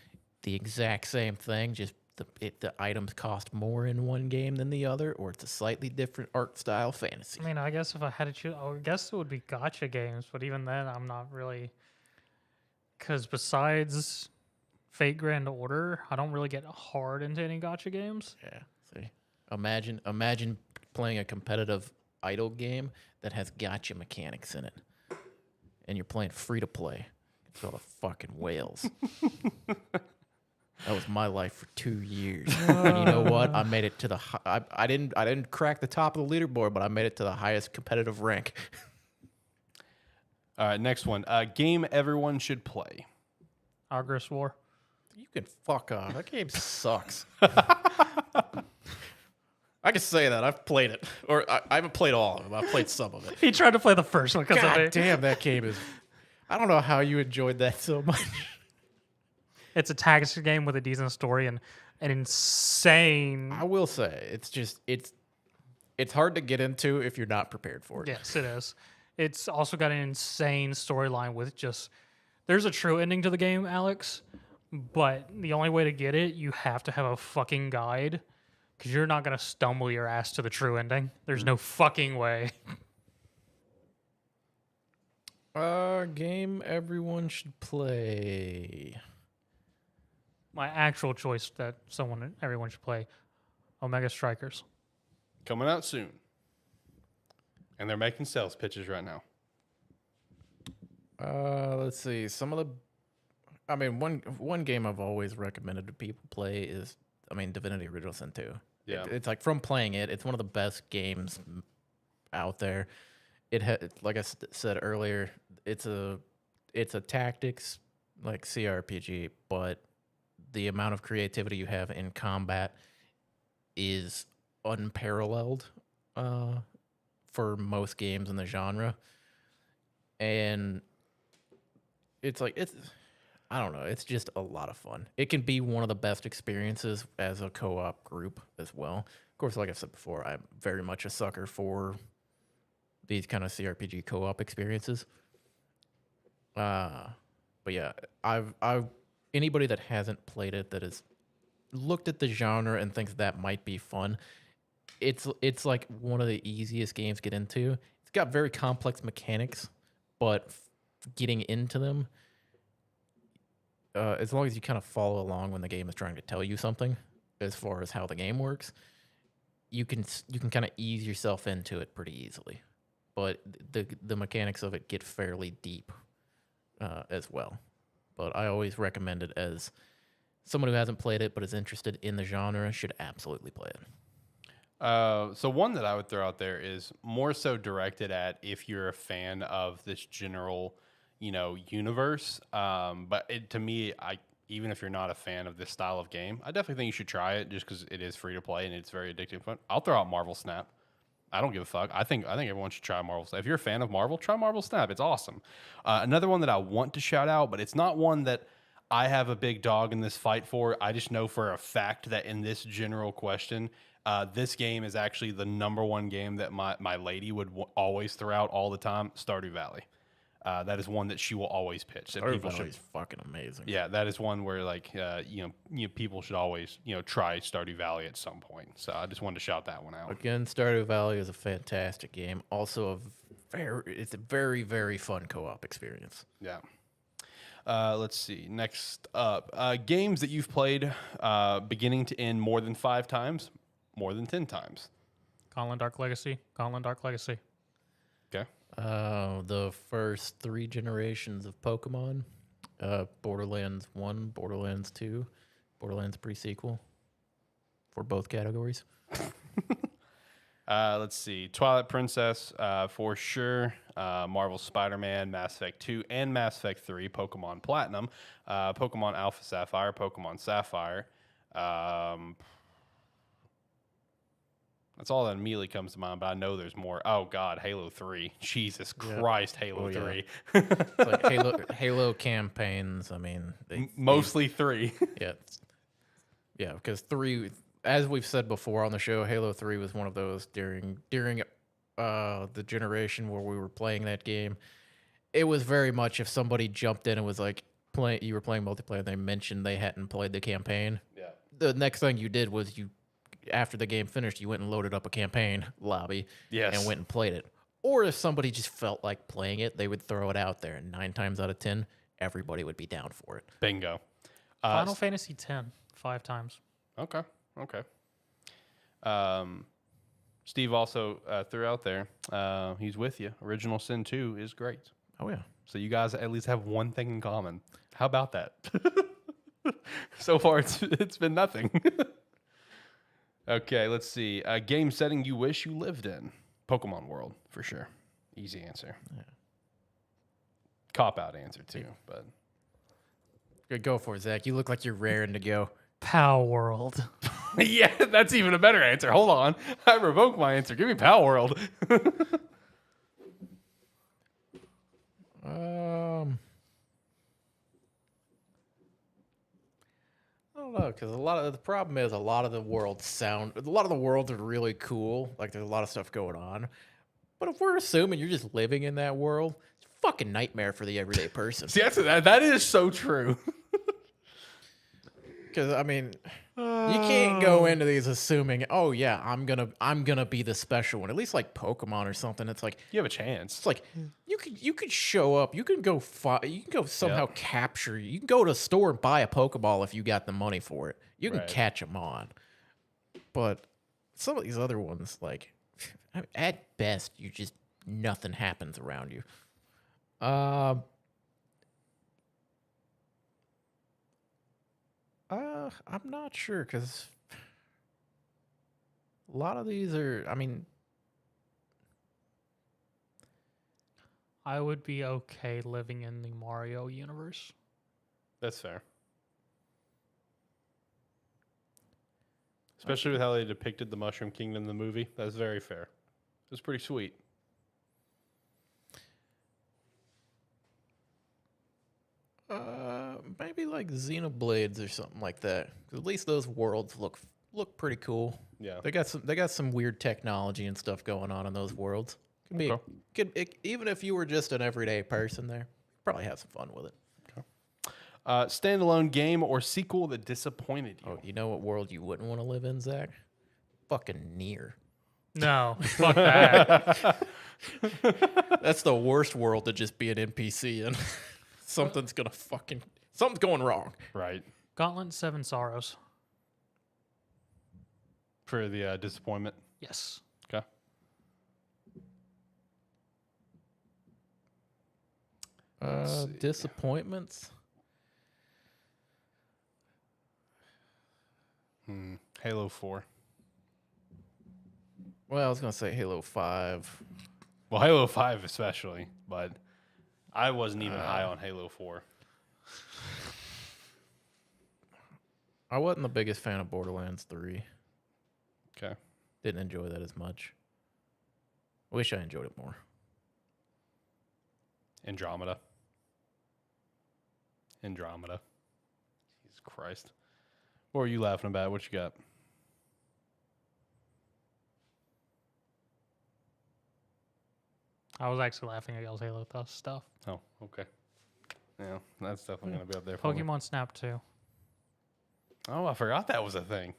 S3: The exact same thing, just the items cost more in one game than the other, or it's a slightly different art style fantasy.
S2: I mean, I guess if I had to choose, I guess it would be gacha games, but even then, I'm not really. Because besides Fate Grand Order, I don't really get hard into any gacha games.
S3: Yeah, see? Imagine playing a competitive idle game that has gacha mechanics in it, and you're playing free to play. It's all the fucking whales. That was my life for 2 years. And you know what? I made it to the I didn't crack the top of the leaderboard, but I made it to the highest competitive rank.
S1: All right, next one. Game everyone should play.
S2: Argus War.
S3: You can fuck off. That game sucks. I can say that. I've played it. Or I haven't played all of them. I've played some of it.
S2: He tried to play the first one because of
S3: God
S2: it.
S3: damn, that game is... I don't know how you enjoyed that so much.
S2: It's a tactics game with a decent story and an insane.
S3: I will say, it's hard to get into if you're not prepared for it.
S2: Yes, it is. It's also got an insane storyline with just. There's a true ending to the game, Alex, but the only way to get it, you have to have a fucking guide, because you're not gonna stumble your ass to the true ending. There's no fucking way.
S3: Game everyone should play.
S2: My actual choice that everyone should play, Omega Strikers.
S1: Coming out soon. And they're making sales pitches right now.
S3: Let's see. One game I've always recommended to people play is, Divinity Original Sin 2.
S1: Yeah.
S3: It's like, from playing it, it's one of the best games out there. Like I said earlier, it's a tactics like CRPG, but the amount of creativity you have in combat is unparalleled for most games in the genre. And I don't know, it's just a lot of fun. It can be one of the best experiences as a co-op group as well. Of course, like I said before, I'm very much a sucker for these kind of CRPG co-op experiences. But yeah, I've anybody that hasn't played it that has looked at the genre and thinks that might be fun, it's like one of the easiest games to get into. It's got very complex mechanics, but getting into them, as long as you kind of follow along when the game is trying to tell you something, as far as how the game works, you can kind of ease yourself into it pretty easily. But the mechanics of it get fairly deep as well. But I always recommend it as someone who hasn't played it but is interested in the genre should absolutely play it.
S1: So one that I would throw out there is more so directed at if you're a fan of this general, universe. But to me, even if you're not a fan of this style of game, I definitely think you should try it just because it is free to play and it's very addictive. Fun. I'll throw out Marvel Snap. I don't give a fuck. I think everyone should try Marvel Snap. If you're a fan of Marvel, try Marvel Snap. It's awesome. Another one that I want to shout out, but it's not one that I have a big dog in this fight for. I just know for a fact that in this general question, this game is actually the #1 game that my lady would always throw out all the time. Stardew Valley. That is one that she will always pitch. That people should.
S3: It's fucking amazing.
S1: Yeah, that is one where people should always try Stardew Valley at some point. So I just wanted to shout that one out.
S3: Again, Stardew Valley is a fantastic game. Also, it's a very, very fun co-op experience.
S1: Yeah. Let's see. Next up, games that you've played beginning to end more than 5 times, more than 10 times.
S2: Gauntlet Dark Legacy.
S1: Okay.
S3: The first 3 generations of Pokemon, Borderlands 1, Borderlands 2, Borderlands pre-sequel for both categories.
S1: Let's see. Twilight Princess for sure. Marvel Spider-Man, Mass Effect 2, and Mass Effect 3, Pokemon Platinum, Pokemon Alpha Sapphire, Pokemon Sapphire. That's all that immediately comes to mind, but I know there's more. Oh, God, Halo 3. Jesus Christ, Halo 3.
S3: It's like Halo campaigns, I mean...
S1: Mostly 3.
S3: Yeah, because 3... As we've said before on the show, Halo 3 was one of those during the generation where we were playing that game. It was very much if somebody jumped in and was like, you were playing multiplayer, and they mentioned they hadn't played the campaign.
S1: Yeah.
S3: The next thing you did was after the game finished, you went and loaded up a campaign lobby and went and played it. Or if somebody just felt like playing it, they would throw it out there, and 9 times out of 10, everybody would be down for it.
S1: Bingo.
S2: Final Fantasy X, 5 times.
S1: Okay. Steve also threw out there, he's with you. Original Sin 2 is great.
S3: Oh, yeah.
S1: So you guys at least have one thing in common. How about that? So far, it's been nothing. Okay, let's see. Game setting you wish you lived in. Pokemon World, for sure. Easy answer. Yeah. Cop-out answer, too. But
S3: Good, go for it, Zach. You look like you're raring to go.
S2: Pow World.
S1: Yeah, that's even a better answer. Hold on. I revoked my answer. Give me Pow World.
S3: I don't know, because the problem is a lot of the worlds are really cool. Like there's a lot of stuff going on. But if we're assuming you're just living in that world, it's a fucking nightmare for the everyday person.
S1: See, that is so true.
S3: Because I mean, you can't go into these assuming, oh yeah, I'm gonna be the special one. At least like Pokemon or something, it's like
S1: You have a chance.
S3: it's like you could show up, you can go somehow capture. You can go to a store and buy a Pokeball if you got the money for it. You can catch them on. But some of these other ones, like at best, nothing happens around you. I'm not sure because a lot of these are. I mean,
S2: I would be okay living in the Mario universe.
S1: That's fair. Especially with how they depicted the Mushroom Kingdom in the movie. That's very fair. It was pretty sweet.
S3: Maybe like Xenoblades or something like that. 'Cause at least those worlds look pretty cool.
S1: Yeah.
S3: They got some weird technology and stuff going on in those worlds. Could be.
S1: Okay.
S3: Even if you were just an everyday person there, probably have some fun with it.
S1: Standalone game or sequel that disappointed you?
S3: Oh, you know what world you wouldn't want to live in, Zach? Fucking Nier.
S2: No, fuck that.
S3: That's the worst world to just be an NPC in. Something's going wrong.
S1: Right.
S2: Gauntlet 7 Sorrows.
S1: For the disappointment.
S2: Yes.
S1: Okay.
S3: Disappointments.
S1: Halo 4.
S3: Well, I was gonna say Halo 5.
S1: Well, Halo 5 especially, but I wasn't even high on Halo 4.
S3: I wasn't the biggest fan of Borderlands 3.
S1: Okay.
S3: Didn't enjoy that as much. Wish I enjoyed it more.
S1: Andromeda. Jesus Christ. What are you laughing about? What you got?
S2: I was actually laughing at y'all's Halo stuff.
S1: Oh, okay. Yeah, that's definitely going to be up there for me.
S2: Pokemon Snap 2.
S1: Oh, I forgot that was a thing.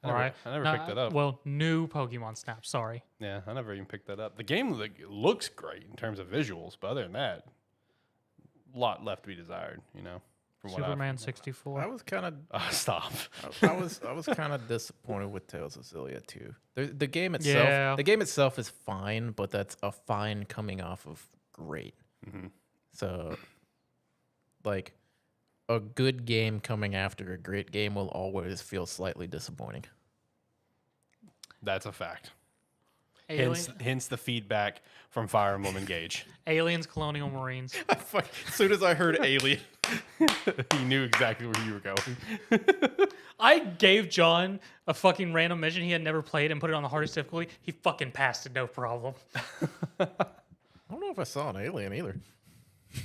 S1: I
S2: All right.
S1: never picked that up.
S2: Well, new Pokemon Snap. Sorry.
S1: Yeah, I never even picked that up. The game looks great in terms of visuals, but other than that, a lot left to be desired, you know. From what
S2: Superman 64.
S3: I was kind of
S1: stop.
S3: I was kind of disappointed with Tales of Xillia too. The game itself is fine, but that's a fine coming off of great.
S1: Mm-hmm.
S3: So, like, a good game coming after a great game will always feel slightly disappointing.
S1: That's a fact.
S2: Alien,
S1: Hence the feedback from Fire Emblem Engage.
S2: Aliens, Colonial Marines.
S3: As soon as I heard Alien,
S1: He knew exactly where you were going.
S2: I gave John a fucking random mission he had never played and put it on the hardest difficulty. He fucking passed it, no problem.
S3: I don't know if I saw an alien either.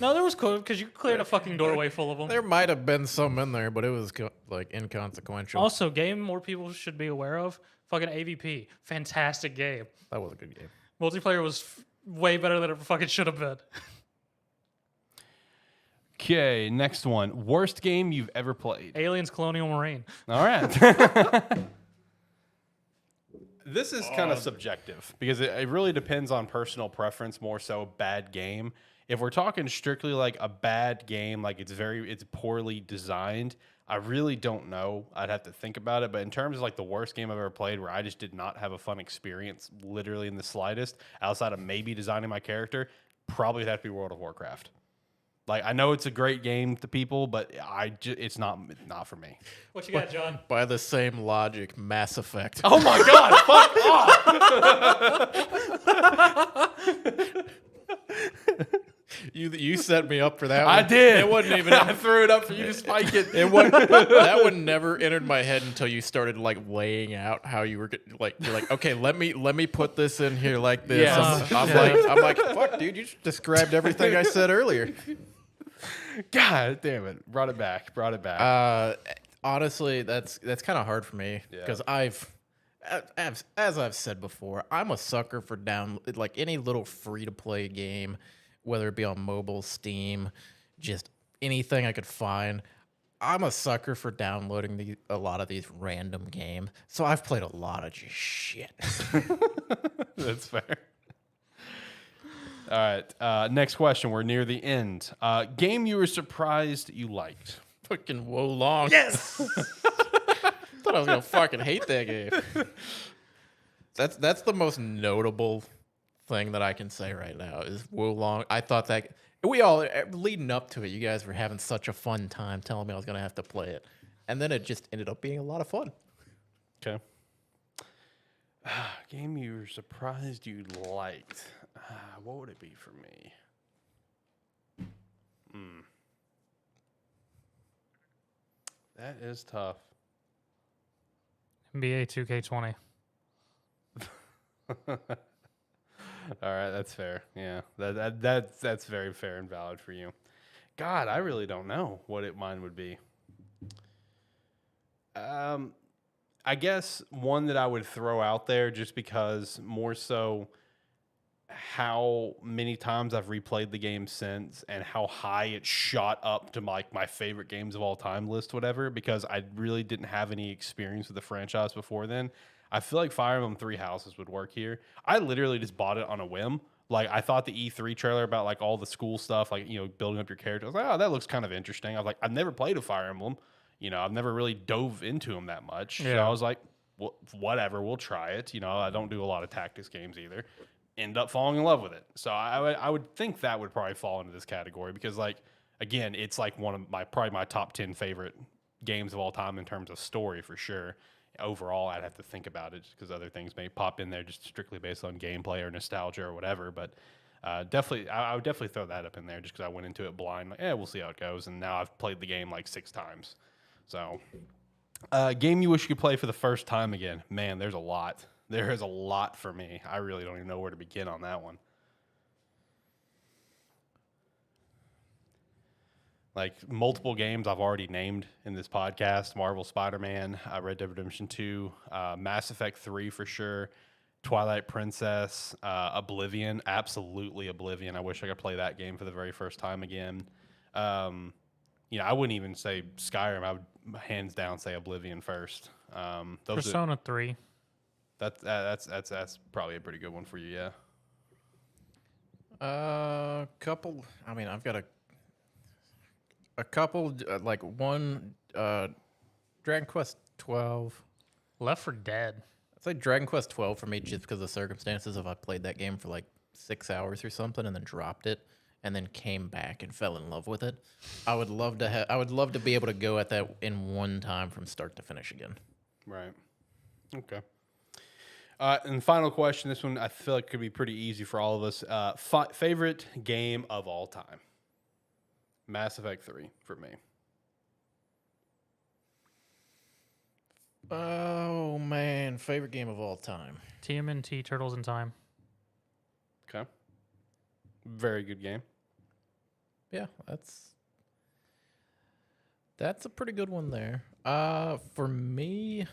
S2: No, there was cool because you cleared a fucking doorway full of them.
S3: There might have been some in there, but it was like inconsequential.
S2: Also, game more people should be aware of. Fucking AVP, fantastic game.
S3: That was a good game.
S2: Multiplayer was way better than it fucking should have been.
S1: Okay, next one. Worst game you've ever played.
S2: Aliens, Colonial Marine.
S1: All right. This is kind of subjective because it really depends on personal preference, more so bad game. If we're talking strictly like a bad game, like it's poorly designed, I really don't know. I'd have to think about it. But in terms of like the worst game I've ever played where I just did not have a fun experience literally in the slightest, outside of maybe designing my character, probably would have to be World of Warcraft. Like, I know it's a great game to people, but it's not for me.
S2: What you got, John?
S3: By the same logic, Mass Effect.
S1: Oh my God, fuck off!
S3: You set me up for that one.
S1: I did.
S3: It wasn't even.
S1: I threw it up for you to spike it.
S3: That one never entered my head until you started like laying out how you were like. You're like, okay, let me put this in here like this.
S1: Yeah.
S3: I'm like, fuck, dude, you just described everything I said earlier.
S1: God damn it! Brought it back.
S3: Honestly, that's kind of hard for me because as I've said before, I'm a sucker for like any little free to play game, whether it be on mobile, Steam, just anything I could find. I'm a sucker for downloading a lot of these random games. So I've played a lot of just shit.
S1: That's fair. All right. Next question. We're near the end. Game you were surprised you liked.
S3: Fucking Wo Long.
S2: Yes!
S3: Thought I was gonna fucking hate that game. That's the most notable thing that I can say right now is Wo Long. I thought that we all leading up to it, you guys were having such a fun time telling me I was gonna have to play it, and then it just ended up being a lot of fun.
S1: Okay. Game you were surprised you liked. What would it be for me? That is tough.
S2: NBA 2K20.
S1: All right, that's fair. Yeah, that's very fair and valid for you. God, I really don't know what mine would be. I guess one that I would throw out there just because more so how many times I've replayed the game since and how high it shot up to my favorite games of all time list, whatever, because I really didn't have any experience with the franchise before then. I feel like Fire Emblem Three Houses would work here. I literally just bought it on a whim. Like, I thought the E3 trailer about like all the school stuff, like, building up your character. I was like, oh, that looks kind of interesting. I was like, I've never played a Fire Emblem. I've never really dove into them that much. So
S2: Yeah.
S1: I was like, well, whatever, we'll try it. I don't do a lot of tactics games either. End up falling in love with it. So I would think that would probably fall into this category because, like, again, it's like one of probably my top 10 favorite games of all time in terms of story for sure. Overall, I'd have to think about it just because other things may pop in there just strictly based on gameplay or nostalgia or whatever. But definitely, I would definitely throw that up in there just because I went into it blind. Like, we'll see how it goes. And now I've played the game like 6 times. So, game you wish you could play for the first time again. Man, there's a lot. There is a lot for me. I really don't even know where to begin on that one. Like, multiple games I've already named in this podcast: Marvel Spider-Man, Red Dead Redemption 2, Mass Effect 3 for sure, Twilight Princess, Oblivion, absolutely Oblivion. I wish I could play that game for the very first time again. I wouldn't even say Skyrim. I would hands down say Oblivion first.
S2: Persona 3.
S1: That's probably a pretty good one for you, yeah.
S3: Couple. I mean, I've got a couple. Like one, Dragon Quest 12.
S2: Left 4 Dead.
S3: I'd say Dragon Quest 12 for me, just because of the circumstances of I played that game for like 6 hours or something, and then dropped it, and then came back and fell in love with it. I would love to I would love to be able to go at that in one time from start to finish again.
S1: Right. Okay. And final question. This one I feel like could be pretty easy for all of us. Favorite game of all time? Mass Effect 3 for me.
S3: Oh man, favorite game of all time.
S2: TMNT Turtles in Time.
S1: Okay. Very good game.
S3: Yeah, that's a pretty good one there. For me,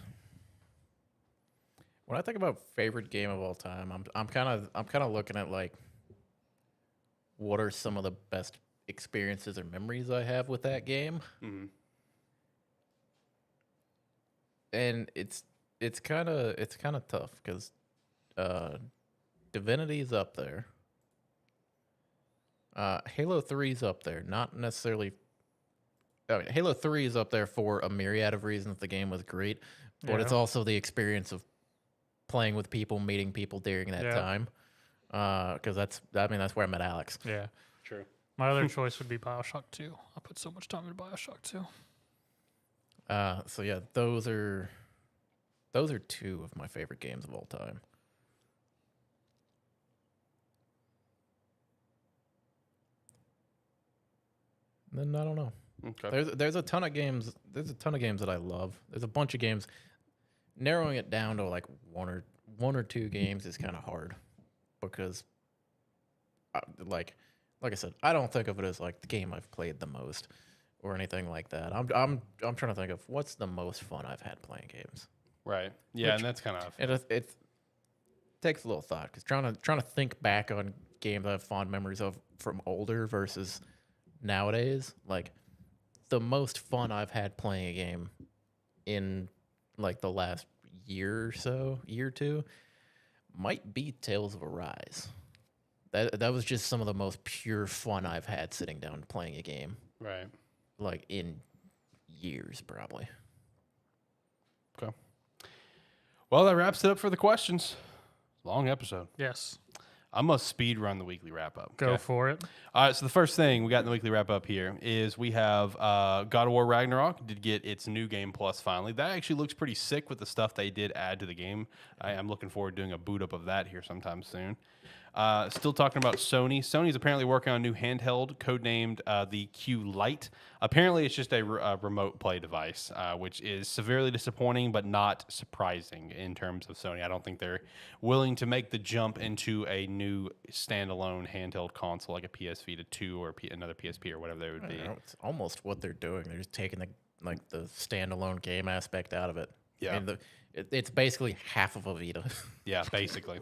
S3: when I think about favorite game of all time, I'm kind of looking at like what are some of the best experiences or memories I have with that game.
S1: Mm-hmm.
S3: And it's kind of tough because Divinity is up there. Halo 3 is up there. Not necessarily. I mean, Halo 3 is up there for a myriad of reasons. The game was great, but it's also the experience of playing with people, meeting people during that time. Because that's where I met Alex.
S2: Yeah.
S1: True.
S2: My other choice would be BioShock 2. I put so much time into BioShock 2.
S3: So yeah, those are two of my favorite games of all time. Then I don't know.
S1: Okay.
S3: There's a ton of games. There's a ton of games that I love. There's a bunch of games. Narrowing it down to like one or two games is kind of hard because, like I said, I don't think of it as like the game I've played the most or anything like that. I'm trying to think of what's the most fun I've had playing games.
S1: Right. Yeah, and that's kind of
S3: it takes a little thought because trying to think back on games I have fond memories of from older versus nowadays. Like the most fun I've had playing a game in like the last year or two, might be Tales of Arise. That was just some of the most pure fun I've had sitting down playing a game.
S1: right.
S3: Like in years, probably.
S1: Okay. Well, that wraps it up for the questions. Long episode.
S2: Yes.
S1: I'm going to speed run the weekly wrap up.
S2: Go for it.
S1: All right, so the first thing we got in the weekly wrap up here is we have God of War Ragnarok did get its new game plus finally. That actually looks pretty sick with the stuff they did add to the game. I'm looking forward to doing a boot up of that here sometime soon. Still talking about Sony. Sony's apparently working on a new handheld codenamed the Q Lite. Apparently, it's just a remote play device, which is severely disappointing, but not surprising in terms of Sony. I don't think they're willing to make the jump into a new standalone handheld console like a PS Vita 2 or another PSP or whatever they would be.
S3: It's almost what they're doing. They're just taking the standalone game aspect out of it.
S1: Yeah.
S3: I mean, It's basically half of a Vita.
S1: Yeah, basically.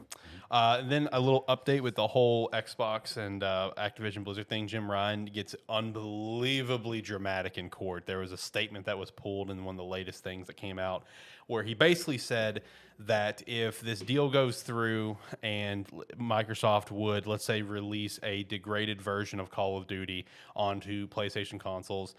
S1: Then a little update with the whole Xbox and Activision Blizzard thing. Jim Ryan gets unbelievably dramatic in court. There was a statement that was pulled in one of the latest things that came out where he basically said that if this deal goes through and Microsoft would, let's say, release a degraded version of Call of Duty onto PlayStation consoles,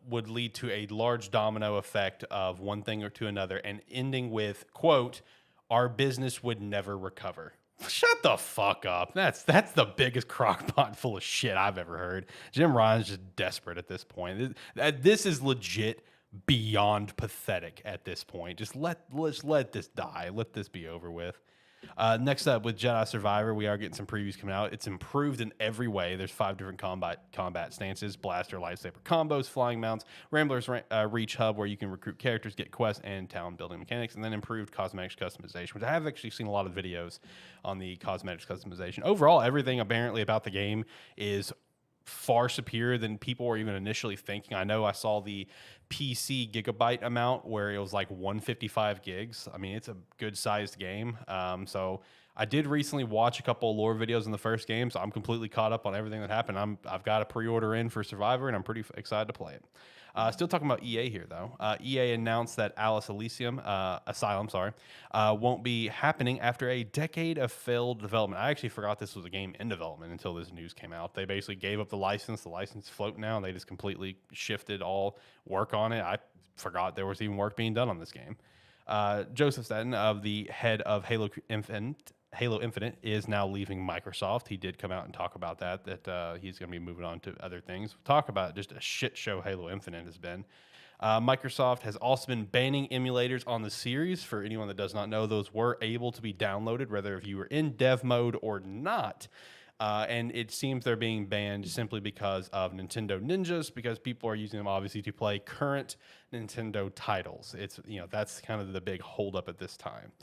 S1: would lead to a large domino effect of one thing or to another, and ending with, quote, our business would never recover. Shut the fuck up. That's the biggest crockpot full of shit I've ever heard. Jim Ryan's just desperate at this point. This is legit beyond pathetic at this point. Let's let this die. Let this be over with. Next up, with Jedi Survivor, we are getting some previews coming out. It's improved in every way. There's 5 different combat stances: blaster, lightsaber combos, flying mounts, Rambler's Reach hub, where you can recruit characters, get quests, and town building mechanics, and then improved cosmetics customization, which I have actually seen a lot of videos on the cosmetics customization. Overall, everything apparently about the game is far superior than people were even initially thinking. I know I saw the PC gigabyte amount where it was like 155 gigs. I mean, it's a good sized game. So I did recently watch a couple of lore videos in the first game, so I'm completely caught up on everything that happened. I've got a pre-order in for Survivor, and I'm pretty excited to play it. Still talking about EA here, though. EA announced that Alice Asylum, won't be happening after a decade of failed development. I actually forgot this was a game in development until this news came out. They basically gave up the license. The license is floating now, and they just completely shifted all work on it. I forgot there was even work being done on this game. Joseph Staten, the head of Halo Infinite, is now leaving Microsoft. He did come out and talk about that he's going to be moving on to other things. We'll talk about just a shit show Halo Infinite has been. Microsoft has also been banning emulators on the series. For anyone that does not know, those were able to be downloaded, whether if you were in dev mode or not. And it seems they're being banned simply because of Nintendo Ninjas, because people are using them obviously to play current Nintendo titles. That's kind of the big holdup at this time.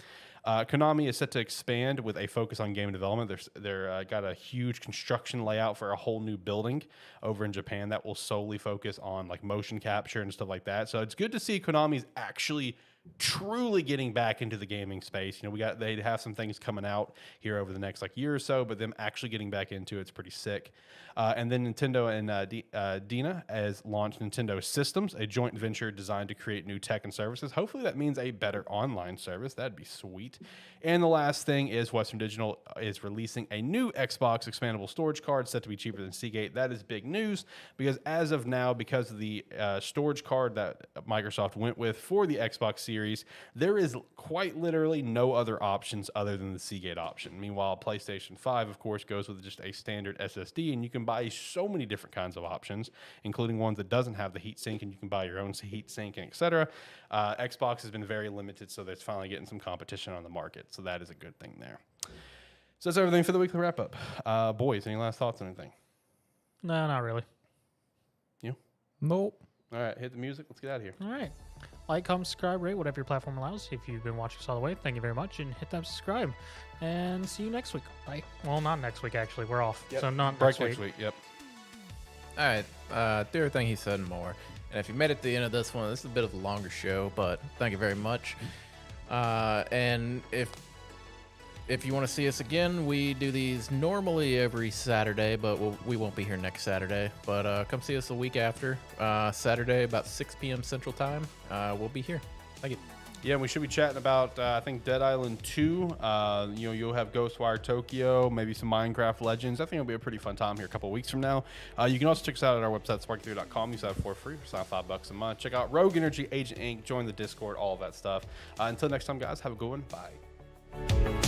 S1: Konami is set to expand with a focus on game development. They're got a huge construction layout for a whole new building over in Japan that will solely focus on like motion capture and stuff like that. So it's good to see Konami's actually truly getting back into the gaming space. They have some things coming out here over the next year or so, but them actually getting back into it's pretty sick. And then Nintendo and Dina has launched Nintendo Systems, a joint venture designed to create new tech and services. Hopefully that means a better online service. That'd be sweet. And the last thing is Western Digital is releasing a new Xbox expandable storage card set to be cheaper than Seagate. That is big news because as of now, because of the storage card that Microsoft went with for the Xbox Series, there is quite literally no other options other than the Seagate option. Meanwhile, PlayStation 5, of course, goes with just a standard SSD, and you can buy so many different kinds of options, including ones that doesn't have the heatsink, and you can buy your own heatsink, and etc. Xbox has been very limited, so there's finally getting some competition on the market, so that is a good thing there. So that's everything for the weekly wrap-up. Boys, any last thoughts on anything?
S2: No, not really.
S1: You?
S3: Nope.
S1: All right, hit the music. Let's get out of here.
S2: All right. Like, comment, subscribe, rate, whatever your platform allows. If you've been watching us all the way, thank you very much, and hit that subscribe. And see you next week. Bye. Well, not next week, actually. We're off.
S1: Yep.
S2: So not
S1: Break
S2: next week.
S1: Yep.
S3: All right. Do everything he said and more. And if you made it to the end of this one, this is a bit of a longer show, but thank you very much. And if you want to see us again, we do these normally every Saturday, but we won't be here next Saturday. But come see us the week after, Saturday, about 6 p.m. Central Time. We'll be here. Thank you.
S1: Yeah, we should be chatting about, I think, Dead Island 2. You'll have Ghostwire Tokyo, maybe some Minecraft Legends. I think it'll be a pretty fun time here a couple of weeks from now. You can also check us out at our website, sparky3.com. Use that for free. It's not $5 a month. Check out Rogue Energy, Agent Inc., join the Discord, all of that stuff. Until next time, guys, have a good one. Bye.